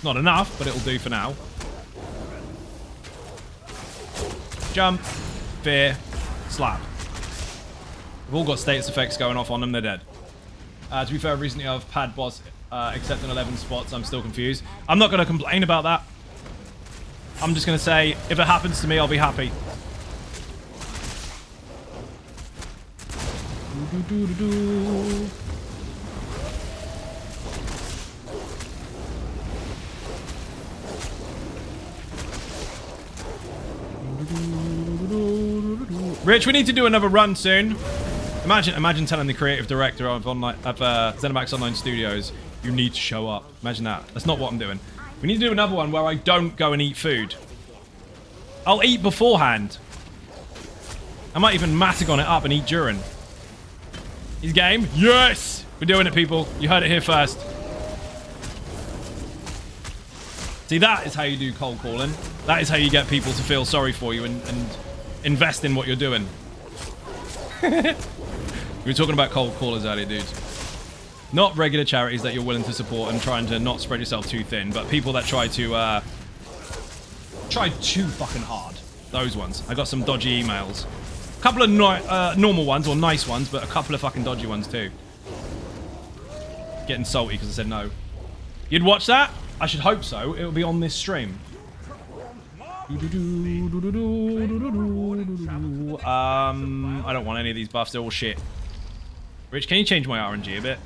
Not enough, but it'll do for now. Jump, fear, slap. We've all got status effects going off on them, they're dead. To be fair, recently I've pad boss except in 11 spots. I'm still confused. I'm not going to complain about that. I'm just going to say, if it happens to me, I'll be happy. Rich, we need to do another run soon. Imagine telling the creative director of ZeniMax Online Studios, you need to show up. Imagine that. That's not what I'm doing. We need to do another one where I don't go and eat food. I'll eat beforehand. I might even Matagon it up and eat during. He's game? Yes! We're doing it, people. You heard it here first. See, that is how you do cold calling. That is how you get people to feel sorry for you and invest in what you're doing. We were talking about cold callers earlier, dudes. Not regular charities that you're willing to support and trying to not spread yourself too thin, but people that try too fucking hard. Those ones. I got some dodgy emails. A couple of normal ones, or nice ones, but a couple of fucking dodgy ones too. Getting salty because I said no. You'd watch that? I should hope so. It'll be on this stream. I don't want any of these buffs. They're all shit. Rich, can you change my RNG a bit?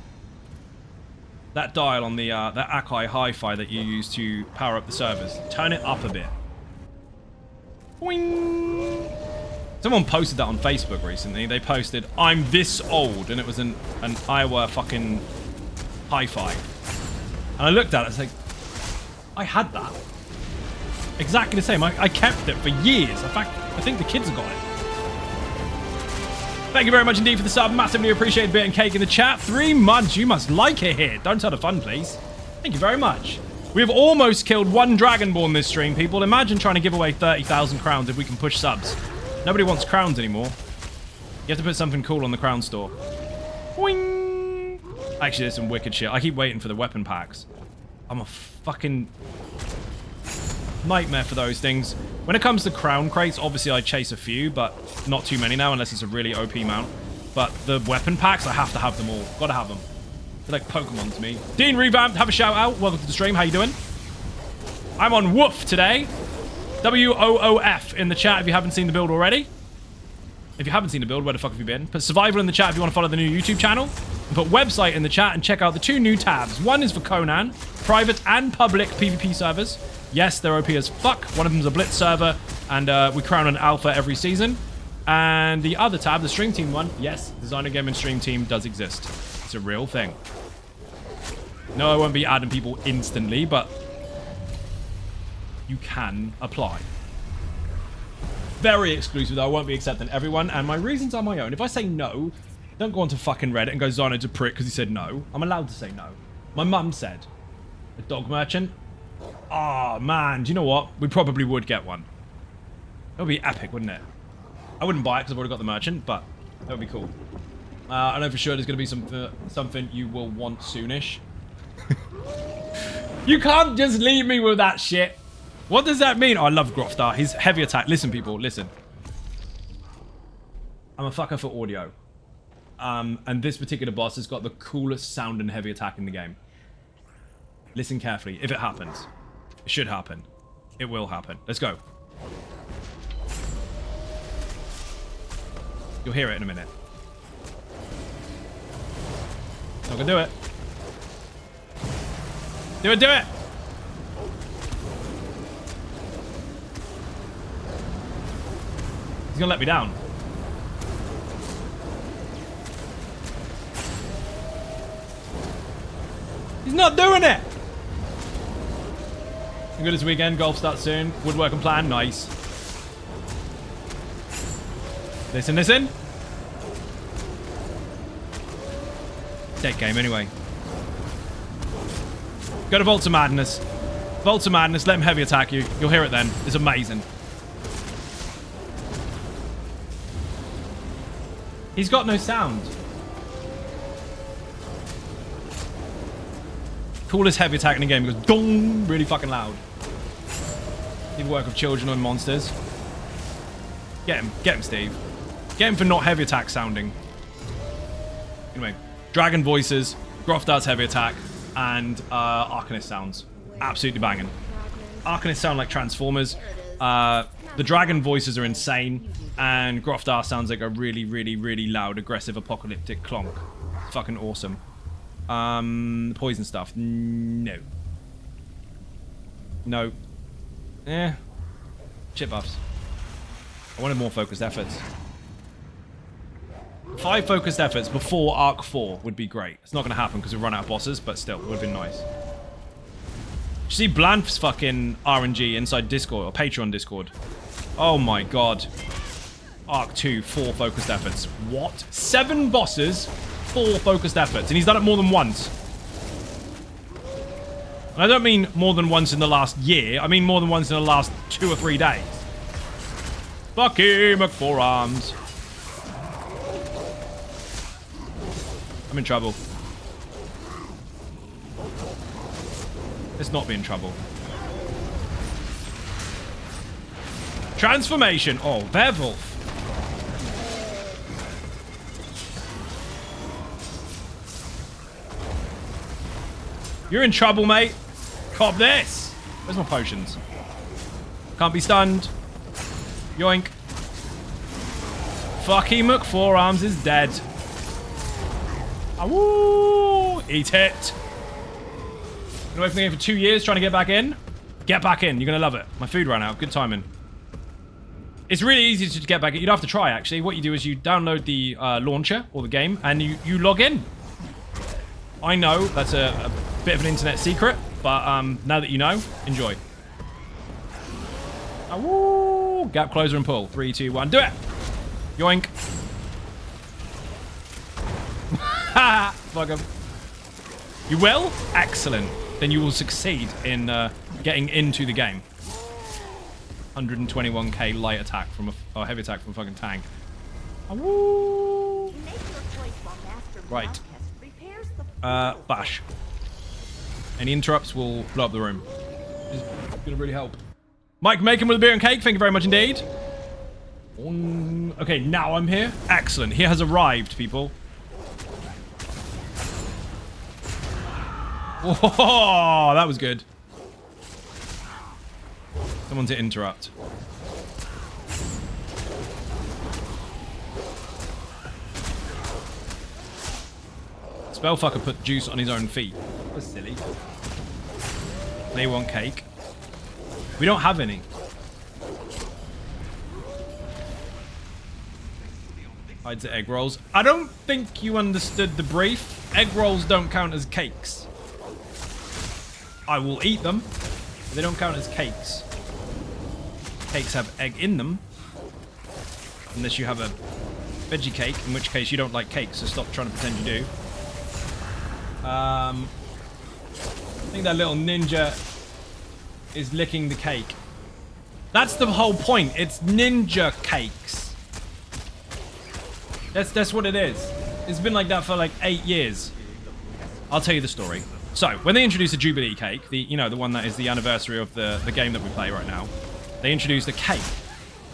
That dial on the that Akai Hi-Fi that you use to power up the servers. Turn it up a bit. Boing. Someone posted that on Facebook recently. They posted, "I'm this old," and it was an Iowa fucking Hi-Fi. And I looked at it. It's like, I had that. Exactly the same. I kept it for years. In fact, I think the kids have got it. Thank you very much indeed for the sub. Massively appreciate Bit and Cake in the chat. 3 months. You must like it here. Don't tell the fun, please. Thank you very much. We have almost killed 1 Dragonborn this stream, people. Imagine trying to give away 30,000 crowns if we can push subs. Nobody wants crowns anymore. You have to put something cool on the crown store. Boing. Actually, there's some wicked shit. I keep waiting for the weapon packs. I'm a fucking nightmare for those things. When it comes to crown crates, obviously I chase a few, but not too many now unless it's a really OP mount. But the weapon packs, I have to have them all. Gotta have them. They're like Pokemon to me. Dean Revamped, have a shout out. Welcome to the stream. How you doing? I'm on WOOF today. WOOF in the chat if you haven't seen the build already. If you haven't seen the build, where the fuck have you been? Put survival in the chat if you want to follow the new YouTube channel. And put website in the chat and check out the 2 new tabs. One is for Conan, private and public PvP servers. Yes, they're OP as fuck. One of them's a Blitz server, and we crown an alpha every season. And the other tab, the Stream Team one, yes, Designer Gaming Stream Team does exist. It's a real thing. No, I won't be adding people instantly, but you can apply. Very exclusive, though. I won't be accepting everyone, and my reasons are my own. If I say no, don't go onto fucking Reddit and go, Xynode's a prick because he said no. I'm allowed to say no. My mum said, a dog merchant. Oh, man. Do you know what? We probably would get one. It would be epic, wouldn't it? I wouldn't buy it because I've already got the merchant, but that would be cool. I know for sure there's going to be something you will want soonish. You can't just leave me with that shit. What does that mean? Oh, I love Grofstar. His heavy attack. Listen, people. Listen. I'm a fucker for audio. And this particular boss has got the coolest sound and heavy attack in the game. Listen carefully. If it happens. It should happen. It will happen. Let's go. You'll hear it in a minute. Not gonna do it. Do it, do it! He's gonna let me down. He's not doing it! Good this weekend, golf starts soon. Woodwork and plan, nice. Listen, listen. Dead game anyway. Go to Vault of Madness. Vault of Madness, let him heavy attack you. You'll hear it then. It's amazing. He's got no sound. Coolest heavy attack in the game. He goes dong, really fucking loud. People work with children and monsters. Get him, Steve. Get him for not heavy attack sounding. Anyway, dragon voices, Grofdart's heavy attack, and Arcanist sounds. Absolutely banging. Arcanists sound like Transformers. The dragon voices are insane, and Grofdar sounds like a really, really, really loud, aggressive, apocalyptic clonk. It's fucking awesome. Poison stuff. No. No. Eh. Chip buffs. I wanted more focused efforts. 5 focused efforts before Arc 4 would be great. It's not going to happen because we run out of bosses, but still, it would have been nice. Did you see Blanf's fucking RNG inside Discord, or Patreon Discord? Oh my god. Arc 2, 4 focused efforts. What? 7 bosses, 4 focused efforts. And he's done it more than once. And I don't mean more than once in the last year. I mean more than once in the last 2 or 3 days. Fucky McForearms. I'm in trouble. Let's not be in trouble. Transformation. Oh, Werewolf. You're in trouble, mate. Cop this. Where's my potions? Can't be stunned. Yoink. Fucky McForearms is dead. Awoo! Eat it. Been away from the game for 2 years trying to get back in. Get back in. You're going to love it. My food ran out. Good timing. It's really easy to get back in. You don't have to try, actually. What you do is you download the launcher or the game and you log in. I know that's a bit of an internet secret, but now that you know, enjoy. Awoo! Gap closer and pull. 3, 2, 1. Do it! Yoink. Fuck him. You will? Excellent. Then you will succeed in getting into the game. 121k light attack from a heavy attack from a fucking tank. Woo! Right. Bash. Any interrupts will blow up the room. It's gonna really help. Mike Macon with a beer and cake. Thank you very much indeed. Okay, now I'm here. Excellent. He has arrived, people. Oh, that was good. Someone to interrupt. Spellfucker put juice on his own feet. That's silly. They want cake. We don't have any. Hides the egg rolls. I don't think you understood the brief. Egg rolls don't count as cakes. I will eat them, but they don't count as cakes. Cakes have egg in them. Unless you have a veggie cake, in which case you don't like cakes, so stop trying to pretend you do. I think that little ninja is licking the cake. That's the whole point. It's ninja cakes. That's what it is. It's been like that for like 8 years. I'll tell you the story. So, when they introduced the Jubilee cake, the one that is the anniversary of the game that we play right now, they introduced a cake.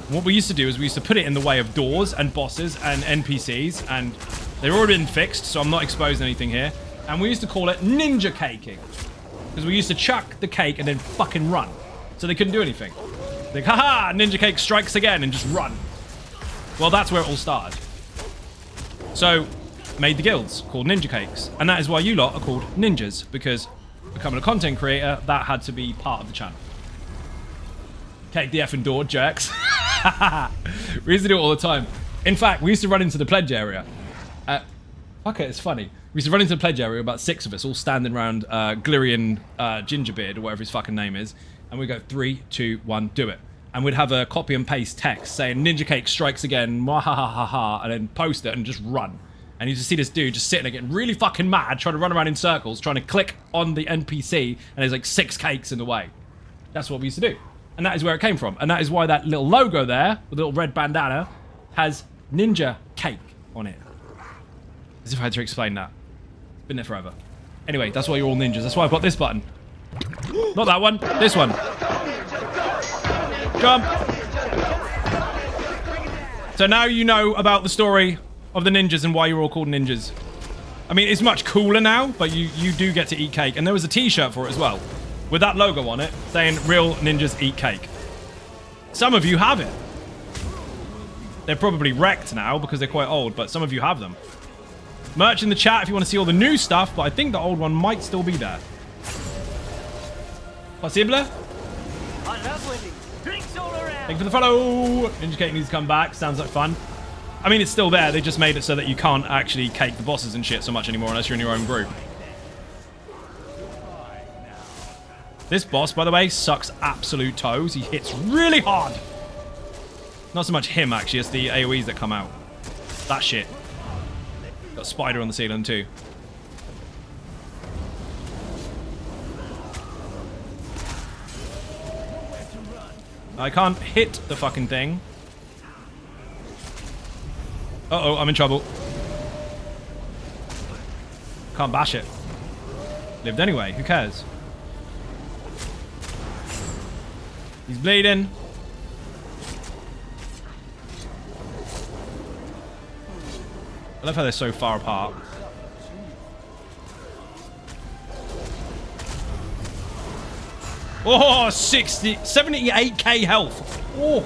And what we used to do is we used to put it in the way of doors and bosses and NPCs, and they've already been fixed, so I'm not exposing anything here. And we used to call it ninja caking. Because we used to chuck the cake and then fucking run. So they couldn't do anything. Like, haha, ninja cake strikes again, and just run. Well, that's where it all started. So, made the guilds called Ninja Cakes. And that is why you lot are called ninjas. Because becoming a content creator, that had to be part of the channel. Cake the effing door, jerks. We used to do it all the time. In fact, we used to run into the pledge area. Fuck it, it's funny. We used to run into the pledge area, about 6 of us, all standing around Glyrian Gingerbeard, or whatever his fucking name is. And we'd go, 3, 2, 1, do it. And we'd have a copy and paste text saying, Ninja Cake strikes again, mwahahaha, and then post it and just run. And you just see this dude just sitting there getting really fucking mad, trying to run around in circles, trying to click on the NPC, and there's like 6 cakes in the way. That's what we used to do. And that is where it came from. And that is why that little logo there, the little red bandana, has Ninja Cake on it. As if I had to explain that. It's been there forever. Anyway, that's why you're all ninjas. That's why I've got this button. Not that one. This one. Jump. So now you know about the story of the ninjas and why you're all called ninjas. I mean, it's much cooler now, but you do get to eat cake. And there was a t-shirt for it as well, with that logo on it, saying, real ninjas eat cake. Some of you have it. They're probably wrecked now because they're quite old, but some of you have them. Merch in the chat if you want to see all the new stuff, but I think the old one might still be there. Possible? Thank you for the follow. Ninja Cake needs to come back. Sounds like fun. I mean, it's still there. They just made it so that you can't actually cake the bosses and shit so much anymore unless you're in your own group. This boss, by the way, sucks absolute toes. He hits really hard. Not so much him, actually. It's the AoEs that come out. That shit. Got a spider on the ceiling, too. I can't hit the fucking thing. Uh-oh, I'm in trouble. Can't bash it. Lived anyway, who cares? He's bleeding. I love how they're so far apart. Oh, 78k health. Oh,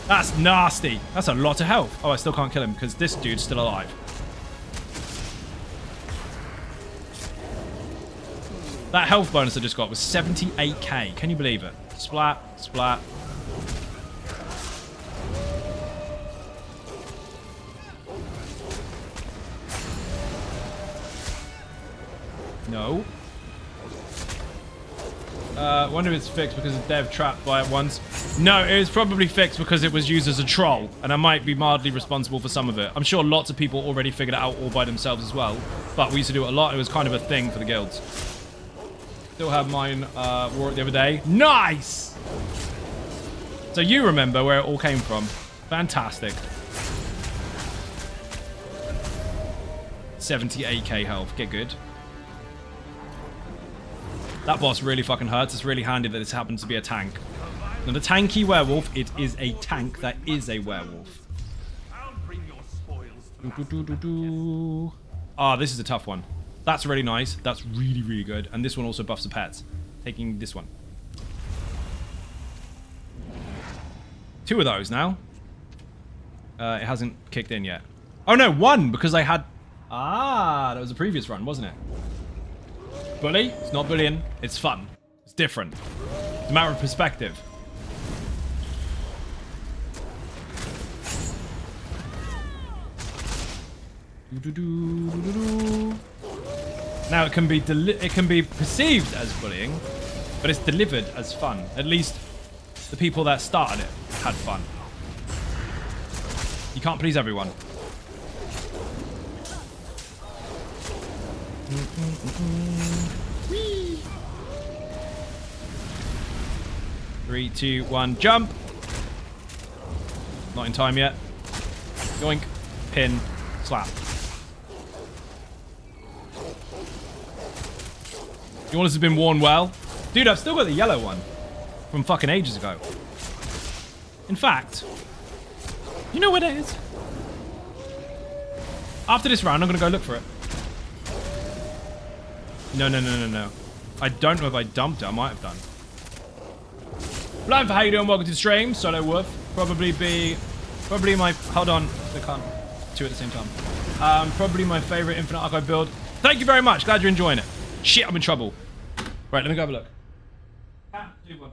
that's nasty. That's a lot of health. Oh, I still can't kill him because this dude's still alive. That health bonus I just got was 78k. Can you believe it? Splat, splat. No. Wonder if it's fixed because the dev trapped by it once. No, it was probably fixed because it was used as a troll, and I might be mildly responsible for some of it. I'm sure lots of people already figured it out all by themselves as well, but we used to do it a lot. It was kind of a thing for the guilds. Still have mine wore it the other day. Nice! So you remember where it all came from. Fantastic. 78k health. Get good. That boss really fucking hurts. It's really handy that this happens to be a tank. Not a tanky werewolf. It is a tank that is a werewolf.
I'll bring your spoils to
Ah, this is a tough one. That's really nice. That's really, really good. And this one also buffs the pets. Taking this one. 2 of those now. It hasn't kicked in yet. Oh no, 1 because I had... Ah, that was a previous run, wasn't it? Bully? It's not bullying. It's fun. It's different. It's a matter of perspective. Now it can be perceived as bullying, but it's delivered as fun. At least the people that started it had fun. You can't please everyone. 3, 2, 1, jump. Not in time yet. Yoink, pin, slap. Yours has been worn well. Dude, I've still got the yellow one from fucking ages ago. In fact, you know what it is? After this round, I'm going to go look for it. No. I don't know if I dumped it. I might have done. Blind, how you doing? Welcome to the stream. Solo WOOF. Probably my... Hold on. I can't. 2 at the same time. Probably my favorite Infinite Archive build. Thank you very much. Glad you're enjoying it. Shit, I'm in trouble. Right, let me go have a look. Do one.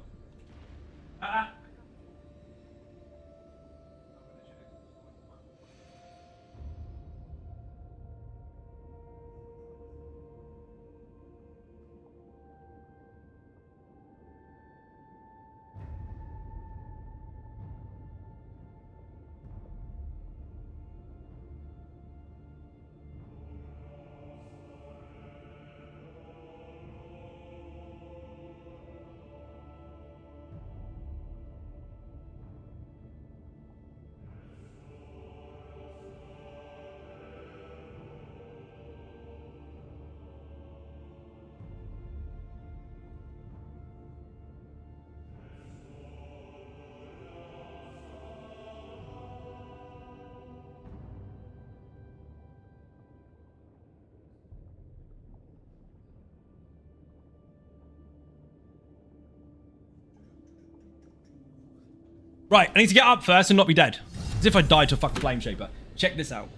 Right, I need to get up first and not be dead. As if I died to a fucking flame shaper. Check this out.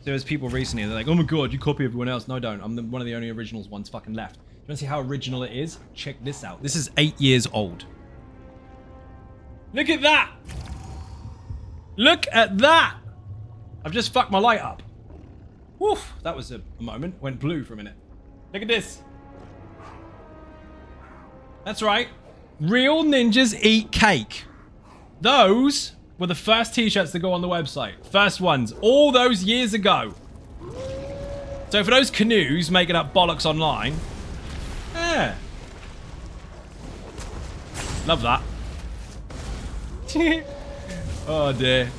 There was people recently, they're like, oh my god, you copy everyone else. No, I don't. I'm one of the only originals ones fucking left. Do you want to see how original it is? Check this out. This is 8 years old. Look at that! Look at that! I've just fucked my light up. Woof! That was a moment. Went blue for a minute. Look at this. That's right. Real ninjas eat cake. Those were the first t-shirts to go on the website. First ones. All those years ago. So for those canoes making up bollocks online. Yeah. Love that. Oh dear.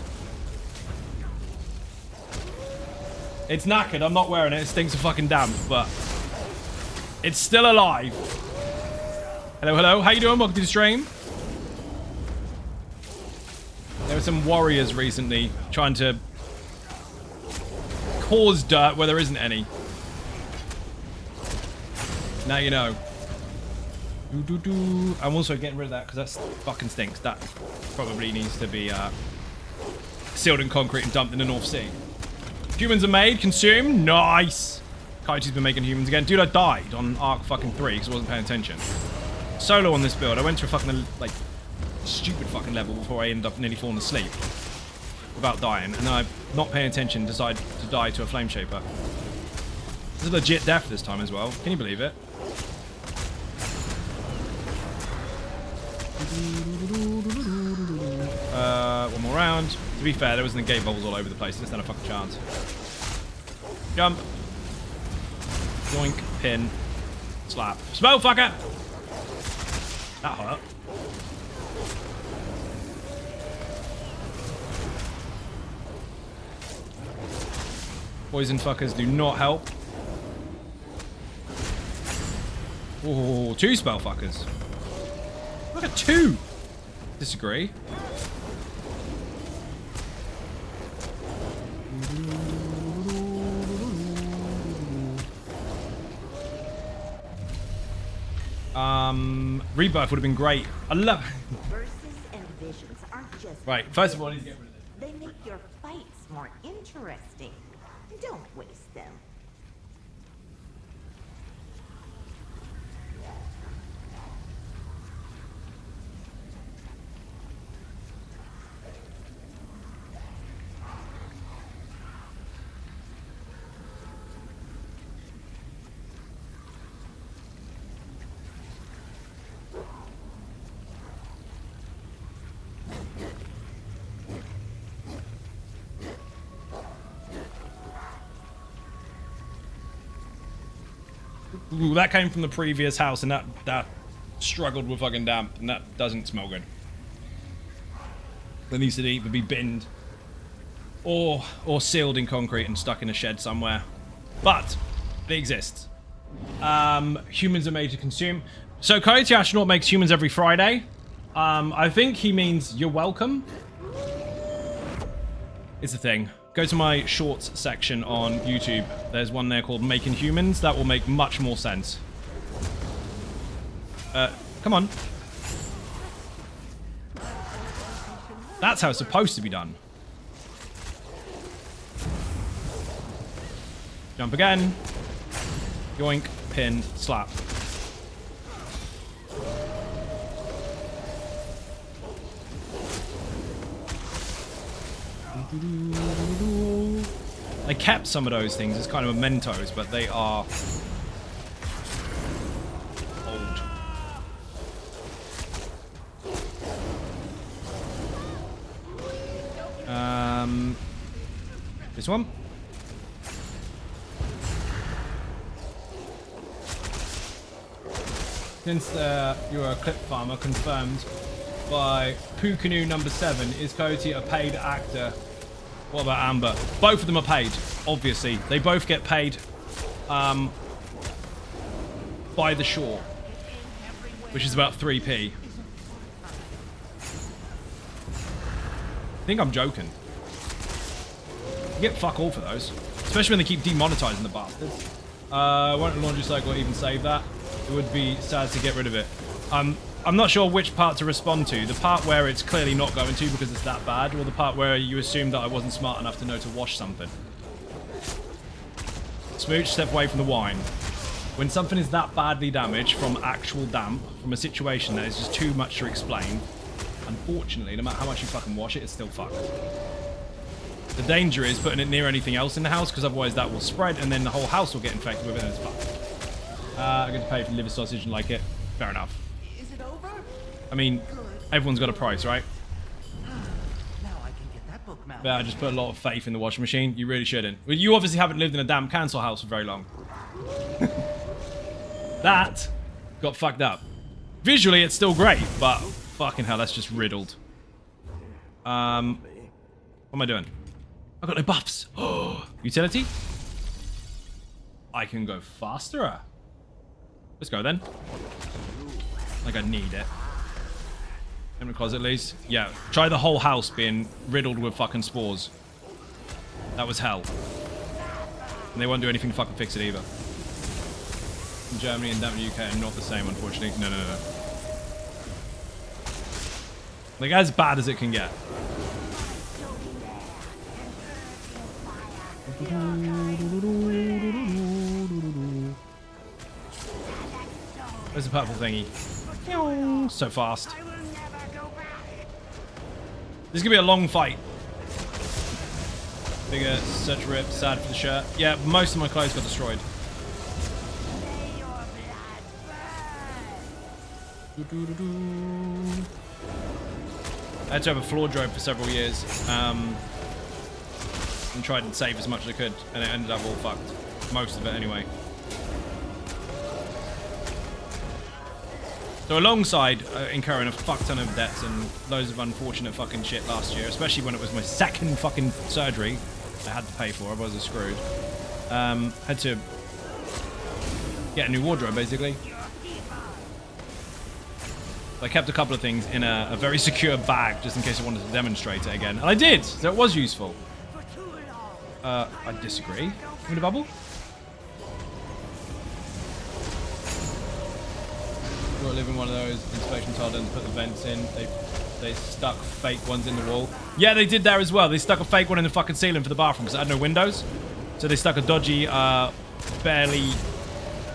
It's knackered. I'm not wearing it. It stinks of fucking damp, but it's still alive. Hello, hello. How you doing? Welcome to the stream. There were some warriors recently trying to cause dirt where there isn't any. Now you know. I'm also getting rid of that because that fucking stinks. That probably needs to be sealed in concrete and dumped in the North Sea. Humans are made, consumed. Nice. Kaichi's been making humans again. Dude, I died on Arc fucking 3 because I wasn't paying attention. Solo on this build. I went to a fucking like stupid fucking level before I ended up nearly falling asleep without dying, and then I, not paying attention, decided to die to a flame shaper. This is legit death this time as well. Can you believe it? One more round. To be fair, there was negate bubbles all over the place. There's not a fucking chance. Jump. Yoink. Pin. Slap. Smell, fucker! That hurt. Poison fuckers do not help. Oh, 2 spell fuckers. Look at 2. Disagree. Rebirth would have been great. I love
Verses and visions aren't just
Right, first of all, I need to get rid of this.
they make your fights more interesting. Don't waste them.
Ooh, that came from the previous house, and that struggled with fucking damp, and that doesn't smell good. That needs to either be binned or sealed in concrete and stuck in a shed somewhere. But it exists. Humans are made to consume. So Coyote Astronaut makes humans every Friday. I think he means you're welcome. It's a thing. Go to my shorts section on YouTube. There's one there called Making Humans. That will make much more sense. Come on. That's how it's supposed to be done. Jump again. Yoink, pin, slap. They kept some of those things as kind of mementos, but they are old. This one. Since you're a clip farmer, confirmed by Poo Canoe number 7, is Coyote a paid actor? What about Amber? Both of them are paid, obviously. They both get paid by the shore, which is about 3p. I think I'm joking. You get fuck all for those, especially when they keep demonetizing the bastards. Won't the laundry cycle even save that? It would be sad to get rid of it. I'm not sure which part to respond to. The part where it's clearly not going to because it's that bad, or the part where you assume that I wasn't smart enough to know to wash something. Smooch, step away from the wine. When something is that badly damaged from actual damp, from a situation that is just too much to explain, unfortunately, no matter how much you fucking wash it, it's still fucked. The danger is putting it near anything else in the house, because otherwise that will spread, and then the whole house will get infected with it, and it's fucked. I get to pay for liver sausage and like it. Fair enough.
Is it over?
I mean, everyone's got a price, right?
Now I can get that book mounted.
But I just put a lot of faith in the washing machine. You really shouldn't. Well, you obviously haven't lived in a damn council house for very long. That got fucked up. Visually, it's still great, but fucking hell, that's just riddled. What am I doing? I've got no buffs. Oh, utility? I can go faster. Let's go then. Like I need it. In the closet, please. Yeah, try the whole house being riddled with fucking spores. That was hell. And they won't do anything to fucking fix it either. In Germany and down in the UK are not the same, unfortunately. No. Like, as bad as it can get. Where's the purple thingy? So fast. This is gonna be a long fight. Bigger, such rip, sad for the shirt. Yeah, most of my clothes got destroyed. I had to have a floor job for several years. And tried and save as much as I could, and it ended up all fucked. Most of it, anyway. So alongside incurring a fuck ton of debts and loads of unfortunate fucking shit last year, especially when it was my second fucking surgery, I had to pay for, otherwise I'm screwed. Had to get a new wardrobe, basically. I kept a couple of things in a very secure bag, just in case I wanted to demonstrate it again. And I did, so it was useful. I disagree. Give me the bubble. Got to live in one of those inspection tiles and put the vents in. They stuck fake ones in the wall. Yeah, they did there as well. They stuck a fake one in the fucking ceiling for the bathroom because it had no windows. So they stuck a dodgy, barely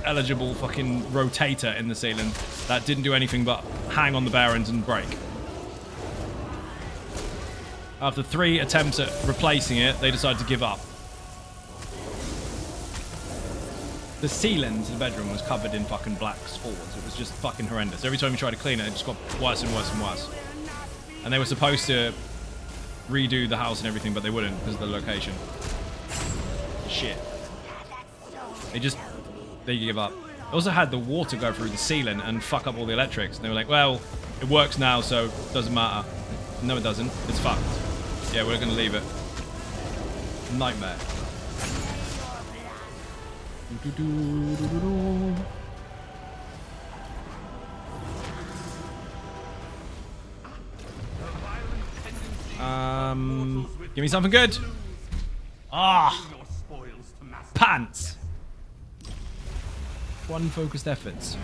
eligible fucking rotator in the ceiling that didn't do anything but hang on the bearings and break. After 3 attempts at replacing it, they decided to give up. The ceiling to the bedroom was covered in fucking black spores. It was just fucking horrendous. Every time you tried to clean it, it just got worse and worse and worse. And they were supposed to redo the house and everything, but they wouldn't because of the location. Shit. They give up. They also had the water go through the ceiling and fuck up all the electrics. And they were like, well, it works now, so it doesn't matter. No, it doesn't. It's fucked. Yeah, we're going to leave it. Nightmare. Give me something good. Ah, pants. 1 focused efforts.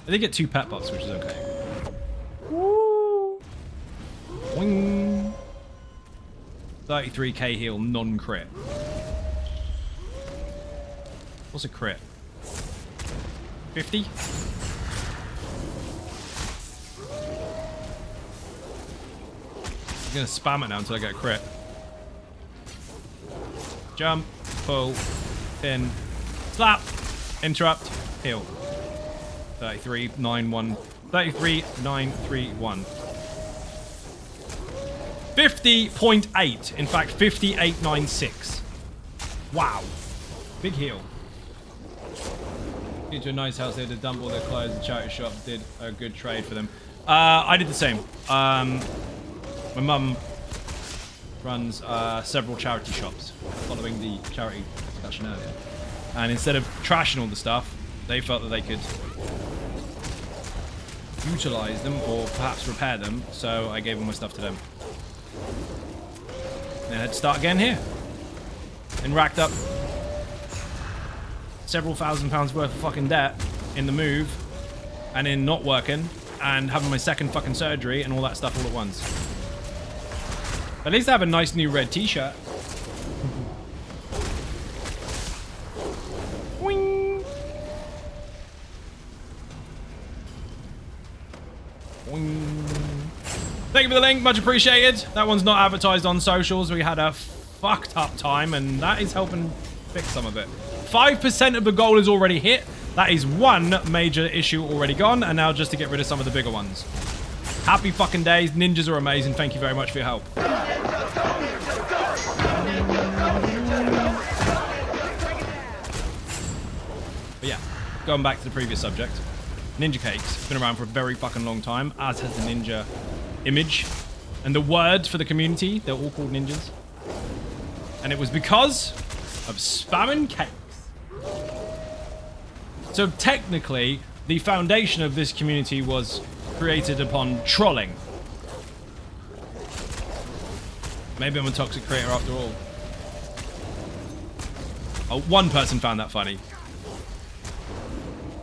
I did get 2 pet buffs, which is okay. Woo. Wing. 33k heal, non-crit. What's a crit? 50? I'm gonna spam it now until I get a crit. Jump, pull, pin, slap, interrupt, heal. 33,931. 33,931. 50.8. In fact, 58.96. Wow. Big heal. Get to a nice house there to dump all their clothes. The charity shop did a good trade for them. I did the same. My mum runs several charity shops, following the charity discussion earlier. And instead of trashing all the stuff, they felt that they could utilize them or perhaps repair them, so I gave all my stuff to them. And I had to start again here. And racked up several £1,000s worth of fucking debt in the move, and in not working, and having my second fucking surgery and all that stuff all at once. At least I have a nice new red t-shirt. Wing. Wing. Thank you for the link, much appreciated. That one's not advertised on socials. We had a fucked up time, and that is helping fix some of it. 5% of the goal is already hit. That is 1 major issue already gone, and now just to get rid of some of the bigger ones. Happy fucking days. Ninjas are amazing. Thank you very much for your help. But yeah, going back to the previous subject. Ninja cakes. It's been around for a very fucking long time, as has the ninja image. And the word for the community, they're all called ninjas. And it was because of spamming cakes. So technically, the foundation of this community was created upon trolling. Maybe I'm a toxic creator after all. Oh, 1 person found that funny.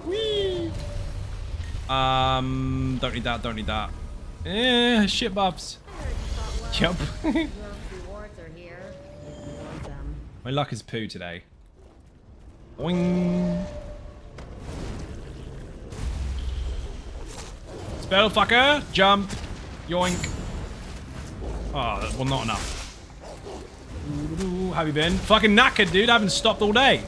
Whee! Don't need that, don't need that. Shit buffs. Yup. My luck is poo today. Boing. Spell fucker. Jump. Yoink. Oh, well, not enough. How have you been? Fucking knackered, dude. I haven't stopped all day.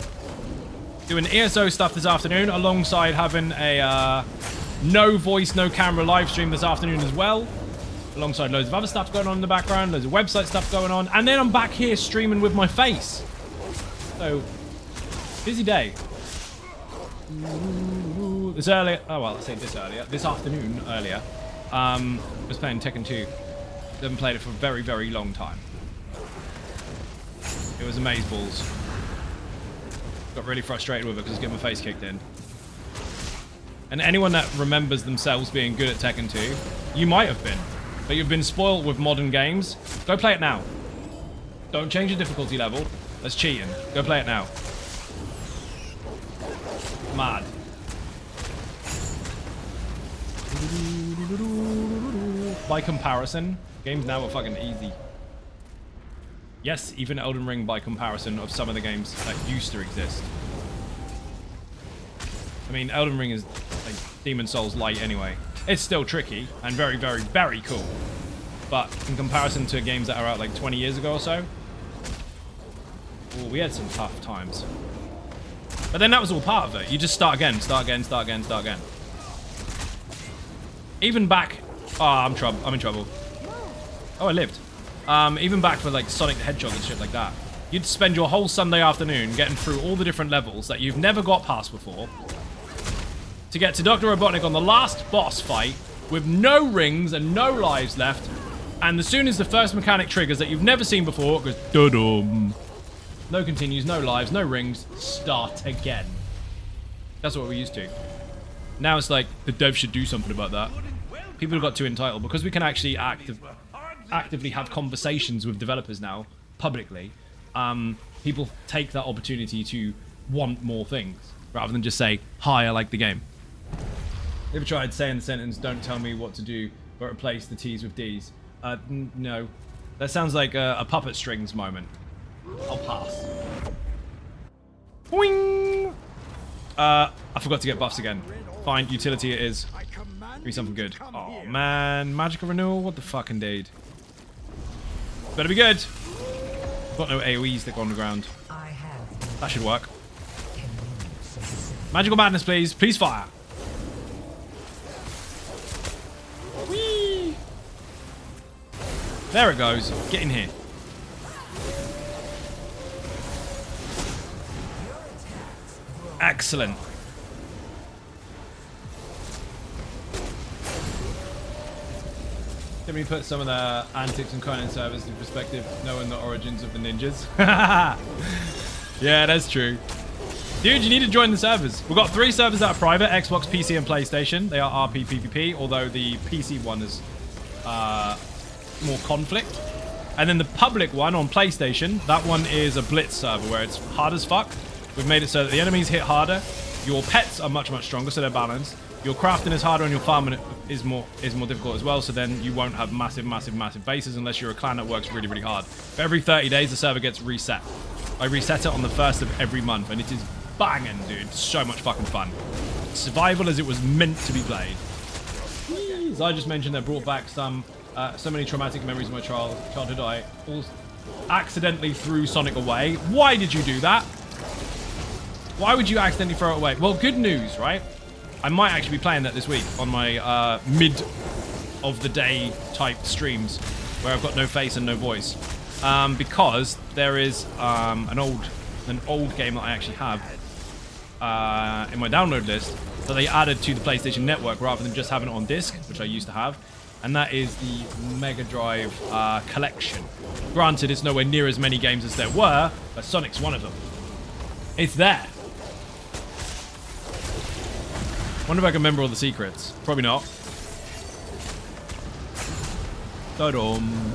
Doing ESO stuff this afternoon, alongside having a no voice, no camera live stream this afternoon as well. Alongside loads of other stuff going on in the background, loads of website stuff going on. And then I'm back here streaming with my face. So, busy day. This earlier, oh well, I say this earlier, this afternoon earlier, was playing Tekken 2. Haven't played it for a very, very long time. It It was amazeballs. Got really frustrated with it because I was getting my face kicked in. And anyone that remembers themselves being good at Tekken 2, you might have been, but you've been spoiled with modern games. Go play it now. Don't change the difficulty level. That's cheating. Go play it now. Mad. By comparison, games now are fucking easy. Yes, even Elden Ring by comparison of some of the games that used to exist. I mean, Elden Ring is like Demon Souls light anyway. It's still tricky and very, very, very cool. But in comparison to games that are out like 20 years ago or so, well, we had some tough times. But then that was all part of it. You just start again, start again, start again, start again. Even back... Oh, I'm in trouble. Oh, I lived. Even back for like Sonic the Hedgehog and shit like that. You'd spend your whole Sunday afternoon getting through all the different levels that you've never got past before to get to Dr. Robotnik on the last boss fight with no rings and no lives left. And as soon as the first mechanic triggers that you've never seen before, it goes dum. No continues, no lives, no rings. Start again. That's what we're used to. Now it's like the devs should do something about that. People have got too entitled because we can actually actively have conversations with developers now publicly. People take that opportunity to want more things rather than just say, "Hi, I like the game." Ever tried saying the sentence, "Don't tell me what to do, but replace the T's with D's"? No. That sounds like a puppet strings moment. I'll pass. Boing! I forgot to get buffs again. Fine, utility it is. Give me something good. Oh man, magical renewal? What the fuck indeed. Better be good. I've got no AoEs that go on the ground. That should work. Magical madness, please. Please fire. Whee! There it goes. Get in here. Excellent. Let me put some of the antics and Conan servers in perspective, knowing the origins of the ninjas. Yeah, that's true. Dude, you need to join the servers. We've got 3 servers that are private, Xbox, PC, and PlayStation. They are RP, PvP, although the PC one is more conflict. And then the public one on PlayStation, that one is a blitz server where it's hard as fuck. We've made it so that the enemies hit harder. Your pets are much, much stronger, so they're balanced. Your crafting is harder and your farming is more difficult as well, so then you won't have massive, massive, massive bases unless you're a clan that works really, really hard. But every 30 days, the server gets reset. I reset it on the 1st of every month, and it is banging, dude. So much fucking fun. Survival as it was meant to be played. As I just mentioned, they brought back so many traumatic memories of my childhood. I accidentally threw Sonic away. Why did you do that? Why would you accidentally throw it away? Well, good news, right? I might actually be playing that this week on my mid-of-the-day type streams where I've got no face and no voice. Because there is an old game that I actually have in my download list that they added to the PlayStation Network rather than just having it on disc, which I used to have. And that is the Mega Drive collection. Granted, it's nowhere near as many games as there were, but Sonic's one of them. It's there. Wonder if I can remember all the secrets. Probably not. Da-dum.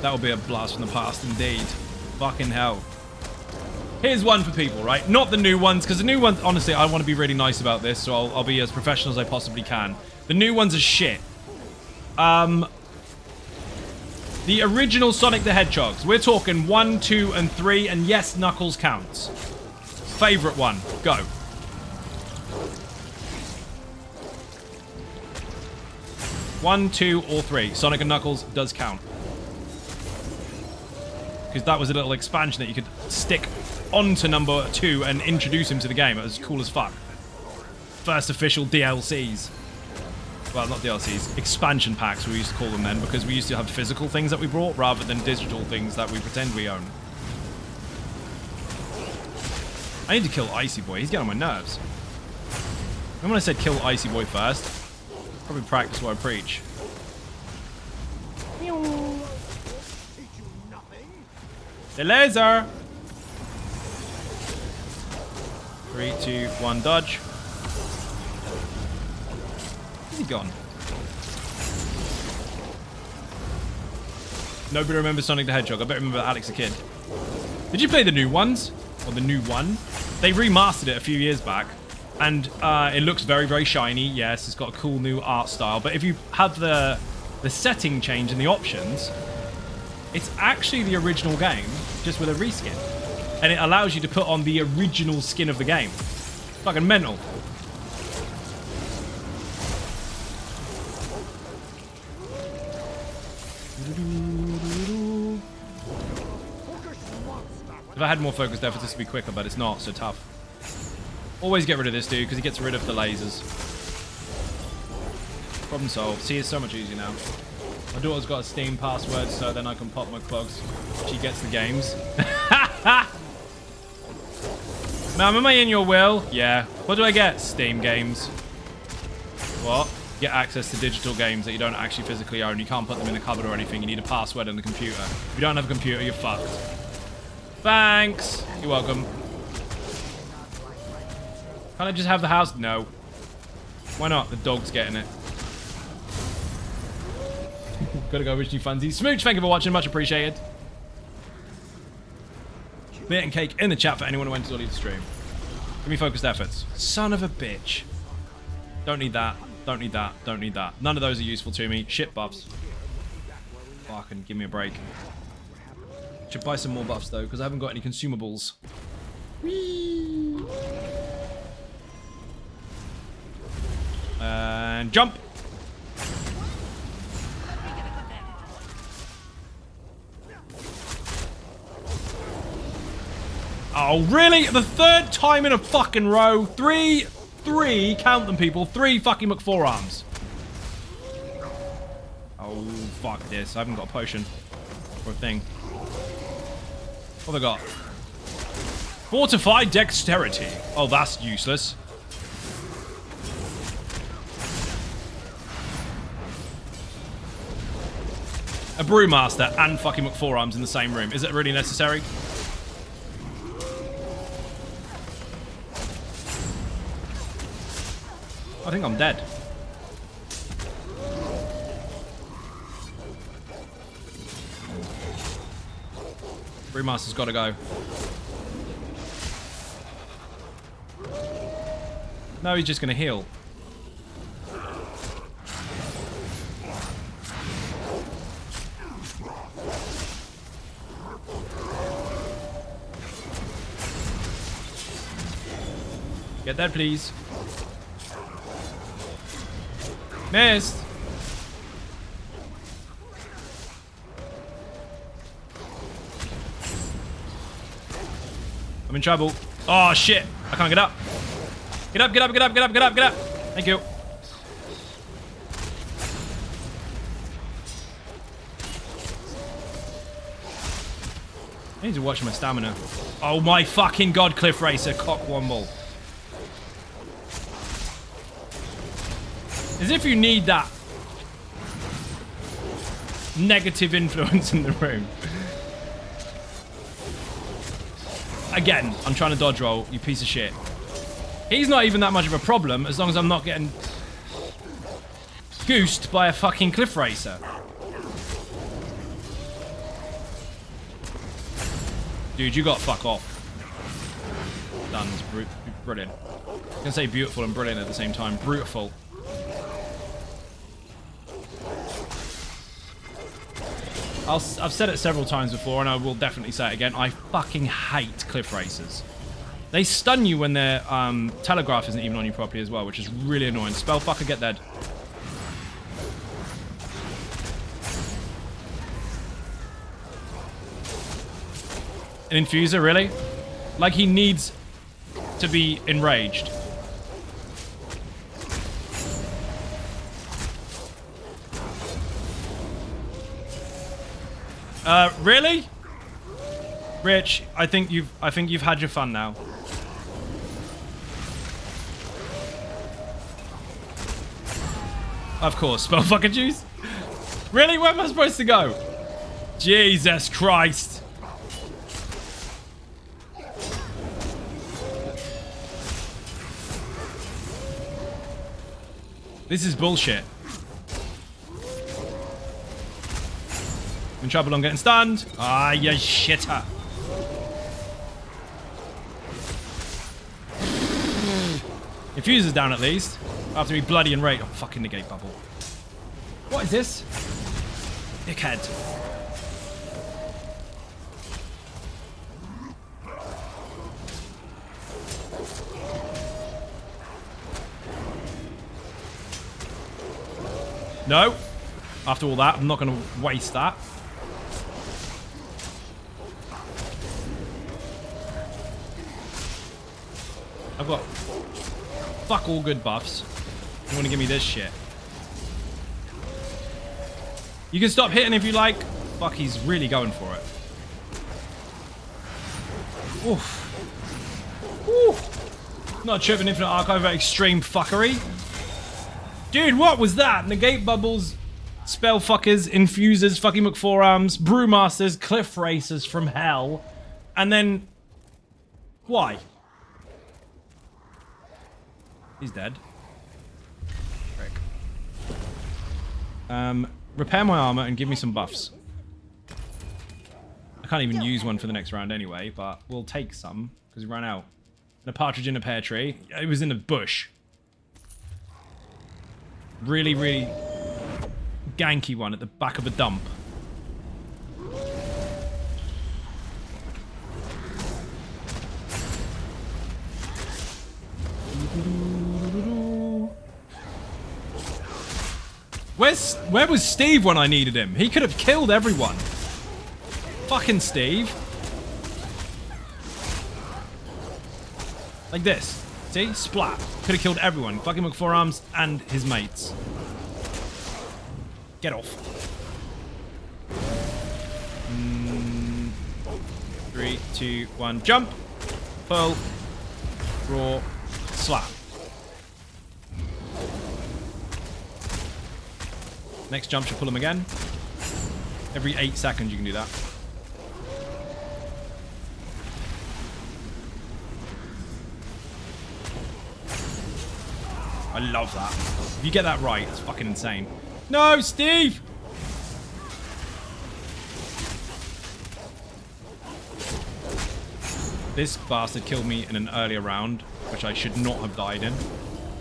That would be a blast from the past indeed. Fucking hell. Here's one for people, right? Not the new ones, because the new ones, honestly, I want to be really nice about this, so I'll be as professional as I possibly can. The new ones are shit. The original Sonic the Hedgehogs. We're talking 1, 2, and 3, and yes, Knuckles counts. Favorite one. Go. 1, 2, or 3. Sonic and Knuckles does count. Because that was a little expansion that you could stick onto number 2 and introduce him to the game. It was cool as fuck. First official DLCs. Well, not DLCs. Expansion packs, we used to call them then, because we used to have physical things that we brought rather than digital things that we pretend we own. I need to kill Icy Boy. He's getting on my nerves. And when I said kill Icy Boy first, probably practice what I preach. The laser. 3, 2, 1, dodge. Where's he gone? Nobody remembers Sonic the Hedgehog. I bet remember Alex a kid. Did you play the new ones? Or the new one? They remastered it a few years back. And it looks very, very shiny. Yes, it's got a cool new art style. But if you have the setting change in the options, it's actually the original game, just with a reskin. And it allows you to put on the original skin of the game. Fucking mental. If I had more focused effort, this would be quicker, but it's not, so tough. Always get rid of this dude, because he gets rid of the lasers. Problem solved. See, it's so much easier now. My daughter's got a Steam password, so then I can pop my clogs. She gets the games. Ma'am, am I in your will? Yeah. What do I get? Steam games. What? Get access to digital games that you don't actually physically own. You can't put them in a cupboard or anything. You need a password and a computer. If you don't have a computer, you're fucked. Thanks. You're welcome. Can't I just have the house? No. Why not? The dog's getting it. Gotta go wish you funsies. Smooch, thank you for watching. Much appreciated. Beer and cake in the chat for anyone who went to leave the stream. Give me focused efforts. Son of a bitch. Don't need that. Don't need that. Don't need that. None of those are useful to me. Shit buffs. Fucking give me a break. Should buy some more buffs though, because I haven't got any consumables. Whee! And jump. Oh, really? The third time in a fucking row. Three, count them, people. 3 fucking McForearms. Oh, fuck this. I haven't got a potion or a thing. What have I got? Fortified dexterity. Oh, that's useless. A brewmaster and fucking McForearms in the same room. Is it really necessary? I think I'm dead. Brewmaster's got to go. No, he's just going to heal. Get that, please. Missed. I'm in trouble. Oh, shit. I can't get up. Get up, get up, get up, get up, get up, get up. Thank you. I need to watch my stamina. Oh my fucking god, Cliff Racer, cockwomble. As if you need that negative influence in the room. Again, I'm trying to dodge roll, you piece of shit. He's not even that much of a problem as long as I'm not getting goosed by a fucking Cliff Racer. Dude, you got fuck off. Done. It's brilliant. I can say beautiful and brilliant at the same time. Brutal. I've said it several times before, and I will definitely say it again. I fucking hate Cliff Racers. They stun you when their telegraph isn't even on you properly as well, which is really annoying. Spell fucker, get dead. An infuser, really? Like he needs to be enraged. Really? Rich, I think you've had your fun now. Of course, spell fucking juice. Really? Where am I supposed to go? Jesus Christ. This is bullshit. In trouble, I'm getting stunned. Ah, you shitter. Infuser's down at least. After he bloody and rate. Oh, fucking negate bubble. What is this? Dickhead. No. After all that, I'm not going to waste that. I've got fuck all good buffs. You want to give me this shit? You can stop hitting if you like. Fuck, he's really going for it. Oof. Oof. Not tripping infinite archive about extreme fuckery. Dude, what was that? Negate bubbles, spell fuckers, infusers, fucking McForearms, brewmasters, cliff racers from hell. And then... Why? He's dead. Frick. Repair my armor and give me some buffs. I can't even use one for the next round anyway, but we'll take some, because we ran out. And a partridge in a pear tree. It was in a bush. Really, really ganky one at the back of a dump. Where was Steve when I needed him? He could have killed everyone. Fucking Steve. Like this. See? Splat. Could have killed everyone. Fucking McForearms and his mates. Get off. 3, 2, 1. Jump. Pull. Raw. Slap. Next jump should pull him again. Every 8 seconds you can do that. I love that. If you get that right, it's fucking insane. No, Steve! This bastard killed me in an earlier round, which I should not have died in.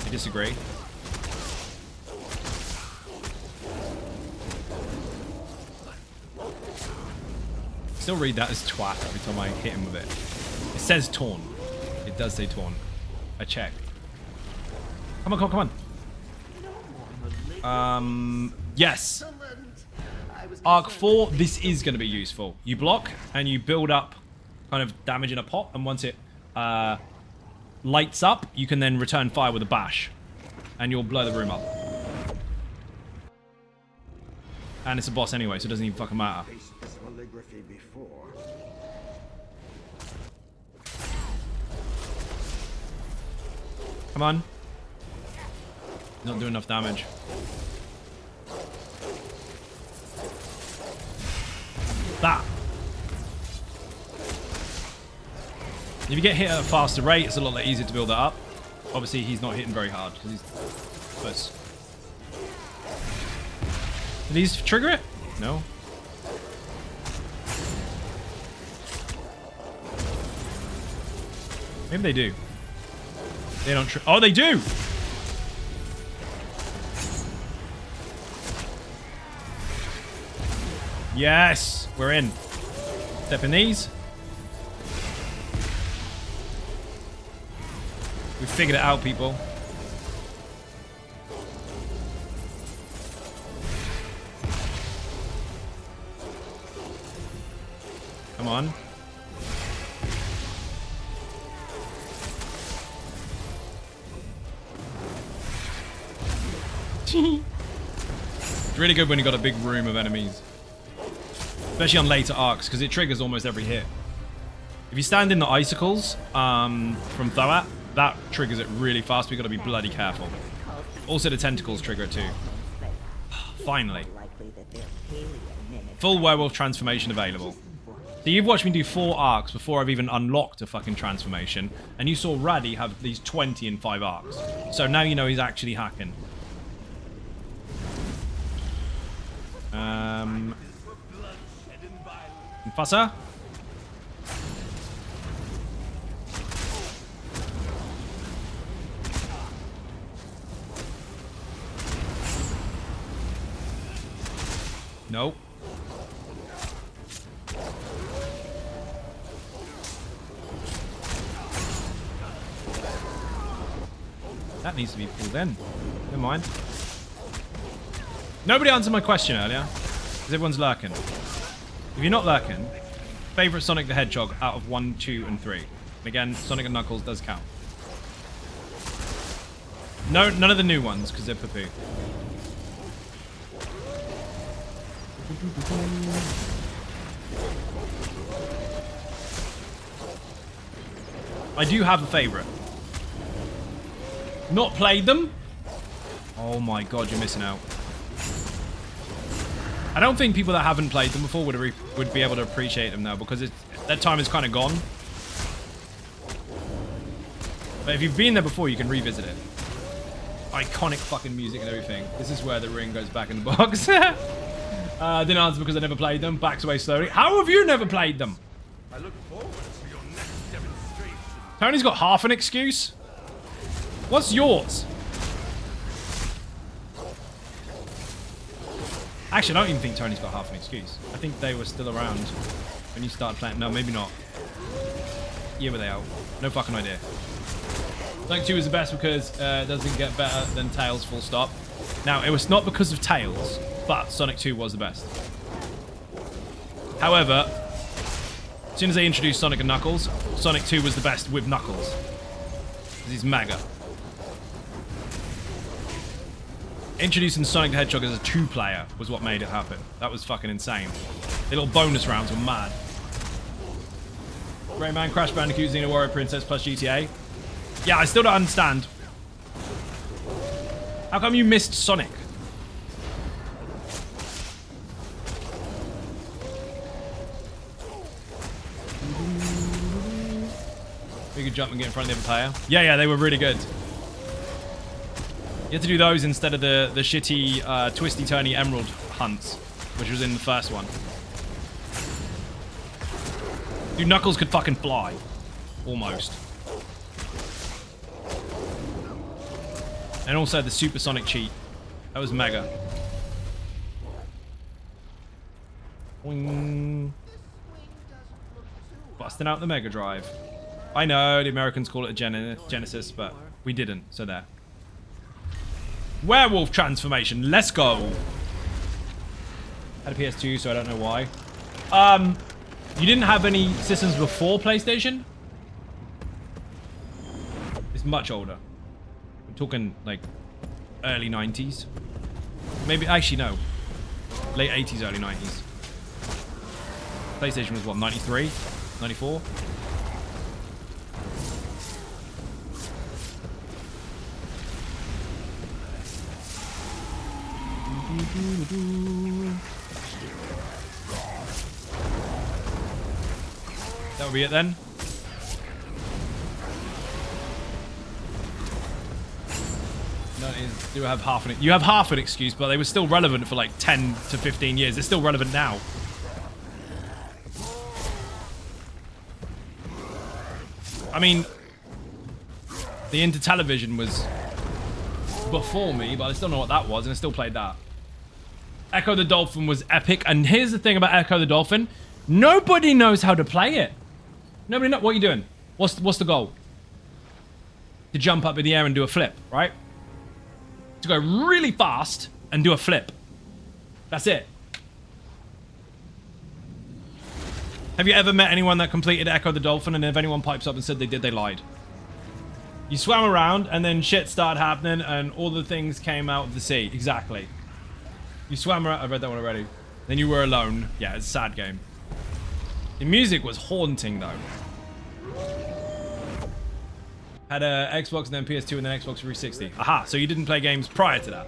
I disagree. Still read that as twat every time I hit him with it. It says torn. It does say torn. I checked. Come on, come on, come on. Yes. Arc 4, this is going to be useful. You block and you build up kind of damage in a pot, and once it lights up, you can then return fire with a bash. And you'll blow the room up. And it's a boss anyway, so it doesn't even fucking matter. Come on. Not doing enough damage. That. If you get hit at a faster rate, it's a lot easier to build that up. Obviously, he's not hitting very hard because he's close. Did these trigger it? No. Maybe they do. They don't oh, they do! Yes! We're in. Step in these. We figured it out, people. Come on. It's really good when you got a big room of enemies. Especially on later arcs, because it triggers almost every hit. If you stand in the icicles from Thoat, that triggers it really fast. We've got to be bloody careful. Also, the tentacles trigger it too. Finally. Full werewolf transformation available. So you've watched me do 4 arcs before I've even unlocked a fucking transformation. And you saw Raddy have these 20 in 5 arcs. So now you know he's actually hacking. Fusser. Nope. That needs to be pulled in. Never mind. Nobody answered my question earlier. Because everyone's lurking. If you're not lurking, favorite Sonic the Hedgehog out of 1, 2, and 3. And again, Sonic and Knuckles does count. No, none of the new ones, because they're poo-poo. I do have a favorite. Not played them? Oh my god, you're missing out. I don't think people that haven't played them before would be able to appreciate them now, because that time is kind of gone. But if you've been there before, you can revisit it. Iconic fucking music and everything. This is where the ring goes back in the box. Didn't answer because I never played them. Backs away slowly. How have you never played them?
I look forward to your next demonstration.
Tony's got half an excuse. What's yours? Actually, I don't even think Tony's got half an excuse. I think they were still around when you started playing. No, maybe not. Yeah, were they out? No fucking idea. Sonic 2 is the best because it doesn't get better than Tails, full stop. Now, it was not because of Tails, but Sonic 2 was the best. However, as soon as they introduced Sonic and Knuckles, Sonic 2 was the best with Knuckles. Because he's mega. Introducing Sonic the Hedgehog as a 2-player was what made it happen. That was fucking insane. The little bonus rounds were mad. Rayman, Crash Bandicoot, Xena Warrior Princess plus GTA. Yeah, I still don't understand. How come you missed Sonic? You could jump and get in front of the other player. Yeah, they were really good. You had to do those instead of the shitty twisty-turny emerald hunts, which was in the first one. Dude, Knuckles could fucking fly. Almost. And also the supersonic cheat. That was mega. Boing. Busting out the Mega Drive. I know, the Americans call it a Genesis, but we didn't, so there. Werewolf transformation, let's go. Had a PS2, so I don't know why. You didn't have any systems before PlayStation? It's much older. I'm talking, like, early 90s. Maybe, actually, no. Late 80s, early 90s. PlayStation was, what, 93? 94? That would be it then. No, you have half an. You have half an excuse, but they were still relevant for like 10 to 15 years. They're still relevant now. I mean, the Inter-Television was before me, but I still know what that was, and I still played that. Echo the Dolphin was epic, and here's the thing about Echo the Dolphin. Nobody knows how to play it. Nobody knows. What are you doing? What's the goal? To jump up in the air and do a flip, right? To go really fast and do a flip. That's it. Have you ever met anyone that completed Echo the Dolphin, and if anyone pipes up and said they did, they lied? You swam around, and then shit started happening, and all the things came out of the sea. Exactly. You swam around. I read that one already. Then you were alone. Yeah, it's a sad game. The music was haunting, though. Had a Xbox and then PS2 and then Xbox 360. Aha, so you didn't play games prior to that.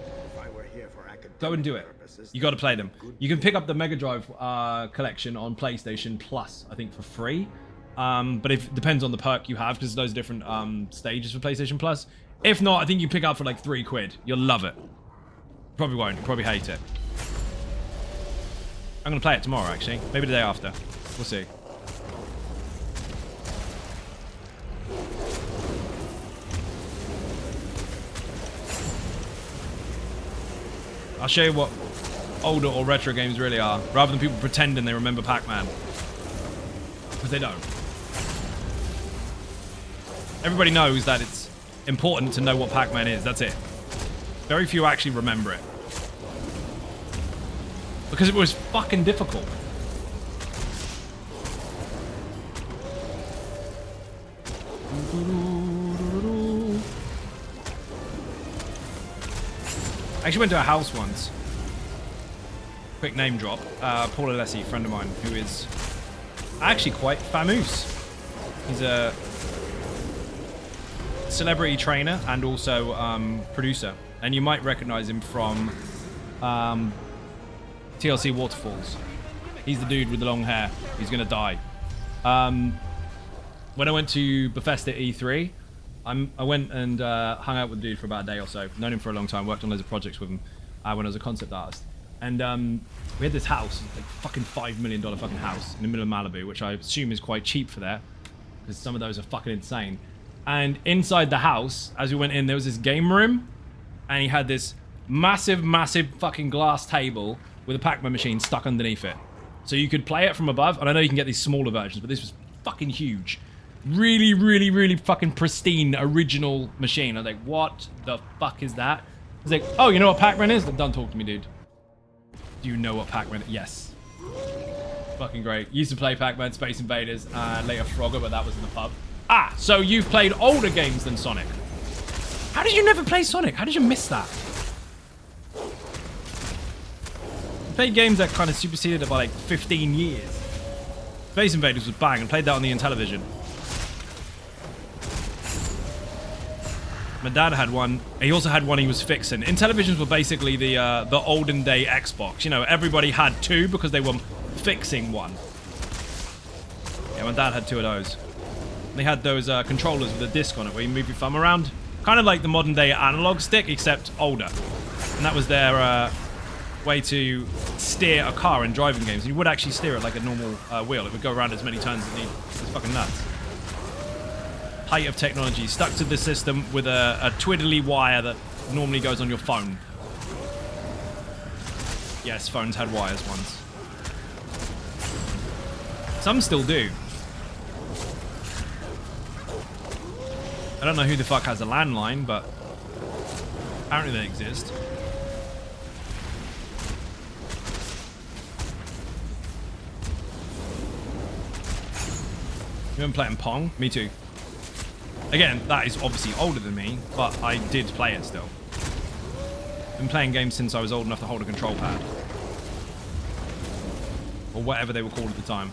Go and do it. You got to play them. You can pick up the Mega Drive collection on PlayStation Plus, I think, for free. But it depends on the perk you have, because those are different stages for PlayStation Plus. If not, I think you pick up for like £3. You'll love it. Probably won't. You'll probably hate it. I'm going to play it tomorrow, actually. Maybe the day after. We'll see. I'll show you what older or retro games really are, rather than people pretending they remember Pac-Man. Because they don't. Everybody knows that it's important to know what Pac-Man is. That's it. Very few actually remember it. Because it was fucking difficult. I actually went to a house once. Quick name drop. Paul Alessi, friend of mine, who is actually quite famous. He's a celebrity trainer and also producer. And you might recognize him from TLC Waterfalls. He's the dude with the long hair. He's gonna die. When I went to Bethesda E3, I went and hung out with the dude for about a day or so. Known him for a long time. Worked on loads of projects with him when I was a concept artist. And we had this house, like fucking $5 million fucking house in the middle of Malibu, which I assume is quite cheap for there, because some of those are fucking insane. And inside the house, as we went in, there was this game room, and he had this massive, massive fucking glass table with a Pac-Man machine stuck underneath it. So you could play it from above, and I know you can get these smaller versions, but this was fucking huge. Really, really, really fucking pristine, original machine. I was like, what the fuck is that? I was like, oh, you know what Pac-Man is? Don't talk to me, dude. Do you know what Pac-Man is? Yes. Fucking great. Used to play Pac-Man, Space Invaders, and later Frogger, but that was in the pub. Ah, so you've played older games than Sonic. How did you never play Sonic? How did you miss that? I played games that kind of superseded it by like 15 years. Space Invaders was bang, and played that on the Intellivision. My dad had one. He also had one he was fixing. Intellivisions were basically the olden day Xbox. You know, everybody had two because they were fixing one. Yeah, my dad had two of those. They had those controllers with a disc on it where you move your thumb around. Kind of like the modern day analog stick, except older. And that was their way to steer a car in driving games. And you would actually steer it like a normal wheel. It would go around as many times as it needed. It's fucking nuts. Height of technology. Stuck to the system with a twiddly wire that normally goes on your phone. Yes, phones had wires once. Some still do. I don't know who the fuck has a landline, but apparently they exist. You been playing Pong? Me too. Again, that is obviously older than me, but I did play it still. Been playing games since I was old enough to hold a control pad. Or whatever they were called at the time.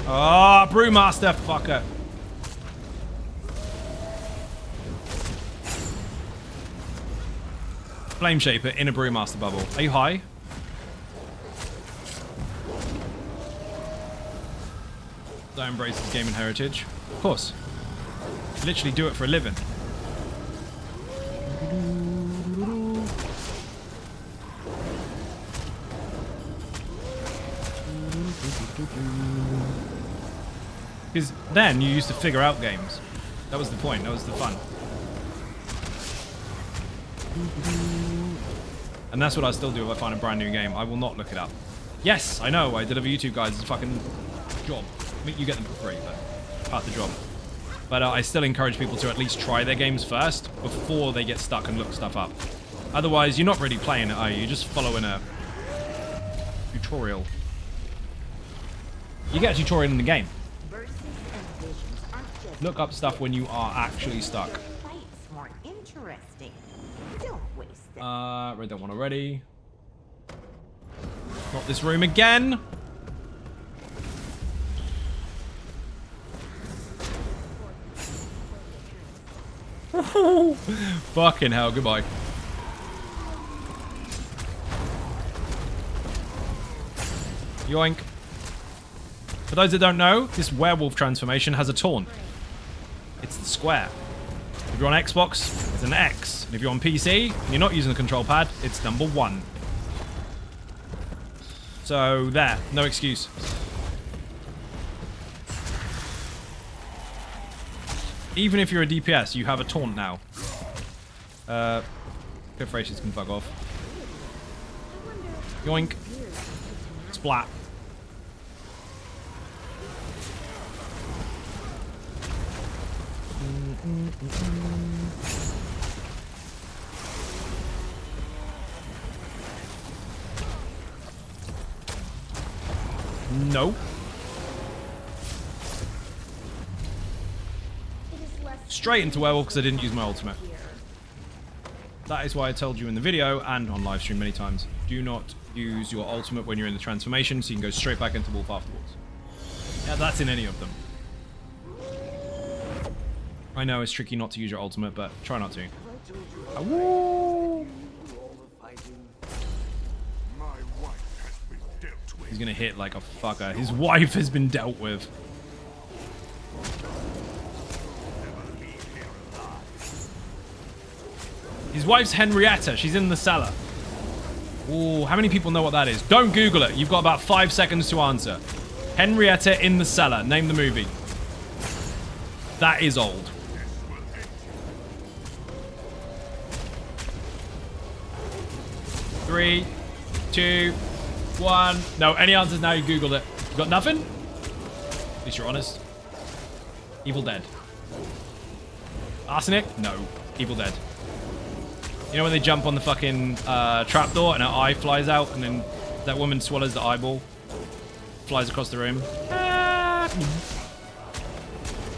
Ah, oh, Brewmaster, fucker. Flame Shaper in a Brewmaster bubble. Are you high? I embrace this gaming heritage. Of course. Literally do it for a living. Because then you used to figure out games. That was the point. That was the fun. And that's what I still do if I find a brand new game. I will not look it up. Yes, I know. I deliver YouTube guys. It's a fucking job. I mean, you get them for free, but part of the job. But I still encourage people to at least try their games first before they get stuck and look stuff up. Otherwise, you're not really playing it, are you? You're just following a tutorial. You get a tutorial in the game. Look up stuff when you are actually stuck.
More interesting. Don't waste them.
Read that one already. Not this room again. Fucking hell, goodbye. Yoink. For those that don't know, this werewolf transformation has a taunt. It's the square. If you're on Xbox, it's an X. And if you're on PC and you're not using the control pad, it's number 1. So there, no excuse. Even if you're a DPS, you have a taunt now. Perforations can fuck off. Yoink. Splat. No. Straight into werewolf because I didn't use my ultimate. That is why I told you in the video and on live stream many times, do not use your ultimate when you're in the transformation so you can go straight back into wolf afterwards. Yeah, that's in any of them. I know it's tricky not to use your ultimate, but try not to. He's gonna hit like a fucker. His wife has been dealt with. His wife's Henrietta. She's in the cellar. Ooh, how many people know what that is? Don't Google it. You've got about 5 seconds to answer. Henrietta in the cellar. Name the movie. That is old. Three, 2, 1. No, any answers now? You Googled it. You got nothing? At least you're honest. Evil Dead. Arsenic? No. Evil Dead. You know when they jump on the fucking trapdoor and her eye flies out and then that woman swallows the eyeball? Flies across the room.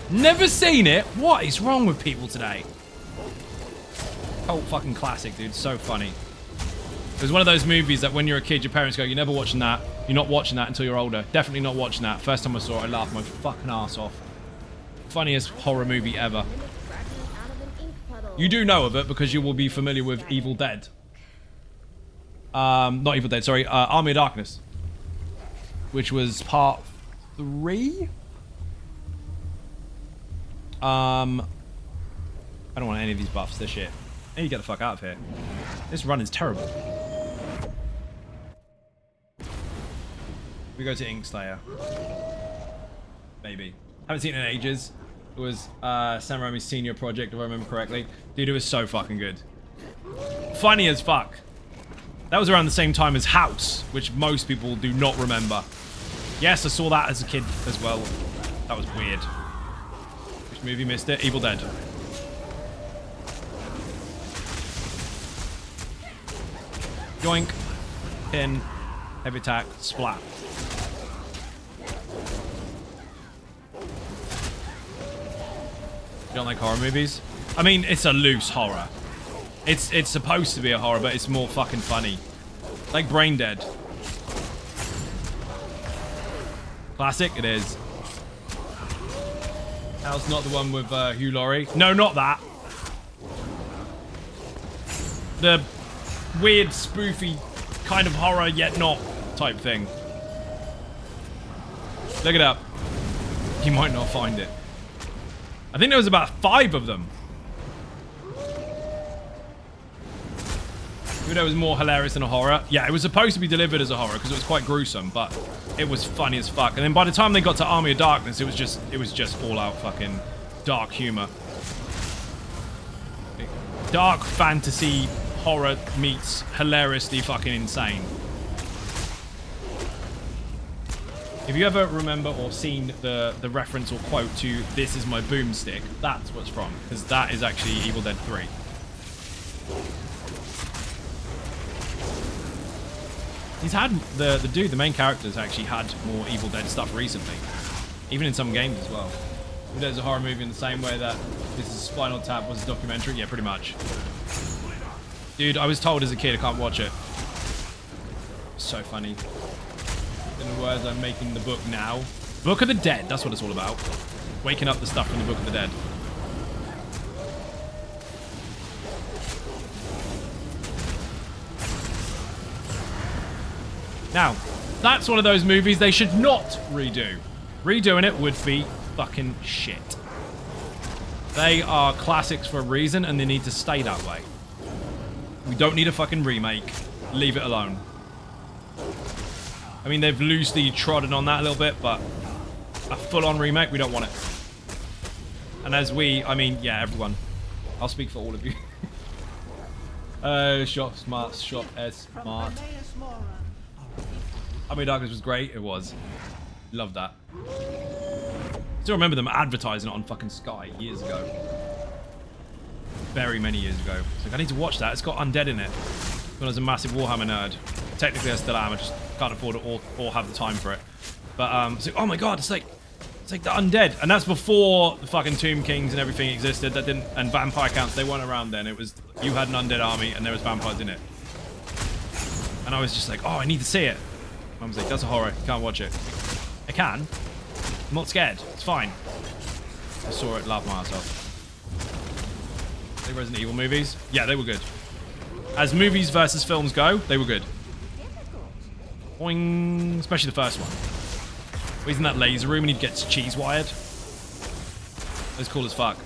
Never seen it? What is wrong with people today? Cult fucking classic, dude. So funny. It was one of those movies that when you're a kid, your parents go, you're never watching that. You're not watching that until you're older. Definitely not watching that. First time I saw it, I laughed my fucking ass off. Funniest horror movie ever. You do know of it because you will be familiar with Evil Dead. Not Evil Dead, sorry. Army of Darkness. Which was part 3? I don't want any of these buffs. They're shit. I need to get the fuck out of here. This run is terrible. We go to Inkslayer. Maybe. Haven't seen it in ages. It was Sam Raimi's senior project, if I remember correctly. Dude, it was so fucking good. Funny as fuck. That was around the same time as House, which most people do not remember. Yes, I saw that as a kid as well. That was weird. Which movie missed it? Evil Dead. Yoink. Pin. Heavy attack. Splat. You don't like horror movies? I mean, it's a loose horror. It's supposed to be a horror, but it's more fucking funny. Like Brain Dead. Classic? It is. House, not the one with Hugh Laurie. No, not that. The weird, spoofy kind of horror, yet not type thing. Look it up. You might not find it. I think there was about 5 of them. Even though it was more hilarious than a horror. Yeah, it was supposed to be delivered as a horror because it was quite gruesome, but it was funny as fuck. And then by the time they got to Army of Darkness, it was just all out fucking dark humor. Dark fantasy horror meets hilariously fucking insane. If you ever remember or seen the reference or quote to "This is my boomstick," that's what's from, because that is actually Evil Dead 3. He's had the main character's actually had more Evil Dead stuff recently, even in some games as well. Evil Dead's a horror movie in the same way that this is Spinal Tap was a documentary. Yeah, pretty much. Dude, I was told as a kid I can't watch it. So funny. In the words, I'm making the book now. Book of the Dead, that's what it's all about. Waking up the stuff from the Book of the Dead. Now, that's one of those movies they should not redo. Redoing it would be fucking shit. They are classics for a reason, and they need to stay that way. We don't need a fucking remake. Leave it alone. I mean, they've loosely trodden on that a little bit, but a full-on remake, we don't want it. And as we, I mean, yeah, everyone. I'll speak for all of you. Shop smart, shop S smart. Army Darkness was great. It was. Love that. Still remember them advertising it on fucking Sky years ago. Very many years ago. So I need to watch that. It's got undead in it. When I was a massive Warhammer nerd. Technically I still am. I just can't afford it or have the time for it. But so, oh my god, it's like the undead. And that's before the fucking Tomb Kings and everything existed. That didn't, and vampire counts, they weren't around then. It was, you had an undead army and there was vampires in it. And I was just like, oh, I need to see it. Mum was like, that's a horror. You can't watch it. I can. I'm not scared. It's fine. I saw it, laughed my ass off. The Resident Evil movies? Yeah, they were good. As movies versus films go, they were good. Boing. Especially the first one. He's in that laser room and he gets cheese wired. It was cool as fuck.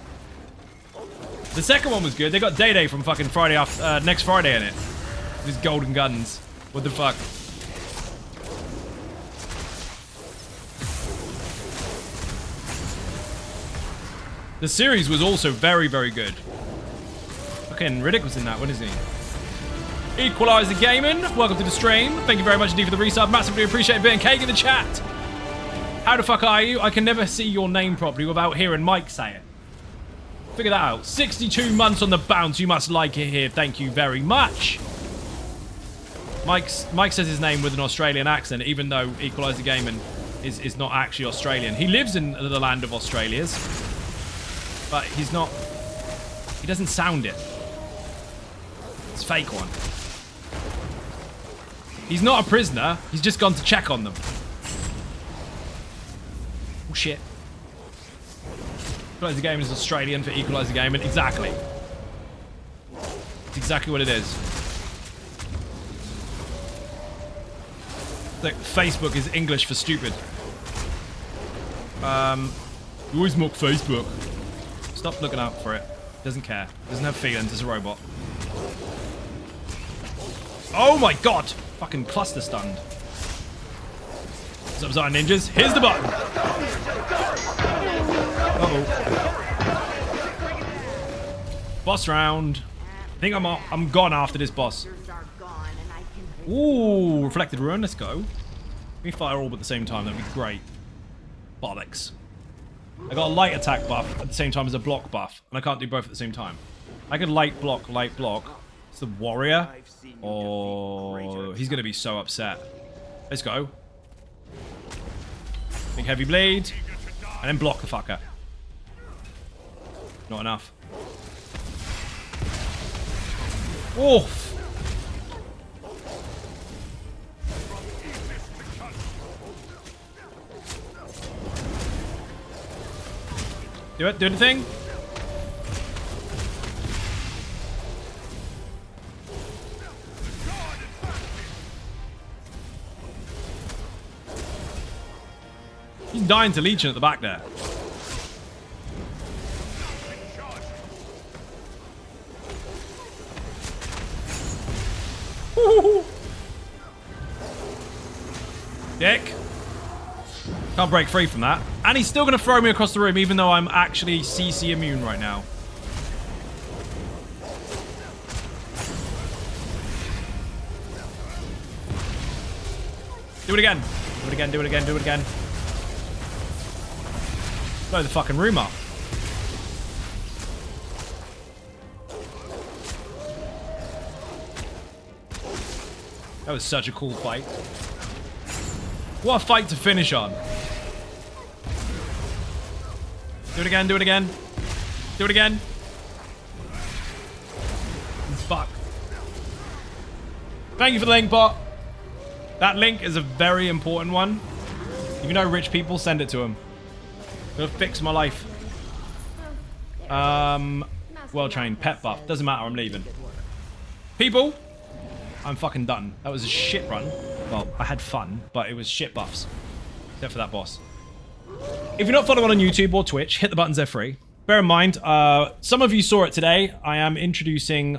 The second one was good. They got Day from fucking Friday after, next Friday in it. These golden guns. What the fuck? The series was also very, very good. Fucking Riddick was in that. What is he? Equalizer Gaming. Welcome to the stream. Thank you very much indeed for the resub. Massively appreciate being cake in the chat. How the fuck are you? I can never see your name properly without hearing Mike say it. Figure that out. 62 months on the bounce. You must like it here. Thank you very much. Mike says his name with an Australian accent, even though Equalizer Gaming is not actually Australian. He lives in the land of Australia's, but he's not. He doesn't sound it. It's a fake one. He's not a prisoner. He's just gone to check on them. Oh shit. Equalizer Gaming is Australian for Equalizer Gaming. Exactly. It's exactly what it is. Like, Facebook is English for stupid. You always mock Facebook. Stop looking out for it. Doesn't care. Doesn't have feelings. It's a robot. Oh my god! Fucking cluster stunned. What's up, Zion Ninjas? Here's the button! Uh-oh. Boss round. I think I'm gone after this boss. Ooh, Reflected Ruin, let's go. Let me fire all at the same time, that'd be great. Bollocks. I got a light attack buff at the same time as a block buff, and I can't do both at the same time. I could light block. It's the warrior. Oh, he's gonna be so upset. Let's go. Big heavy blade, and then block the fucker. Not enough. Oof. Do it, do the thing. He's dying to Legion at the back there. Dick. Can't break free from that. And he's still going to throw me across the room, even though I'm actually CC immune right now. Do it again. Do it again, do it again, do it again. Blow the fucking room up. That was such a cool fight. What a fight to finish on. Do it again, do it again. Do it again. Fuck. Thank you for the link, bot. That link is a very important one. If you know rich people, send it to them. It'll fix my life. Well trained, pet buff. Doesn't matter, I'm leaving. People, I'm fucking done. That was a shit run. Well, I had fun, but it was shit buffs. Except for that boss. If you're not following on YouTube or Twitch, hit the buttons, they're free. Bear in mind, some of you saw it today. I am introducing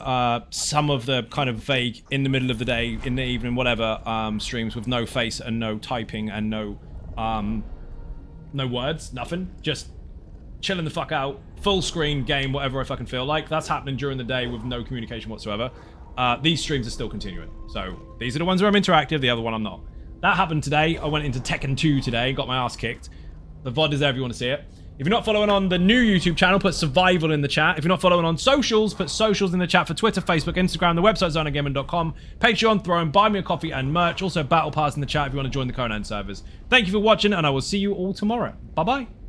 some of the kind of vague in the middle of the day, in the evening, whatever, streams with no face and no typing and no words, nothing. Just chilling the fuck out, full screen game, whatever I fucking feel like. That's happening during the day with no communication whatsoever. These streams are still continuing. So these are the ones where I'm interactive, the other one I'm not. That happened today. I went into Tekken 2 today, got my ass kicked. The VOD is there if you want to see it. If you're not following on the new YouTube channel, put survival in the chat. If you're not following on socials, put socials in the chat for Twitter, Facebook, Instagram, the website zonagaming.com, Patreon, Throne, Buy Me a Coffee, and merch. Also, Battle Pass in the chat if you want to join the Conan servers. Thank you for watching, and I will see you all tomorrow. Bye-bye.